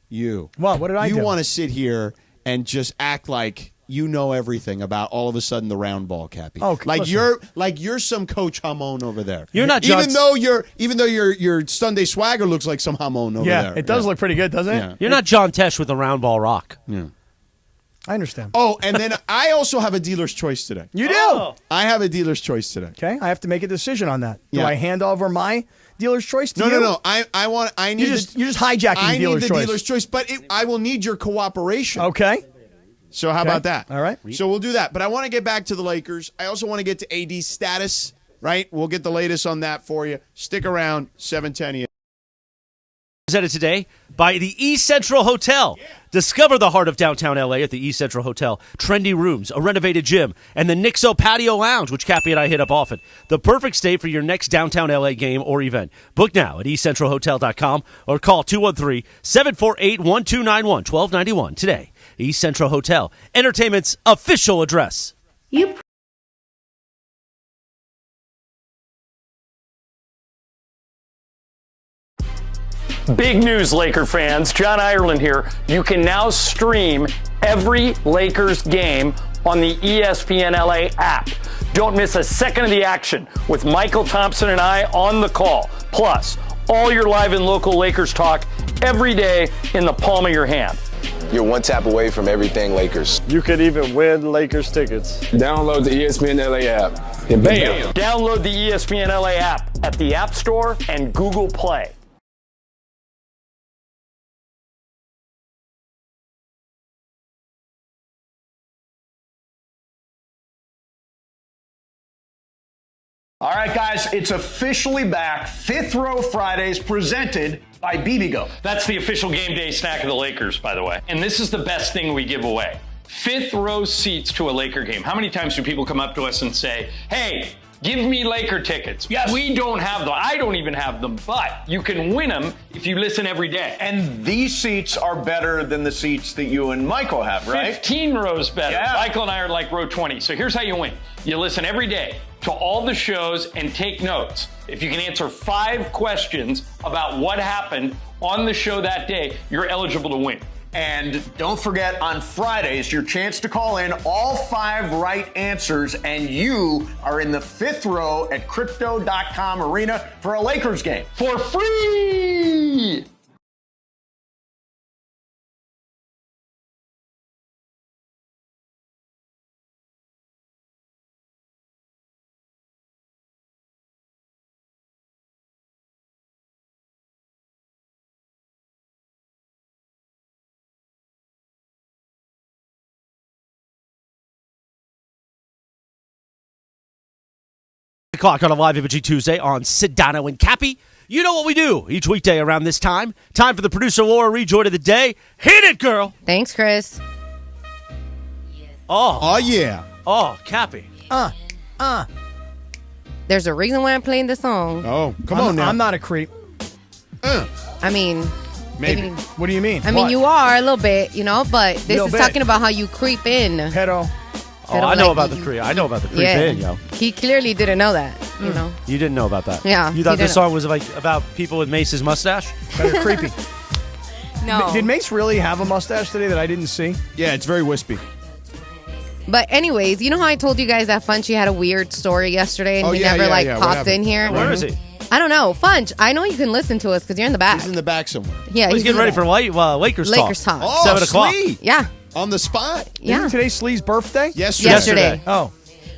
What did I do? You want to sit here and just act like you know everything about all of a sudden the round ball, Cappy. Oh, you're some Coach Hamon over there. You're not even though your Sunday swagger looks like some Hamon over there. Yeah, it does look pretty good, doesn't it? Yeah. You're not John Tesh with a round ball rock. Yeah. I understand. Oh, and then I also have a dealer's choice today. You do? I have a dealer's choice today. Okay, I have to make a decision on that. Do Yeah. I hand over my dealer's choice to you? No. I need You're just hijacking the dealer's choice. I need the dealer's choice, but I will need your cooperation. Okay. So how about that? All right. So we'll do that. But I want to get back to the Lakers. I also want to get to AD's status, right? We'll get the latest on that for you. Stick around, 7:10 Presented today by the East Central Hotel. Discover the heart of downtown LA at the East Central Hotel. Trendy rooms, a renovated gym, and the Nixo Patio Lounge, which Cappy and I hit up often. The perfect stay for your next downtown LA game or event. Book now at eastcentralhotel.com or call 213-748-1291, 1291 today. East Central Hotel, entertainment's official address. Big news, Laker fans. John Ireland here. You can now stream every Lakers game on the ESPN LA app. Don't miss a second of the action with Michael Thompson and I on the call. Plus, all your live and local Lakers talk every day in the palm of your hand. You're one tap away from everything Lakers. You could even win Lakers tickets. Download the ESPN LA app and bam! Download the ESPN LA app at the App Store and Google Play. All right, guys, it's officially back. Fifth Row Fridays presented by BBGO. That's the official game day snack of the Lakers, by the way. And this is the best thing we give away. Fifth row seats to a Laker game. How many times do people come up to us and say, hey, give me Laker tickets? Yes. We don't have them. I don't even have them, but you can win them if you listen every day. And these seats are better than the seats that you and Michael have, right? 15 rows better. Yeah. Michael and I are like row 20. So here's how you win. You listen every day to all the shows and take notes. If you can answer 5 questions about what happened on the show that day, you're eligible to win. And don't forget, on Fridays, your chance to call in all 5 right answers, and you are in the fifth row at Crypto.com Arena for a Lakers game. For free! O'clock on a live imaging Tuesday on Sedano and Cappy. You know what we do each weekday around this time. Time for the producer Laura rejoin of the day. Hit it, girl. Thanks, Chris. Oh yeah. Oh, Cappy. There's a reason why I'm playing this song. Oh, come on now. I'm not a creep. I mean, Maybe. What do you mean? I mean, you are a little bit, but this Little is bit. talking about how you creep in. Pedo. Oh, I know about the creep. I know about the creep in, yo. He clearly didn't know that, You didn't know about that. Yeah, You thought he this didn't. song was like about people with Mace's mustache? Kind of creepy. No. Did Mace really have a mustache today that I didn't see? Yeah, it's very wispy. But anyways, you know how I told you guys that Funch had a weird story yesterday and he never What popped happened? in here? Where is he? I don't know. Funch, I know you can listen to us because you're in the back. He's in the back somewhere. Yeah, He's getting ready for Lakers talk. Lakers talk. Oh, 7 o'clock. Slee. Yeah. On the spot. Yeah. Isn't today Slee's birthday? Yesterday. Oh.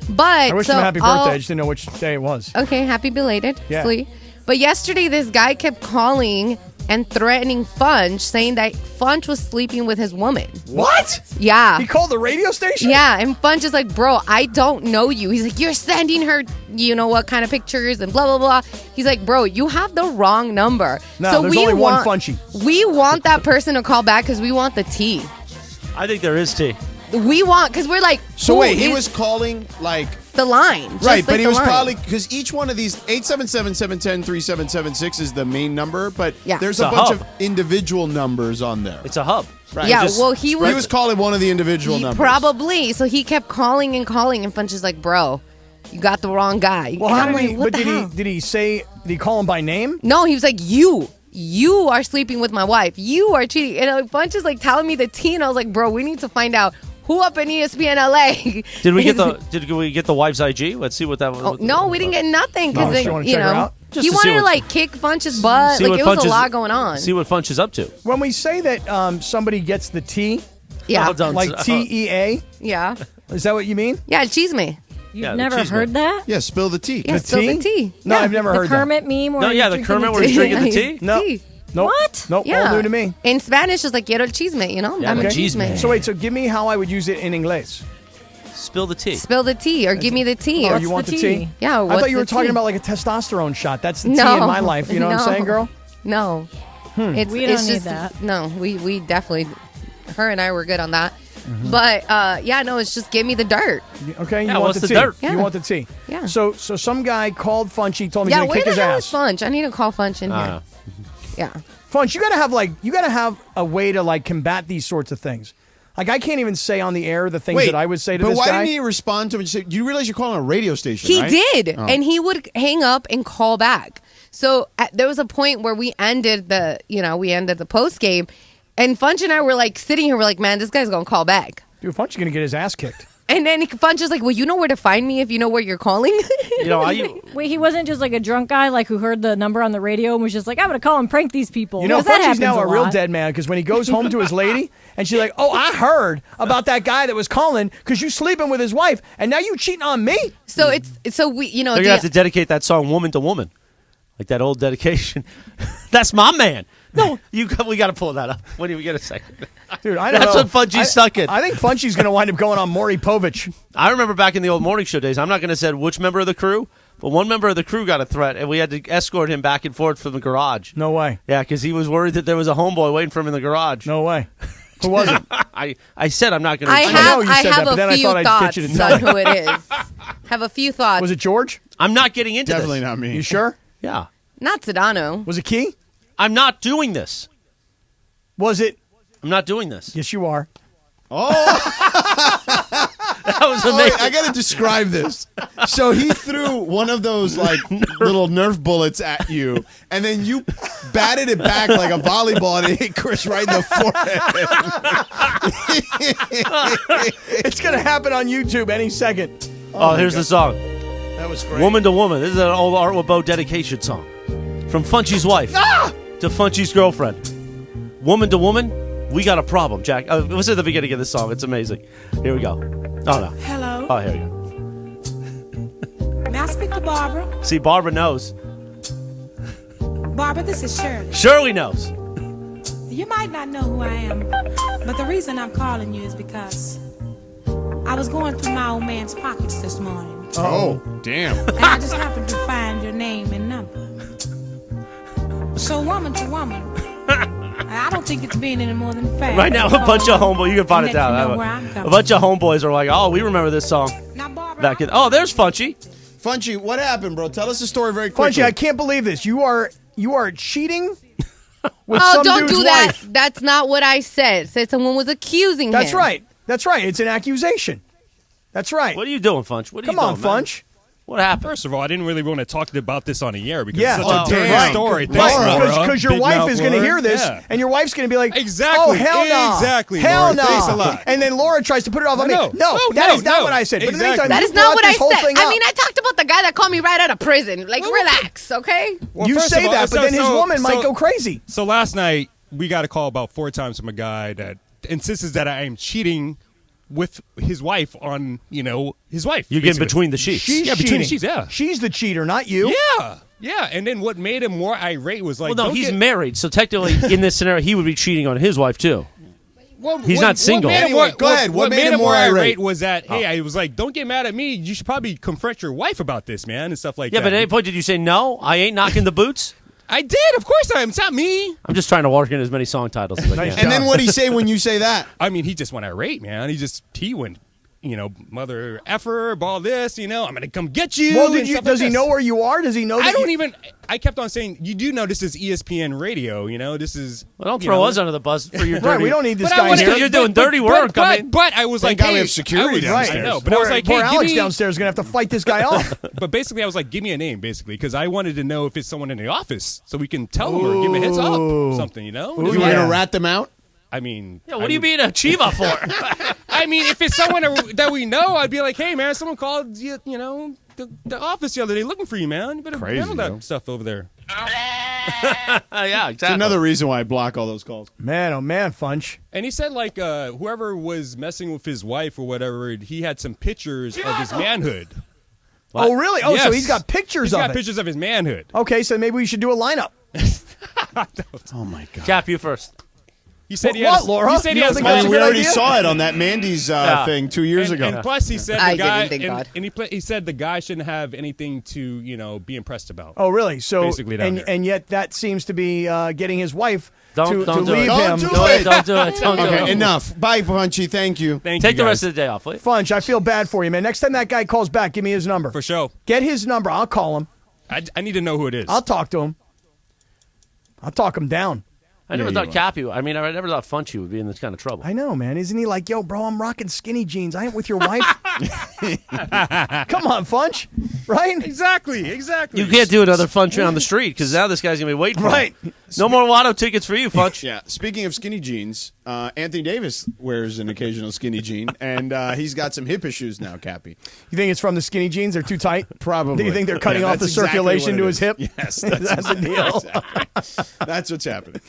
But I wish him a happy birthday. I I'll- just didn't know which day it was. Okay, happy belated. Yeah. Slee. But yesterday, this guy kept calling and threatening Funch, saying that Funch was sleeping with his woman. What? Yeah. He called the radio station? Yeah, and Funch is like, bro, I don't know you. He's like, you're sending her, you know what kind of pictures and blah, blah, blah. He's like, bro, you have the wrong number. No, there's only one Funchy. We want that person to call back because we want the tea. I think there is tea. We want, because we're like, So who wait, he is was calling like the line. Just right, like but he the was line. probably because each one of these 877-710-3776 is the main number, but Yeah. there's It's a a bunch hub. of individual numbers on there. It's a hub. Right. Yeah, Just- well, he was calling one of the individual he numbers. probably. So he kept calling, and Funch is like, bro, you got the wrong guy. Well, And how I'm did he? like, what But the did hell? he? Did he say? Did he call him by name? No, he was like, you are sleeping with my wife. You are cheating. And Funch is like telling me the tea, and I was like, bro, we need to find out who up in ESPN LA. Did we get the wife's IG? Let's see what that was. Oh, no, we didn't get nothing because you wanna check her out? Just he to see wanted to what- like kick Funch's butt. See Like what it was Funch a is- lot going on. See what Funch is up to. When we say that somebody gets the T, Yeah, Hold on. like TEA, yeah, is that what you mean? yeah. Cheese me. You've Yeah, the never cheese heard that? Yeah, spill the tea. Yeah, spill the tea. No, Yeah. I've never The heard Kermit meme? Where No, he's yeah, the drinking Kermit where he's drinking the tea. that. No, Tea. nope. What? Nope, Yeah. all new to me. In Spanish, it's like quiero el chisme. You know, Yeah, dame el okay. chisme. So wait, so give me how I would use it in English. Spill the tea. Spill the tea or give me the tea. Oh, or you want the tea? Yeah. I what's thought you were the talking tea? about like a testosterone shot. That's the tea No. in my life. You know what I'm No. saying, girl? No. It's, We don't it's need just, that. No, we definitely, her and I were good on that. Mm-hmm. But yeah, no, it's just give me the dirt. Okay, Yeah, you want what's the the tea. dirt? Yeah. You want the tea. Yeah. So some guy called Funchy, told me Yeah, he's gonna where kick the his hell ass. is Funch? I need to call Funch in here. Ah. Yeah. Funch, you gotta have a way to like combat these sorts of things. Like I can't even say on the air the things that I would say to but this why guy. didn't he respond to him? You realize you're calling a radio station, He right? did, Oh. and he would hang up and call back. So there was a point where we ended the post game, and Funch and I were like sitting here, we're like, man, this guy's gonna call back. Dude, Funch is gonna get his ass kicked. And then Funch is like, well, you know where to find me if you know where you're calling. You know, I Wait, he wasn't just like a drunk guy like who heard the number on the radio and was just like, I'm going to call and prank these people. You know, Because that Funchy's happens now a real lot. dead man because when he goes home to his lady and she's like, "Oh, I heard about that guy that was calling because you sleeping with his wife and now you cheating on me." So we they're gonna have to dedicate that song "Woman to Woman," like that old dedication. That's my man. No, we got to pull that up. When do we get a second? Dude, I don't That's know. what Funchy's stuck in. I think Funchy's going to wind up going on Maury Povich. I remember back in the old morning show days. I'm not going to say which member of the crew, but one member of the crew got a threat, and we had to escort him back and forth from the garage. No way. Yeah, because he was worried that there was a homeboy waiting for him in the garage. No way. Who was it? I said I'm not going to. I know you have said that, but then I a few thought I'd thoughts get you to tell on me. who it is. Have a few thoughts. Was it George? I'm not getting into Definitely this. not me. You sure? Yeah, Not Sedano. Was it Key? I'm not doing this. Was it? I'm not doing this. Yes, you are. Oh, That was wait, amazing. I got to describe this. So he threw one of those like little Nerf bullets at you, and then you batted it back like a volleyball, and it hit Chris right in the forehead. It's going to happen on YouTube any second. Oh, here's the song. That was great. Woman to Woman. This is an old Art with Bo dedication song. From Funchy's wife to Funchy's girlfriend. Woman to Woman, we got a problem, Jack. Listen to the beginning of this song. It's amazing. Here we go. Oh, no. Hello. Oh, here we go. May I speak to Barbara? See, Barbara knows. Barbara, this is Shirley. Shirley knows. You might not know who I am, but the reason I'm calling you is because I was going through my old man's pockets this morning. Oh, damn. And I just happened to find your name and number. So woman to woman, I don't think it's being any more than fair. Right now, a bunch of homeboys, you can find it Let you down. know where I'm A coming bunch of homeboys are like, oh, we remember this song. Back in, oh, there's Funchy. Funchy, what happened, bro? Tell us the story very quickly. Funchy, I can't believe this. You are cheating with Oh, some don't dude's do that. wife. That's not what I said. Said someone was accusing him. That's right. That's right. It's an accusation. That's right. What are you doing, Funch? What are Come you on, doing, man? Funch. What happened? First of all, I didn't really want to talk about this on the air because Yeah, it's such a dirty right. story. Right, Thanks, Laura. because your Big wife mouth is going to Laura. hear this, Yeah. and your wife's going to be like, Exactly. "Oh hell no, Exactly, hell Laura. no." Thanks a lot. And then Laura tries to put it off on me. No. No, Oh, that no, is not no. what I said. But in the Exactly. meantime, That you is not brought what I this whole said. thing I up. mean, I talked about the guy that called me right out of prison. Like, relax, okay? Well, You first say of all, that, but then his woman might go crazy. So last night, we got a call about 4 times from a guy that insists that I am cheating with his wife on, his wife. You're getting basically. between the sheets. She's Yeah, between cheating. the sheets, yeah. She's the cheater, not you. Yeah. And then what made him more irate was like, Well, no, don't he's get- married, so technically, in this scenario, he would be cheating on his wife, too. Well, He's not single. What made him Anyway, more- go ahead. What made him more irate? was that, hey, I was like, don't get mad at me. You should probably confront your wife about this, man, and stuff like Yeah, that. but at any point, did you say, no, I ain't knocking the boots? I did. Of course I am. It's not me. I'm just trying to work in as many song titles as I can. And then what'd he say when you say that? I mean, he just went irate, man. He went, mother effer, all this, I'm going to come get you. Well, does he know where you are? Does he know that I kept on saying, you do know this is ESPN radio, this is... Well, don't throw us under the bus for your dirty... Right, we don't need this guy here. You're doing dirty work. But I was like, we have security downstairs. I know, but I was like, poor Alex downstairs is going to have to fight this guy off. But basically, I was like, give me a name, basically, because I wanted to know if it's someone in the office, so we can tell them or give them a heads up, something, You want to rat them out? I mean... Yeah, what are you being a chiva for? I mean, if it's someone that we know, I'd be like, hey, man, someone called, the office the other day looking for you, man. You better handle that stuff over there. Yeah, exactly. It's another reason why I block all those calls. Man, oh man, Funch. And he said, like, whoever was messing with his wife or whatever, he had some pictures of his manhood. What? Oh, really? Oh, yes. so he's got pictures of it. He's got pictures of his manhood. Okay, so maybe we should do a lineup. Oh, my God. Cap, you first. He said he what, Laura? He said he has we already saw it on that Mandy's thing 2 years ago. And plus, he said I the guy, didn't, thank God. he said the guy shouldn't have anything to be impressed about. Oh, really? So basically, and yet that seems to be getting his wife to do leave it. him. Don't do it. Don't do it. Enough. Bye, Punchy. Thank you. Take the rest of the day off, please. Funch, I feel bad for you, man. Next time that guy calls back, give me his number. For sure. Get his number. I'll call him. I need to know who it is. I'll talk to him. I'll talk him down. I never thought Cappy. I never thought Funchy would be in this kind of trouble. I know, man. Isn't he like, yo, bro, I'm rocking skinny jeans. I ain't with your wife. Come on, Funch. Right? Exactly. You can't do another Funch on the street because now this guy's going to be waiting for Right. him. No more lotto tickets for you, Funch. Yeah. Speaking of skinny jeans, Anthony Davis wears an occasional skinny jean, and he's got some hip issues now, Cappy. You think it's from the skinny jeans? They're too tight? Probably. Do you think they're cutting off the that's exactly circulation what to it his is. hip? Yes. That's the deal. Exactly. That's what's happening.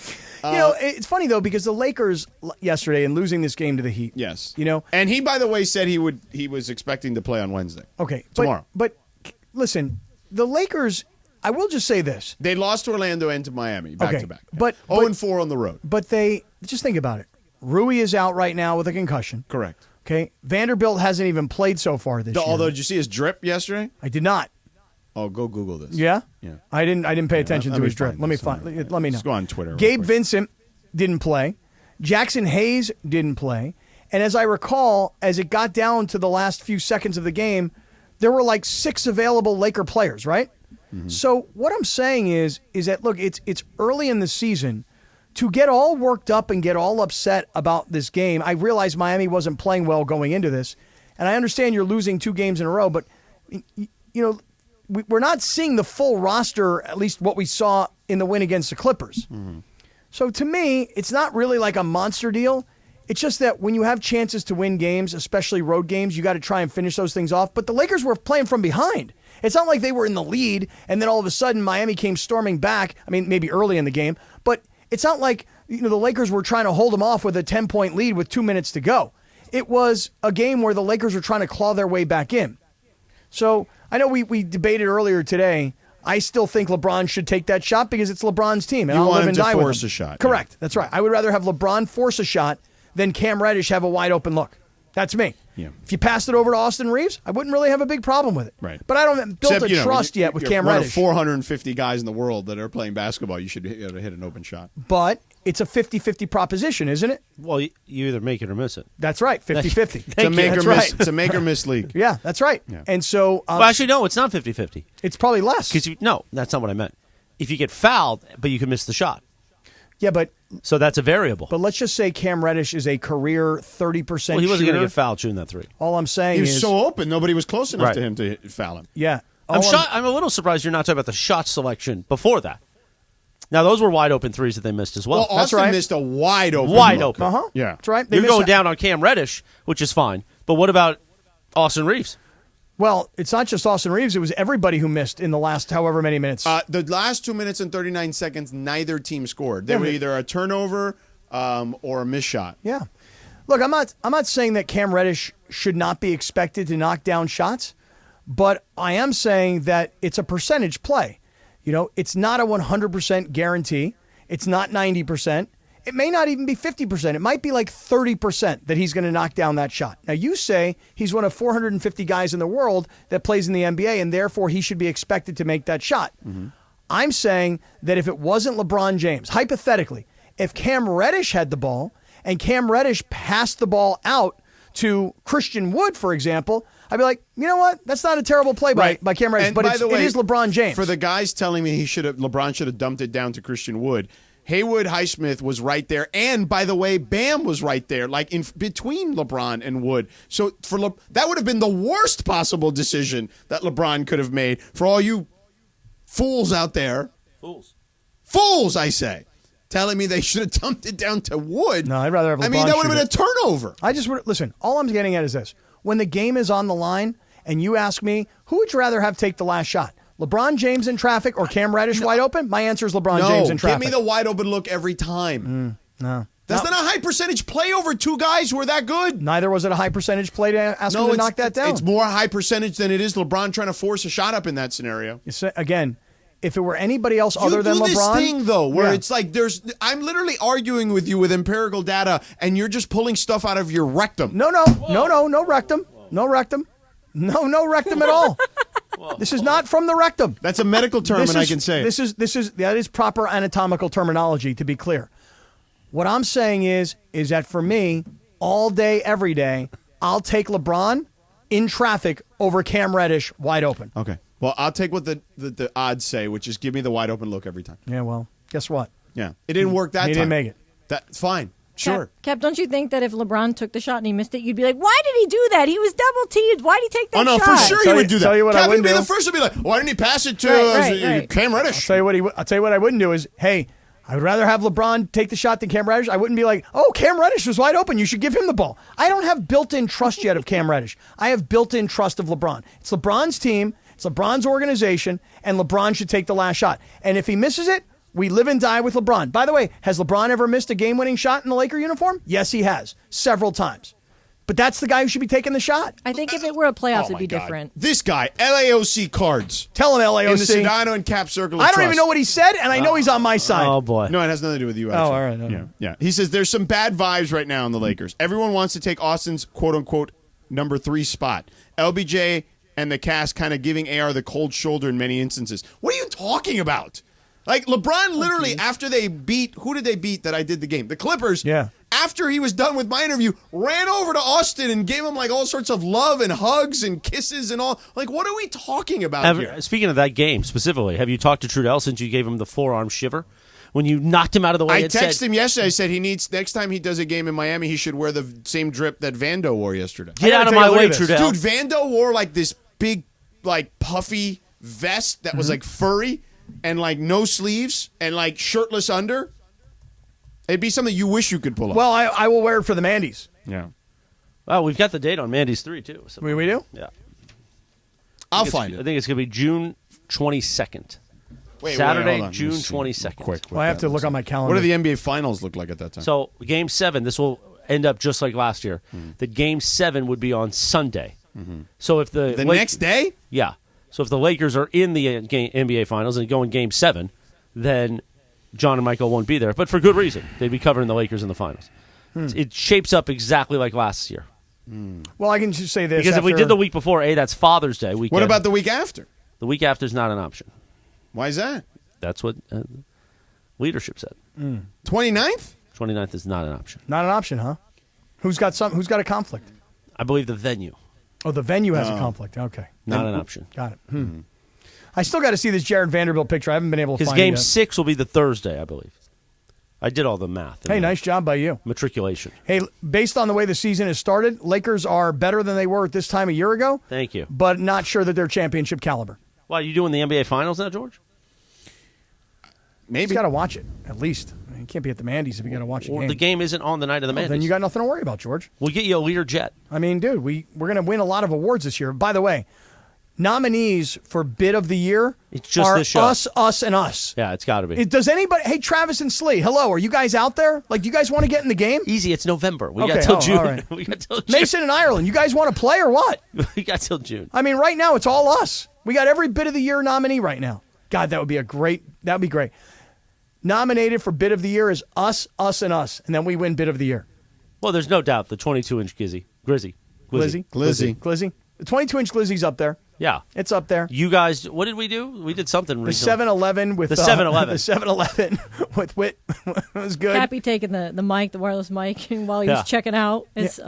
It's funny, though, because the Lakers yesterday and losing this game to the Heat. Yes. And he, by the way, said he was expecting to play on Wednesday. Okay. Tomorrow. But listen, the Lakers, I will just say this. They lost to Orlando and to Miami back to back. But 0-4 on the road. But just think about it. Rui is out right now with a concussion. Correct. Okay. Vanderbilt hasn't even played so far this year. Although, did you see his drip yesterday? I did not. Oh, go Google this. Yeah? Yeah. I didn't pay attention to his drip. Let me know. Just go on Twitter. Gabe Vincent didn't play. Jackson Hayes didn't play. And as I recall, as it got down to the last few seconds of the game, there were like 6 available Laker players, right? Mm-hmm. So what I'm saying is that, look, it's early in the season. To get all worked up and get all upset about this game, I realize Miami wasn't playing well going into this. And I understand you're losing 2 games in a row, but, we're not seeing the full roster, at least what we saw in the win against the Clippers. Mm-hmm. So to me, it's not really like a monster deal. It's just that when you have chances to win games, especially road games, you got to try and finish those things off. But the Lakers were playing from behind. It's not like they were in the lead and then all of a sudden Miami came storming back. I mean, maybe early in the game, but it's not like the Lakers were trying to hold them off with a 10-point lead with 2 minutes to go. It was a game where the Lakers were trying to claw their way back in. So I know we debated earlier today. I still think LeBron should take that shot because it's LeBron's team. And you I'll want live him and to die force with him. a shot. Correct. Yeah. That's right. I would rather have LeBron force a shot than Cam Reddish have a wide open look. That's me. Yeah. If you passed it over to Austin Reeves, I wouldn't really have a big problem with it. Right. But I don't built a trust yet with Cam Reddish. One of 450 guys in the world that are playing basketball, you should be able to hit an open shot. But it's a 50-50 proposition, isn't it? Well, you either make it or miss it. That's right, 50-50. It's a make or miss league. Yeah, that's right. Yeah. And so... well, actually, no, it's not 50-50. It's probably less. No, that's not what I meant. If you get fouled, but you can miss the shot. Yeah, but... So that's a variable. But let's just say Cam Reddish is a career 30% Well, he wasn't going to shooter. get fouled shooting that 3. All I'm saying He is... was so open, nobody was close enough Right. to him to foul him. Yeah. I'm a little surprised you're not talking about the shot selection before that. Now, those were wide open 3s that they missed as well. Well, Austin right. missed a wide open Wide look. open. Uh-huh. Yeah. That's right. You're going down on Cam Reddish, which is fine. But what about Austin Reeves? Well, it's not just Austin Reeves. It was everybody who missed in the last however many minutes. The last 2 minutes and 39 seconds, neither team scored. They were either a turnover or a missed shot. Yeah. Look, I'm not saying that Cam Reddish should not be expected to knock down shots, but I am saying that it's a percentage play. It's not a 100% guarantee. It's not 90%. It may not even be 50%. It might be like 30% that he's going to knock down that shot. Now, you say he's one of 450 guys in the world that plays in the NBA, and therefore he should be expected to make that shot. Mm-hmm. I'm saying that if it wasn't LeBron James, hypothetically, if Cam Reddish had the ball and Cam Reddish passed the ball out to Christian Wood, for example, I'd be like, you know what? That's not a terrible play by Cam Reddish, And but by the way, it is LeBron James. For the guys telling me LeBron should have dumped it down to Christian Wood, Haywood Highsmith was right there. And by the way, Bam was right there, like in between LeBron and Wood. So that would have been the worst possible decision that LeBron could have made. For all you fools out there. Fools, I say. Telling me they should have dumped it down to Wood. No, I'd rather have LeBron. I mean, that would have shoot been a turnover. I just would listen. All I'm getting at is this: when the game is on the line, and you ask me, who would you rather have take the last shot? LeBron James in traffic or Cam Reddish wide open? My answer is LeBron James in traffic. Give me the wide open look every time. No. That's not a high percentage play over two guys who are that good. Neither was it a high percentage play to ask him to knock that down. It's more high percentage than it is LeBron trying to force a shot up in that scenario. Again, if it were anybody else other than LeBron, this LeBron, thing though, where it's like I'm literally arguing with you with empirical data, and you're just pulling stuff out of your rectum. No rectum, no rectum, no rectum at all. This is not from the rectum. That's a medical term, and I can say it. That is proper anatomical terminology, to be clear. What I'm saying is that for me, all day, every day, I'll take LeBron in traffic over Cam Reddish wide open. Okay. Well, I'll take what the odds say, which is give me the wide open look every time. Yeah, well, guess what? Yeah. It didn't work that time. He didn't make it. That's fine. Sure. Cap, don't you think that if LeBron took the shot and he missed it, you'd be like, why did he do that? He was double teamed. Why did he take that shot? Oh, no, for sure he would do that. Tell you what I wouldn't be do. the first to be like, why didn't he pass it to Right. Cam Reddish? I'll tell you what I wouldn't do is, hey, I would rather have LeBron take the shot than Cam Reddish. I wouldn't be like, oh, Cam Reddish was wide open. You should give him the ball. I don't have built-in trust yet of Cam Reddish. I have built-in trust of LeBron. It's LeBron's team. It's LeBron's organization, and LeBron should take the last shot. And if he misses it, we live and die with LeBron. By the way, has LeBron ever missed a game-winning shot in the Laker uniform? Yes, he has. Several times. But that's the guy who should be taking the shot. I think if it were a playoffs, it'd be different. This guy, LAOC cards. Tell him LAOC. In the Sedano and Kap circle of I don't trust. even know what he said, and I know he's on my side. Oh, boy. No, it has nothing to do with you, actually. all right. Yeah. He says there's some bad vibes right now in the Lakers. Everyone wants to take Austin's quote-unquote number 3 spot. LBJ and the cast kind of giving AR the cold shoulder in many instances. What are you talking about? Like, LeBron literally, after they beat, who did they beat that I did the game? The Clippers. Yeah. After he was done with my interview, ran over to Austin and gave him, like, all sorts of love and hugs and kisses and all. Like, what are we talking about here? Speaking of that game specifically, have you talked to Trudell since you gave him the forearm shiver? When you knocked him out of the way, I texted him yesterday. I said next time he does a game in Miami, he should wear the same drip that Vando wore yesterday. Get out of my way, Trudell. Dude, Vando wore, like, this big, like, puffy vest that was, like, furry. And, like, no sleeves and, like, shirtless under. It'd be something you wish you could pull off. Well, I will wear it for the Mandy's. Yeah. Well, we've got the date on Mandy's 3, too. So. We do? Yeah. I'll find it. I think it's going to be June 22nd. Wait, Saturday, hold on. June 22nd. Quick. Well, I have to look on my calendar. What do the NBA Finals look like at that time? So, Game 7, this will end up just like last year. The Game 7 would be on Sunday. So if the next day? Yeah. So if the Lakers are in the NBA Finals and go in Game 7, then John and Michael won't be there. But for good reason. They'd be covering the Lakers in the Finals. It shapes up exactly like last year. Well, I can just say this. Because if we did the week before, that's Father's Day weekend. What about the week after? The week after is not an option. Why is that? That's what leadership said. 29th? 29th is not an option. Not an option, huh? Who's got a conflict? I believe the venue. Oh, the venue has a conflict. Okay. Not an option. Got it. I still got to see this Jared Vanderbilt picture. I haven't been able to find it Game yet. 6 will be the Thursday, I believe. I did all the math. Hey, nice job by you. Matriculation. Hey, based on the way the season has started, Lakers are better than they were at this time a year ago. Thank you. But not sure that they're championship caliber. Why, are you doing the NBA Finals now, George? Maybe. You got to watch it, at least. You can't be at the Mandy's if you got to watch a game. The game isn't on the night of the Mandy's. Then you got nothing to worry about, George. We'll get you a Lear jet. I mean, dude, we're going to win a lot of awards this year. By the way, nominees for Bid of the Year it's just are this show. us, and us. Yeah, it's got to be. Does anybody... Hey, Travis and Slee, hello. Are you guys out there? Like, you guys want to get in the game? Easy. It's November. We got till June. All right. We got till June. Mason and Ireland, you guys want to play or what? We got till June. I mean, right now, it's all us. We got every Bid of the Year nominee right now. God, that would be great. Nominated for Bid of the Year is us, and us. And then we win Bid of the Year. Well, there's no doubt the 22-inch Glizzy. The 22-inch Glizzy's up there. Yeah. It's up there. You guys, what did we do? We did something The recently. 7-Eleven with The 7-Eleven. The 7-Eleven with Whit was good. Cappy taking the mic, the wireless mic, while he was checking out as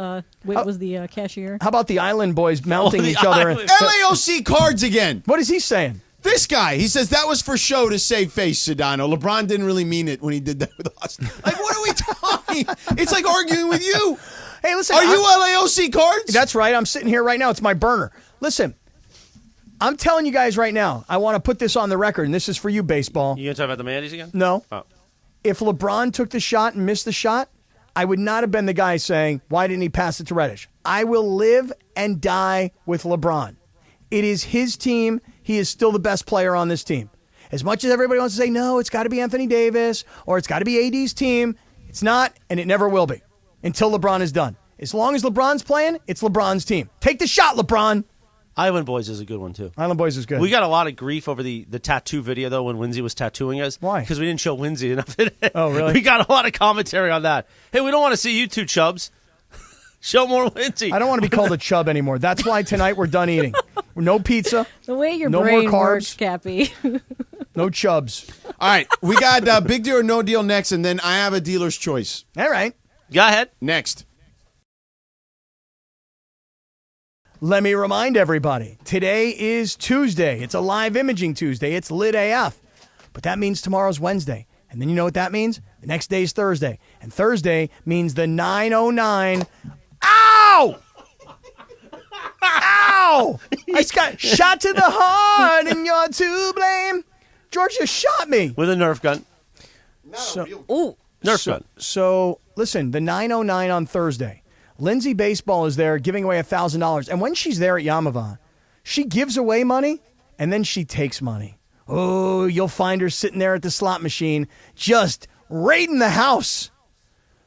Whit was the cashier. How about the Island Boys mounting each other? LAOC cards again. What is he saying? This guy, he says that was for show to save face, Sedano. LeBron didn't really mean it when he did that with us. Like, what are we talking? It's like arguing with you. Hey, listen. Are you LAOC cards? That's right. I'm sitting here right now. It's my burner. Listen, I'm telling you guys right now, I want to put this on the record, and this is for you, baseball. You going to talk about the Mandy's again? No. Oh. If LeBron took the shot and missed the shot, I would not have been the guy saying, why didn't he pass it to Reddish? I will live and die with LeBron. It is his team. He is still the best player on this team. As much as everybody wants to say, no, it's got to be Anthony Davis or it's got to be AD's team, it's not, and it never will be until LeBron is done. As long as LeBron's playing, it's LeBron's team. Take the shot, LeBron. Island Boys is a good one, too. Island Boys is good. We got a lot of grief over the tattoo video, though, when Winsey was tattooing us. Why? Because we didn't show Winsey enough in it. Oh, really? We got a lot of commentary on that. Hey, we don't want to see you two chubs. Show more Winsey. I don't want to be called a chub anymore. That's why tonight we're done eating. No pizza. The way your no brain more carbs. works, Cappy. No chubs. All right, we got Big Deal or No Deal next, and then I have a dealer's choice. All right. Go ahead. Next. Let me remind everybody, today is Tuesday. It's a live imaging Tuesday. It's lit AF. But that means tomorrow's Wednesday. And then you know what that means? The next day is Thursday. And Thursday means the 909. Ow! Ow! I just got shot to the heart and you're to blame. George just shot me. With a Nerf gun. Nerf gun. So, listen, the 909 on Thursday. Lindsay Baseball is there giving away $1,000. And when she's there at Yamava, she gives away money and then she takes money. Oh, you'll find her sitting there at the slot machine just raiding the house.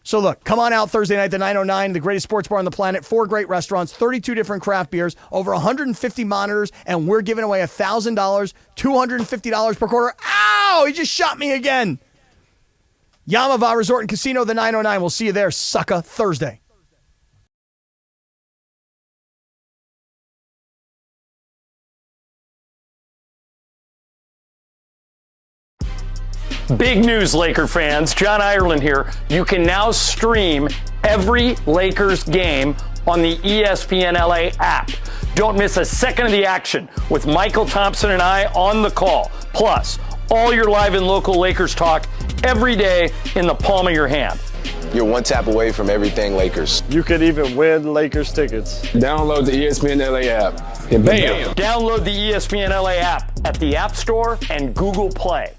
So look, come on out Thursday night, the 909, the greatest sports bar on the planet, 4 great restaurants, 32 different craft beers, over 150 monitors, and we're giving away $1,000, $250 per quarter. Ow, he just shot me again. Yamava Resort and Casino, the 909. We'll see you there, sucker, Thursday. Big news, Laker fans. John Ireland here. You can now stream every Lakers game on the ESPN LA app. Don't miss a second of the action with Michael Thompson and I on the call. Plus, all your live and local Lakers talk every day in the palm of your hand. You're one tap away from everything Lakers. You could even win Lakers tickets. Download the ESPN LA app and bam! Download the ESPN LA app at the App Store and Google Play.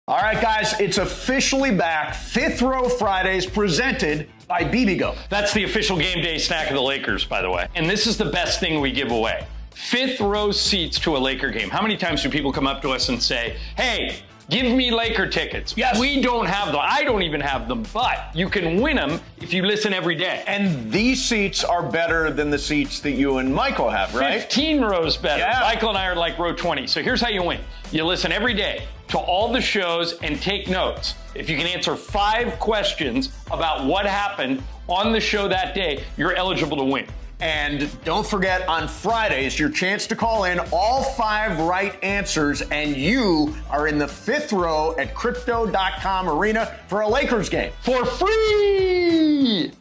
All right, guys, it's officially back. Fifth Row Fridays presented by BBGO. That's the official game day snack of the Lakers, by the way. And this is the best thing we give away. Fifth row seats to a Laker game. How many times do people come up to us and say, hey, give me Laker tickets? Yes. We don't have them. I don't even have them, but you can win them if you listen every day. And these seats are better than the seats that you and Michael have, right? 15 rows better. Yeah. Michael and I are like row 20. So here's how you win. You listen every day to all the shows and take notes. If you can answer 5 questions about what happened on the show that day, you're eligible to win. And don't forget, on Fridays, your chance to call in all 5 right answers, and you are in the fifth row at Crypto.com Arena for a Lakers game. For free!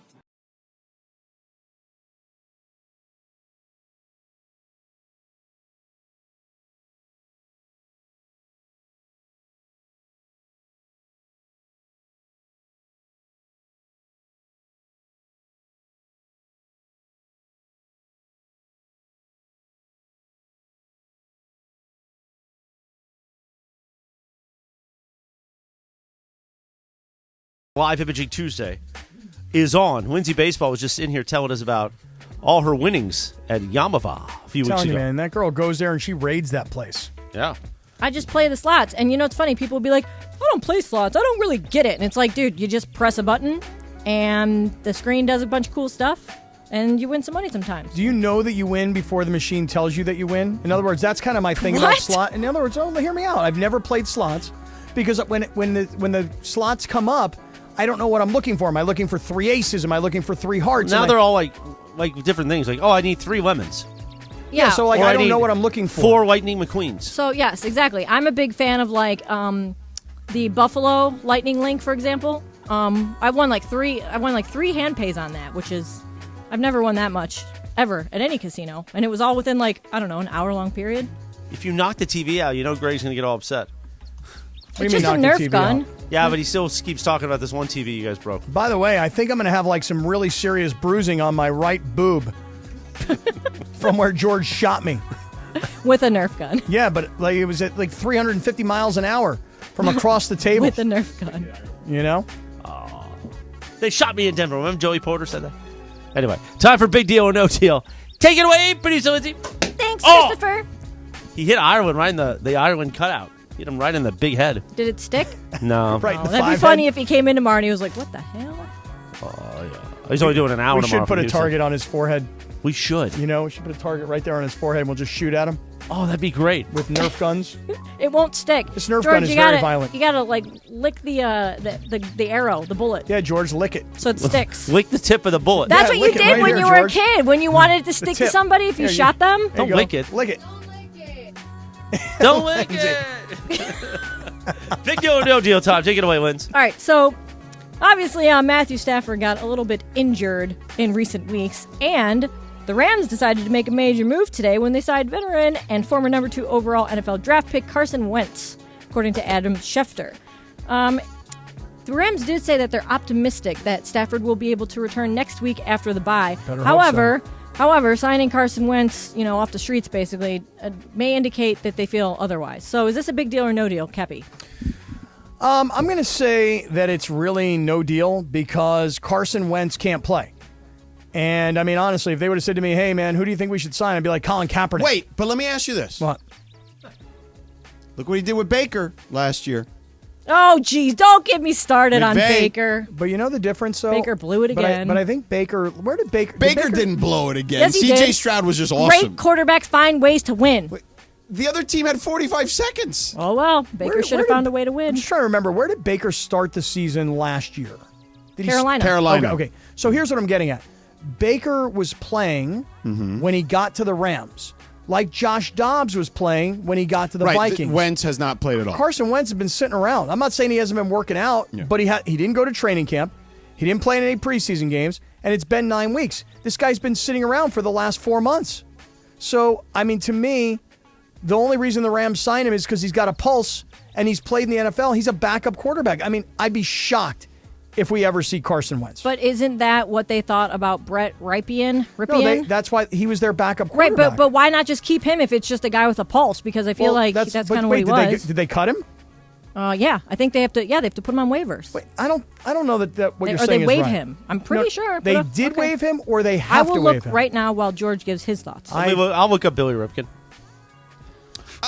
Live Imaging Tuesday is on. Lindsay Baseball was just in here telling us about all her winnings at Yamava a few weeks Telling ago. you, man, that girl goes there and she raids that place. Yeah. I just play the slots. And you know, it's funny. People will be like, I don't play slots. I don't really get it. And it's like, dude, you just press a button and the screen does a bunch of cool stuff and you win some money sometimes. Do you know that you win before the machine tells you that you win? In other words, that's kind of my thing about slot. In other words, hear me out. I've never played slots because when the slots come up, I don't know what I'm looking for. Am I looking for 3 aces? Am I looking for 3 hearts? Now they're all like different things. Like, I need 3 lemons. Yeah, so like Or I don't need know what I'm looking for. 4 Lightning McQueens. So yes, exactly. I'm a big fan of like the Buffalo Lightning Link, for example. I won like 3 hand pays on that, which is I've never won that much ever at any casino, and it was all within like I don't know an hour-long period. If you knock the TV out, you know Greg's gonna get all upset. It's just a Nerf gun. Yeah, but he still keeps talking about this one TV you guys broke. By the way, I think I'm going to have like some really serious bruising on my right boob from where George shot me. With a Nerf gun. Yeah, but like it was at like 350 miles an hour from across the table. With a Nerf gun. You know? They shot me in Denver. Remember Joey Porter said that? Anyway, time for Big Deal or No Deal. Take it away, producer Lindsay. Thanks, Christopher. He hit Ireland right in the Ireland cutout. Hit him right in the big head. Did it stick? No. Right in the that'd be funny if he came in tomorrow and he was like, what the hell? Oh, yeah. He's only doing an hour We tomorrow. should put a from Houston. target on his forehead. We should. You know, we should put a target right there on his forehead and we'll just shoot at him. Oh, that'd be great. With Nerf guns. It won't stick. This Nerf George, gun is very violent. You gotta like lick the arrow, the bullet. Yeah, George, lick it. So it sticks. Lick the tip of the bullet. That's what you lick it did right when here, you were a George. kid. When you wanted it to stick to tip. somebody if you There you shot them. There Don't you go. lick it. Lick it. Don't lick it. Big Deal or No Deal time. Take it away, Linz. All right, so obviously Matthew Stafford got a little bit injured in recent weeks, and the Rams decided to make a major move today when they signed veteran and former number 2 overall NFL draft pick Carson Wentz, according to Adam Schefter. The Rams did say that they're optimistic that Stafford will be able to return next week after the bye. Better hope However, signing Carson Wentz, off the streets basically, may indicate that they feel otherwise. So is this a big deal or no deal, Cappy? I'm going to say that it's really no deal because Carson Wentz can't play. And, I mean, honestly, if they would have said to me, hey, man, who do you think we should sign? I'd be like, Colin Kaepernick. Wait, but let me ask you this. What? Look what he did with Baker last year. Oh, geez, don't get me started on McVay. Baker. But you know the difference, though? Baker blew it again. But I think Baker, where did Baker... Baker didn't blow it again. Yes, he C.J. did. Stroud was just awesome. Great quarterbacks find ways to win. The other team had 45 seconds. Oh, well, Baker should have found a way to I'm win. just trying to remember, where did Baker start the season last year? Did Carolina. Carolina. Okay. So here's what I'm getting at. Baker was playing when he got to the Rams, like Josh Dobbs was playing when he got to the Vikings. Wentz has not played at all. Carson Wentz has been sitting around. I'm not saying he hasn't been working out, but he didn't go to training camp. He didn't play in any preseason games, and it's been 9 weeks. This guy's been sitting around for the last 4 months. So, I mean, to me, the only reason the Rams signed him is because he's got a pulse, and he's played in the NFL. He's a backup quarterback. I mean, I'd be shocked if we ever see Carson Wentz. But isn't that what they thought about Brett Ripien? No, that's why he was their backup quarterback. Right, but why not just keep him if it's just a guy with a pulse? Because I feel like that's kind of what he was. Did they cut him? Yeah, I think they have to. Yeah, they have to put him on waivers. Wait, I don't know that what you're or saying they is waive right. him. I'm pretty sure. They but, did okay. waive him, or they have to I will waive look him. right now while George gives his thoughts. I'll look up Billy Ripken.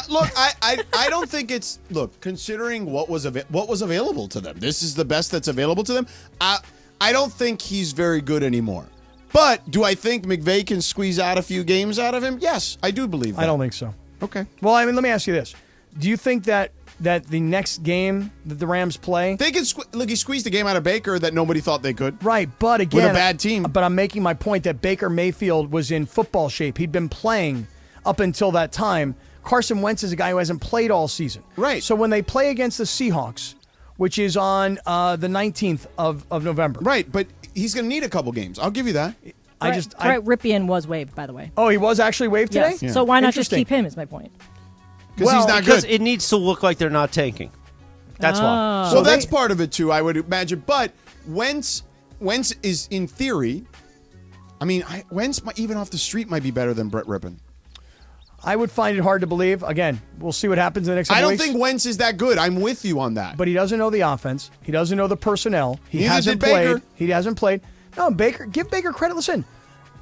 Look, I don't think it's considering what was available to them. This is the best that's available to them. I don't think he's very good anymore. But do I think McVay can squeeze out a few games out of him? Yes, I do believe that. I don't think so. Okay. Well, I mean, let me ask you this: do you think that the next game that the Rams play, they can he squeezed a game out of Baker that nobody thought they could. Right, but again, with a bad team. But I'm making my point that Baker Mayfield was in football shape. He'd been playing up until that time. Carson Wentz is a guy who hasn't played all season. Right. So when they play against the Seahawks, which is on the 19th of November. Right, but he's going to need a couple games. I'll give you that. Brett Ripien was waived, by the way. Oh, he was actually waived today? Yes. Yeah. So why not just keep him? Is my point. Because he's not because good. It needs to look like they're not tanking. That's why. So that's part of it too, I would imagine. But Wentz is in theory. I mean, Wentz even off the street might be better than Brett Ripien. I would find it hard to believe. Again, we'll see what happens in the next couple I don't weeks. think Wentz is that good. I'm with you on that. But he doesn't know the offense. He doesn't know the personnel. He Neither hasn't did played. Baker. He hasn't played. No, give Baker credit. Listen,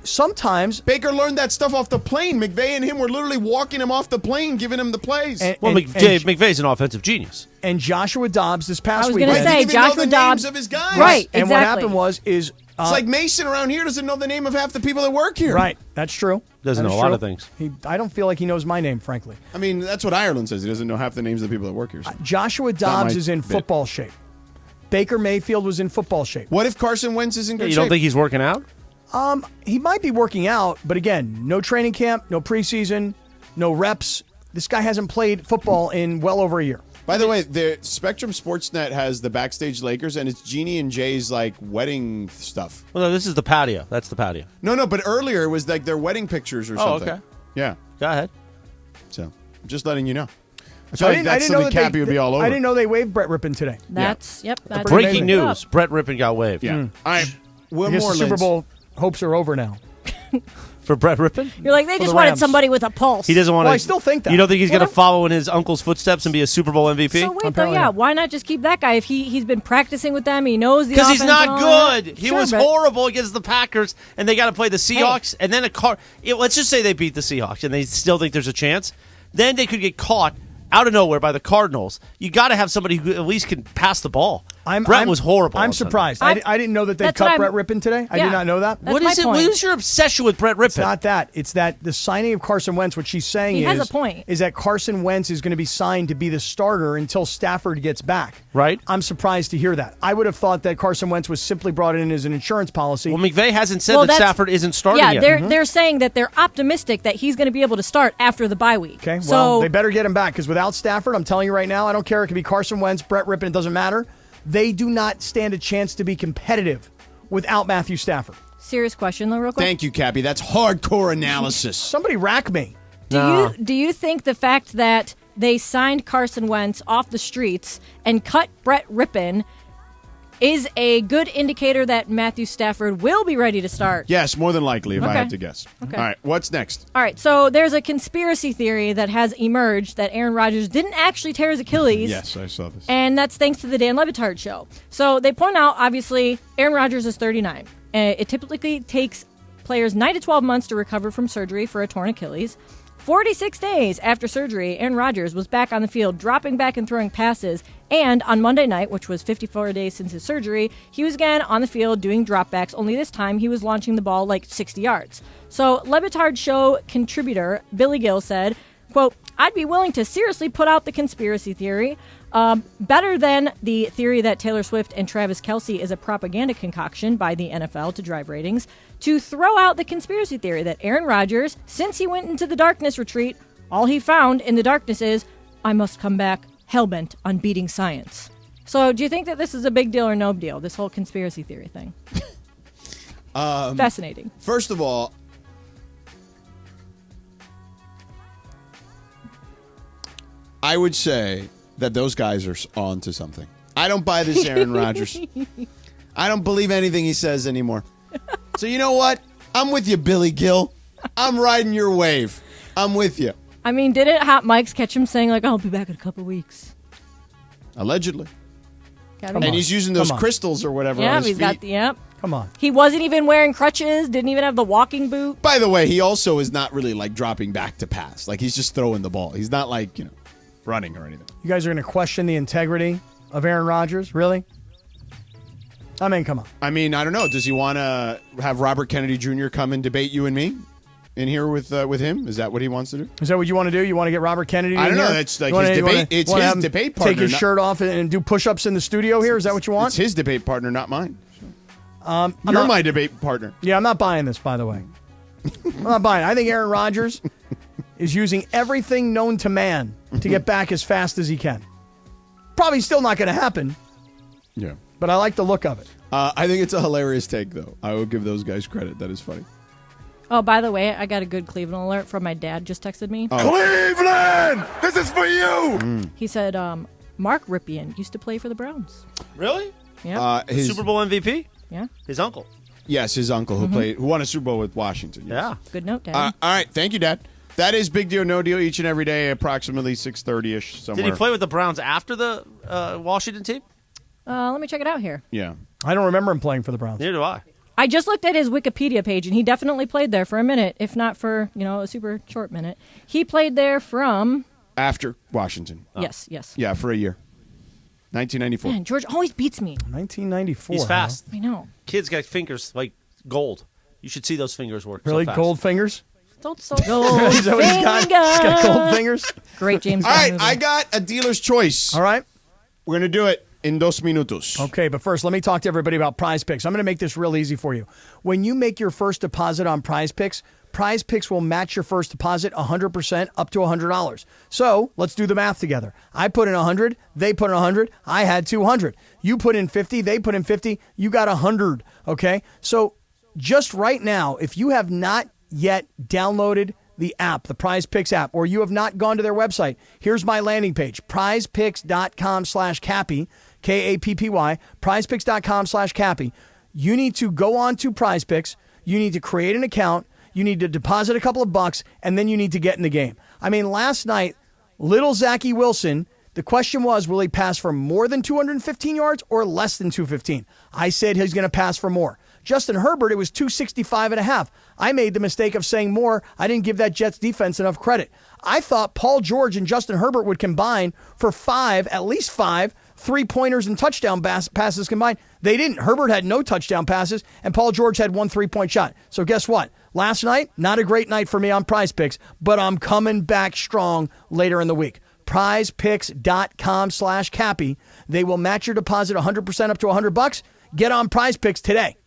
sometimes Baker learned that stuff off the plane. McVay and him were literally walking him off the plane, giving him the plays. McVay's an offensive genius. And Joshua Dobbs this past weekend. I was weekend. going to say, Joshua Dobbs. Names of his guys. Right, And exactly. what happened was it's like Mason around here doesn't know the name of half the people that work here. Right, that's true. Doesn't That know is a lot true. of things. I don't feel like he knows my name, frankly. I mean, that's what Ireland says. He doesn't know half the names of the people that work here. So. Joshua Not Dobbs my is in bit. football shape. Baker Mayfield was in football shape. What if Carson Wentz is in good You shape? don't think he's working out? He might be working out, but again, no training camp, no preseason, no reps. This guy hasn't played football in well over a year. By the way, the Spectrum Sportsnet has the Backstage Lakers, and it's Jeannie and Jay's like wedding stuff. Well, no, this is the patio. That's the patio. No, but earlier it was like their wedding pictures or something. okay. Yeah. Go ahead. So, I'm just letting you know. I So feel like that's something Cappy would be all over. I didn't know they waived Brett Rippon today. That's That's Breaking amazing. news. Brett Rippon got waived. Yeah. All right. I One guess more, the Super Linz. Bowl hopes are over now. For Brett Rippon? You're like, they For just the wanted Rams. somebody with a pulse. He doesn't want to. Well, I still think that. You don't think he's Well, going to follow in his uncle's footsteps and be a Super Bowl MVP? So wait, though, Apparently yeah, not. why not just keep that guy if he's been practicing with them? He knows the Because he's offense and not all that? good. He Sure, was but- horrible against the Packers, and they got to play the Seahawks, and then let's just say they beat the Seahawks, and they still think there's a chance. Then they could get caught out of nowhere by the Cardinals. You got to have somebody who at least can pass the ball. Brett was horrible. I'm on Sunday. surprised. I didn't know that they That's what cut I'm- Brett Rippon today. I Yeah. did not know that. That's What my is it? point. What is your obsession with Brett It's Rippon? not that. It's that the signing of Carson Wentz, what she's saying He is, has a point. is that Carson Wentz is going to be signed to be the starter until Stafford gets back. Right. I'm surprised to hear that. I would have thought that Carson Wentz was simply brought in as an insurance policy. Well, McVay hasn't said Well, that that's- Stafford isn't starting Yeah, yet. they're saying that they're optimistic that he's going to be able to start after the bye week. Okay, well, so they better get him back because without Stafford, I'm telling you right now, I don't care. It could be Carson Wentz, Brett Rippon, it doesn't matter. They do not stand a chance to be competitive without Matthew Stafford. serious question though, real quick. Thank you, Cappy. That's hardcore analysis. Somebody rack me. Do you think the fact that they signed Carson Wentz off the streets and cut Brett Rippon is a good indicator that Matthew Stafford will be ready to start? Yes, more than likely, if I Okay. had to guess. Okay. All right, what's next? All right, so there's a conspiracy theory that has emerged that Aaron Rodgers didn't actually tear his Achilles. Yes, I saw this. And that's thanks to the Dan Le Batard show. So they point out, obviously, Aaron Rodgers is 39. It typically takes players 9 to 12 months to recover from surgery for a torn Achilles. 46 days after surgery, Aaron Rodgers was back on the field, dropping back and throwing passes. And on Monday night, which was 54 days since his surgery, he was again on the field doing dropbacks, only this time he was launching the ball like 60 yards. So Le Batard show contributor Billy Gill said, quote, "I'd be willing to seriously put out the conspiracy theory. Better than the theory that Taylor Swift and Travis Kelce is a propaganda concoction by the NFL to drive ratings, to throw out the conspiracy theory that Aaron Rodgers, since he went into the darkness retreat, all he found in the darkness is, I must come back hellbent on beating science." So do you think that this is a big deal or no deal, this whole conspiracy theory thing? Fascinating. First of all, I would say that those guys are on to something. I don't buy this Aaron Rodgers. I don't believe anything he says anymore. So you know what? I'm with you, Billy Gill. I'm riding your wave. I'm with you. I mean, didn't Hot Mike's catch him saying, like, I'll be back in a couple weeks? Allegedly. Gotta And be- he's using those crystals or whatever Yeah, on his he's feet. got the, yep. Come on. He wasn't even wearing crutches, didn't even have the walking boot. By the way, he also is not really like dropping back to pass. Like he's just throwing the ball. He's not like, running or anything. You guys are going to question the integrity of Aaron Rodgers? Really? I mean, come on. I mean, I don't know. Does he want to have Robert Kennedy Jr. come and debate you and me in here with him? Is that what he wants to do? Is that what you want to do? You want to get Robert Kennedy I in don't know. here? That's like You wanna- his you wanna- debate. It's wanna his have him debate partner. Take his not- shirt off and do push-ups in the studio here? Is that what you want? It's his debate partner, not mine. I'm You're not- my debate partner. Yeah, I'm not buying this, by the way. I'm not buying it. I think Aaron Rodgers is using everything known to man to get back as fast as he can. Probably still not going to happen, Yeah. but I like the look of it. I think it's a hilarious take, though. I will give those guys credit. That is funny. Oh, by the way, I got a good Cleveland alert from my dad. Just texted me. Cleveland! This is for you! He said, Mark Ripien used to play for the Browns. Really? Yeah. His- Super Bowl MVP? Yeah. His uncle. Yes, his uncle who won a Super Bowl with Washington. Yes. Yeah. Good note, Dad. All right. Thank you, Dad. That is Big Deal, No Deal each and every day, approximately 6:30-ish somewhere. Did he play with the Browns after the Washington team? Let me check it out here. Yeah. I don't remember him playing for the Browns. Neither do I. I just looked at his Wikipedia page, and he definitely played there for a minute, if not for, a super short minute. He played there from... After Washington. Yes. Yeah, for a year. 1994. Man, George always beats me. 1994. He's fast. I know. Kid's got fingers like gold. You should see those fingers work. Really? So fast. Gold fingers? Don't so gold Is that what he's got? He's got gold fingers? Great James All Bond right, movie. I got a dealer's choice. All right. We're going to do it in 2 minutos. Okay, but first, let me talk to everybody about Prize Picks. I'm going to make this real easy for you. When you make your first deposit on Prize Picks will match your first deposit 100% up to $100. So let's do the math together. I put in 100, they put in 100, I had 200. You put in 50, they put in 50, you got 100. Okay, so just right now, if you have not yet downloaded the app, the Prize Picks app, or you have not gone to their website, here's my landing page, prizepicks.com/Cappy, Kappy, prizepicks.com/Cappy. You need to go on to Prize Picks. You need to create an account. You need to deposit a couple of bucks, and then you need to get in the game. I mean, last night, little Zachy Wilson, the question was, will he pass for more than 215 yards or less than 215? I said he's going to pass for more. Justin Herbert, it was 265.5. I made the mistake of saying more. I didn't give that Jets defense enough credit. I thought Paul George and Justin Herbert would combine for at least five, 3-pointers and touchdown passes combined. They didn't. Herbert had no touchdown passes, and Paul George had 1 3-point shot. So guess what? Last night, not a great night for me on Prize Picks, but I'm coming back strong later in the week. prizepicks.com/Cappy. They will match your deposit 100% up to $100. Get on Prize Picks today.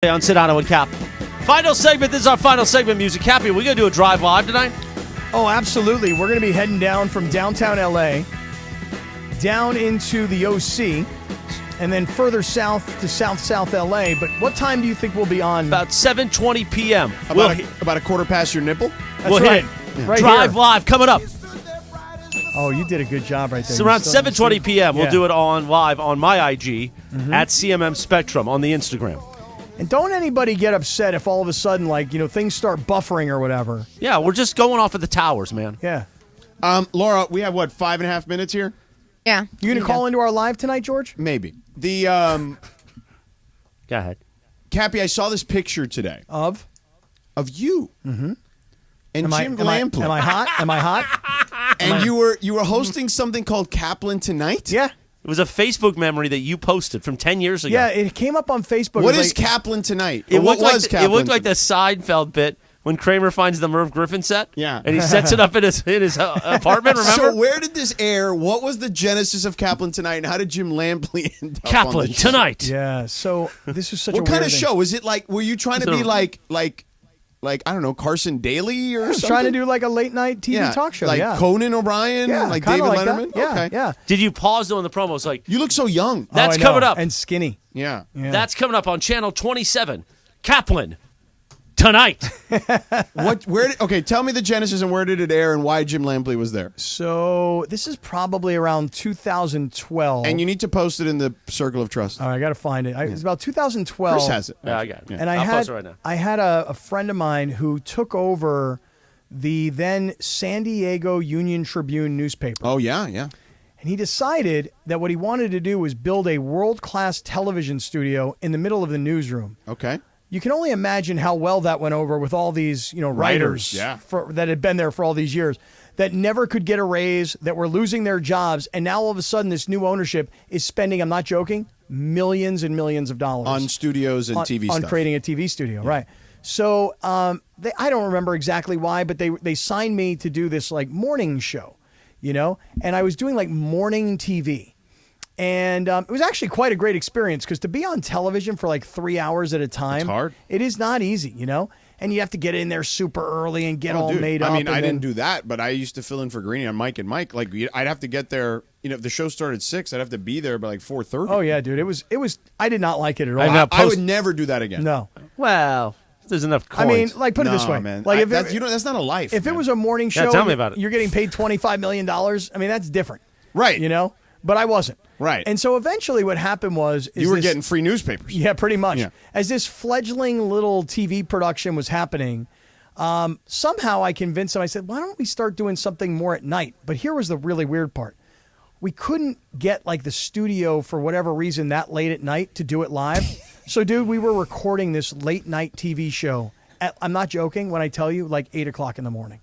On Sedano and Kap. Final segment. This is our final segment, Music. Cappy, we're going to do a drive live tonight? Oh, absolutely. We're going to be heading down from downtown L.A. down into the OC and then further south to South L.A. But what time do you think we'll be on? About 7:20 p.m. About a quarter past your nipple? That's we'll right. hit Right drive here. live coming up. Oh, you did a good job right there. It's around 7:20 p.m. We'll Yeah. do it live on my IG at CMM Spectrum on the Instagram. And don't anybody get upset if all of a sudden, things start buffering or whatever. Yeah, we're just going off of the towers, man. Yeah. Laura, we have, 5.5 minutes here? Yeah. You going to call into our live tonight, George? Maybe. The, Go ahead. Cappy, I saw this picture today. Of you. Mm-hmm. And Jim Lampley. Am I hot? Am I hot? And you were hosting something called Kaplan Tonight? Yeah. It was a Facebook memory that you posted from 10 years ago. Yeah, it came up on Facebook. What is Kaplan Tonight? It What looked was like Kaplan? It looked like the Seinfeld bit when Kramer finds the Merv Griffin set? Yeah. And he sets it up in his apartment, remember? So where did this air? What was the genesis of Kaplan Tonight, and how did Jim Lampley end up on Kaplan the show? Tonight. Yeah, so this is such What a kind weird of thing. show? Was it like, were you trying to be like I don't know, Carson Daly or I was something? trying to do like a late night TV talk show. Like yeah. Conan O'Brien, Yeah, like kinda David like that. Letterman? Yeah, Okay. yeah. Did you pause though in the promos like, You look so young. that's I know. coming up. And skinny. Yeah. That's coming up on Channel 27. Kaplan Tonight. Okay, tell me the genesis and where did it air and why Jim Lampley was there. So this is probably around 2012. And you need to post it in the Circle of Trust. All right, I got to find it. It's about 2012. Chris has it. Yeah, I got it. And I'll post it right now. I had a friend of mine who took over the then San Diego Union Tribune newspaper. Oh, yeah. And he decided that what he wanted to do was build a world-class television studio in the middle of the newsroom. Okay. You can only imagine how well that went over with all these, writers that had been there for all these years that never could get a raise, that were losing their jobs, and now all of a sudden this new ownership is spending, I'm not joking, millions and millions of dollars On studios and TV on stuff. creating a TV studio, right? So I don't remember exactly why, but they signed me to do this like morning show, and I was doing like morning TV. And it was actually quite a great experience because to be on television for like 3 hours at a time, It's hard. It is not easy, and you have to get in there super early and get all made up. I mean, and I then- didn't do that, but I used to fill in for Greeny on Mike and Mike. Like, I'd have to get there. If the show started at 6, I'd have to be there by like 4:30. Oh yeah, dude, it was. I did not like it at all. I would never do that again. No. Well, there's enough coins. I mean, like put it this way, man. like if that's not a life. if it man. was a morning Yeah, show, tell me about it. You're getting paid $25 million. I mean, that's different, right? But I wasn't. Right. And so eventually, what happened was you were getting free newspapers. Yeah, pretty much. Yeah. As this fledgling little TV production was happening, somehow I convinced them. I said, "Why don't we start doing something more at night?" But here was the really weird part: we couldn't get like the studio for whatever reason that late at night to do it live. So, dude, we were recording this late night TV show. I'm not joking when I tell you, like 8 o'clock in the morning.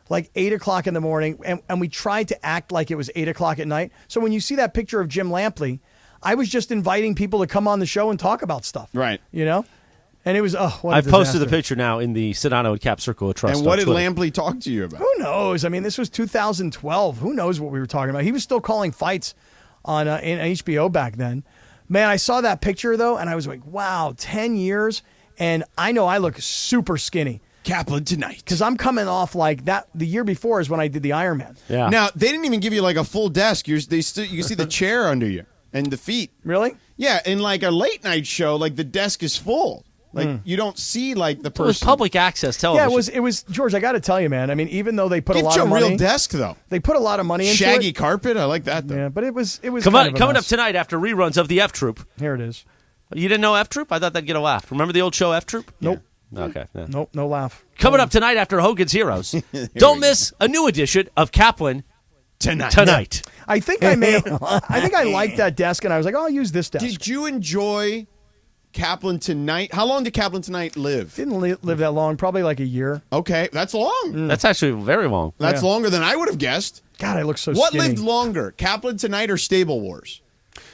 Like 8 o'clock in the morning, and we tried to act like it was 8 o'clock at night. So when you see that picture of Jim Lampley, I was just inviting people to come on the show and talk about stuff. Right. And it was, what a I've posted the disaster. picture now in the Sedano and Kap Circle of Trust. And what on did Twitter. Lampley talk to you about? Who knows? I mean, this was 2012. Who knows what we were talking about? He was still calling fights on in HBO back then. Man, I saw that picture, though, and I was like, wow, 10 years, and I know I look super skinny. Kaplan Tonight. Because I'm coming off like that. The year before is when I did the Ironman. Yeah. Now, they didn't even give you like a full desk. You can see the chair under you and the feet. Really? Yeah, in like a late night show, like the desk is full. Like you don't see like the person. It was public access television. Yeah, it was George, I got to tell you, man. I mean, even though they put a Get lot you of a money. real desk though. They put a lot of money into Shaggy it. carpet. I like that though. Yeah, but it was kind of a coming up mess. tonight after reruns of the F Troop. Here it is. You didn't know F Troop? I thought that'd get a laugh. Remember the old show F Troop? Nope. Okay. Yeah. Nope, no laugh. Coming up tonight after Hogan's Heroes. Don't miss a new edition of Kaplan Tonight. I think I liked that desk, and I was like, oh, I'll use this desk. Did you enjoy Kaplan Tonight? How long did Kaplan Tonight live? Didn't live that long, probably like a year. Okay, that's long. That's actually very long. That's longer than I would have guessed. God, I look so What skinny. lived longer, Kaplan Tonight or Stable Wars?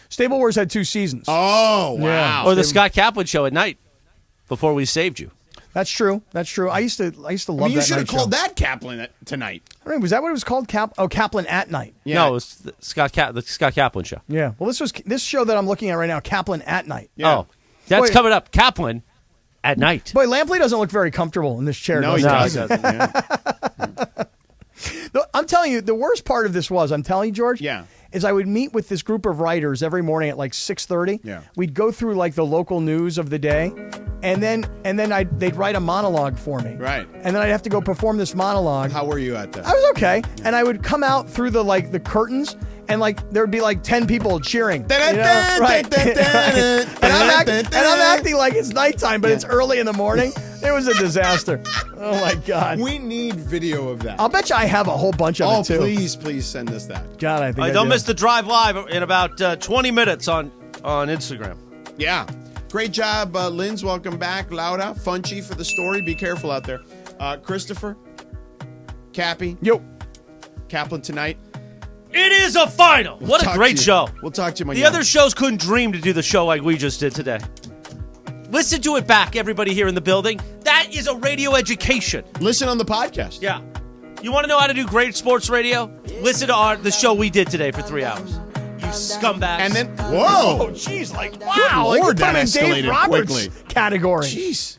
Stable Wars had 2 seasons. Oh, wow. Yeah. Or the Scott Kaplan show at night before we saved you. That's true. That's true. I used to love You that should have night called show. that Kaplan Tonight. I mean, was that what it was called? Kaplan at Night. Yeah. No, it was the Scott Kaplan show. Yeah. Well, this show that I'm looking at right now, Kaplan at Night. Yeah. Oh, that's Wait. coming up. Kaplan at night. Boy, Lampley doesn't look very comfortable in this chair. No, he does he? doesn't. Yeah. I'm telling you, the worst part of this was, I'm telling you, George, Yeah. is I would meet with this group of writers every morning at like 6:30. Yeah. We'd go through like the local news of the day, and then they'd write a monologue for me. Right. And then I'd have to go perform this monologue. How were you at that? I was okay, and I would come out through the curtains, and like there would be like 10 people cheering. You know? Right. And I'm acting like it's nighttime, but it's early in the morning. It was a disaster. Oh my God. We need video of that. I'll bet you I have a whole bunch of it too. please send us that. God, I think I don't do. miss the drive live in about 20 minutes on Instagram. Yeah. Great job, Linz. Welcome back. Lauda, Funchy for the story. Be careful out there. Christopher, Cappy. Yo. Kaplan Tonight. It is a final. What a Talk great to you. show. We'll talk to you, my The guy. other shows couldn't dream to do the show like we just did today. Listen to it back, everybody here in the building. That That is a radio education. Listen on the podcast. Yeah. You want to know how to do great sports radio? Listen to the show we did today for 3 hours. You scumbags. And then, Oh, whoa. jeez, like, Good wow. Lord, Like, that put him in Dave escalated Roberts quickly. category. Jeez.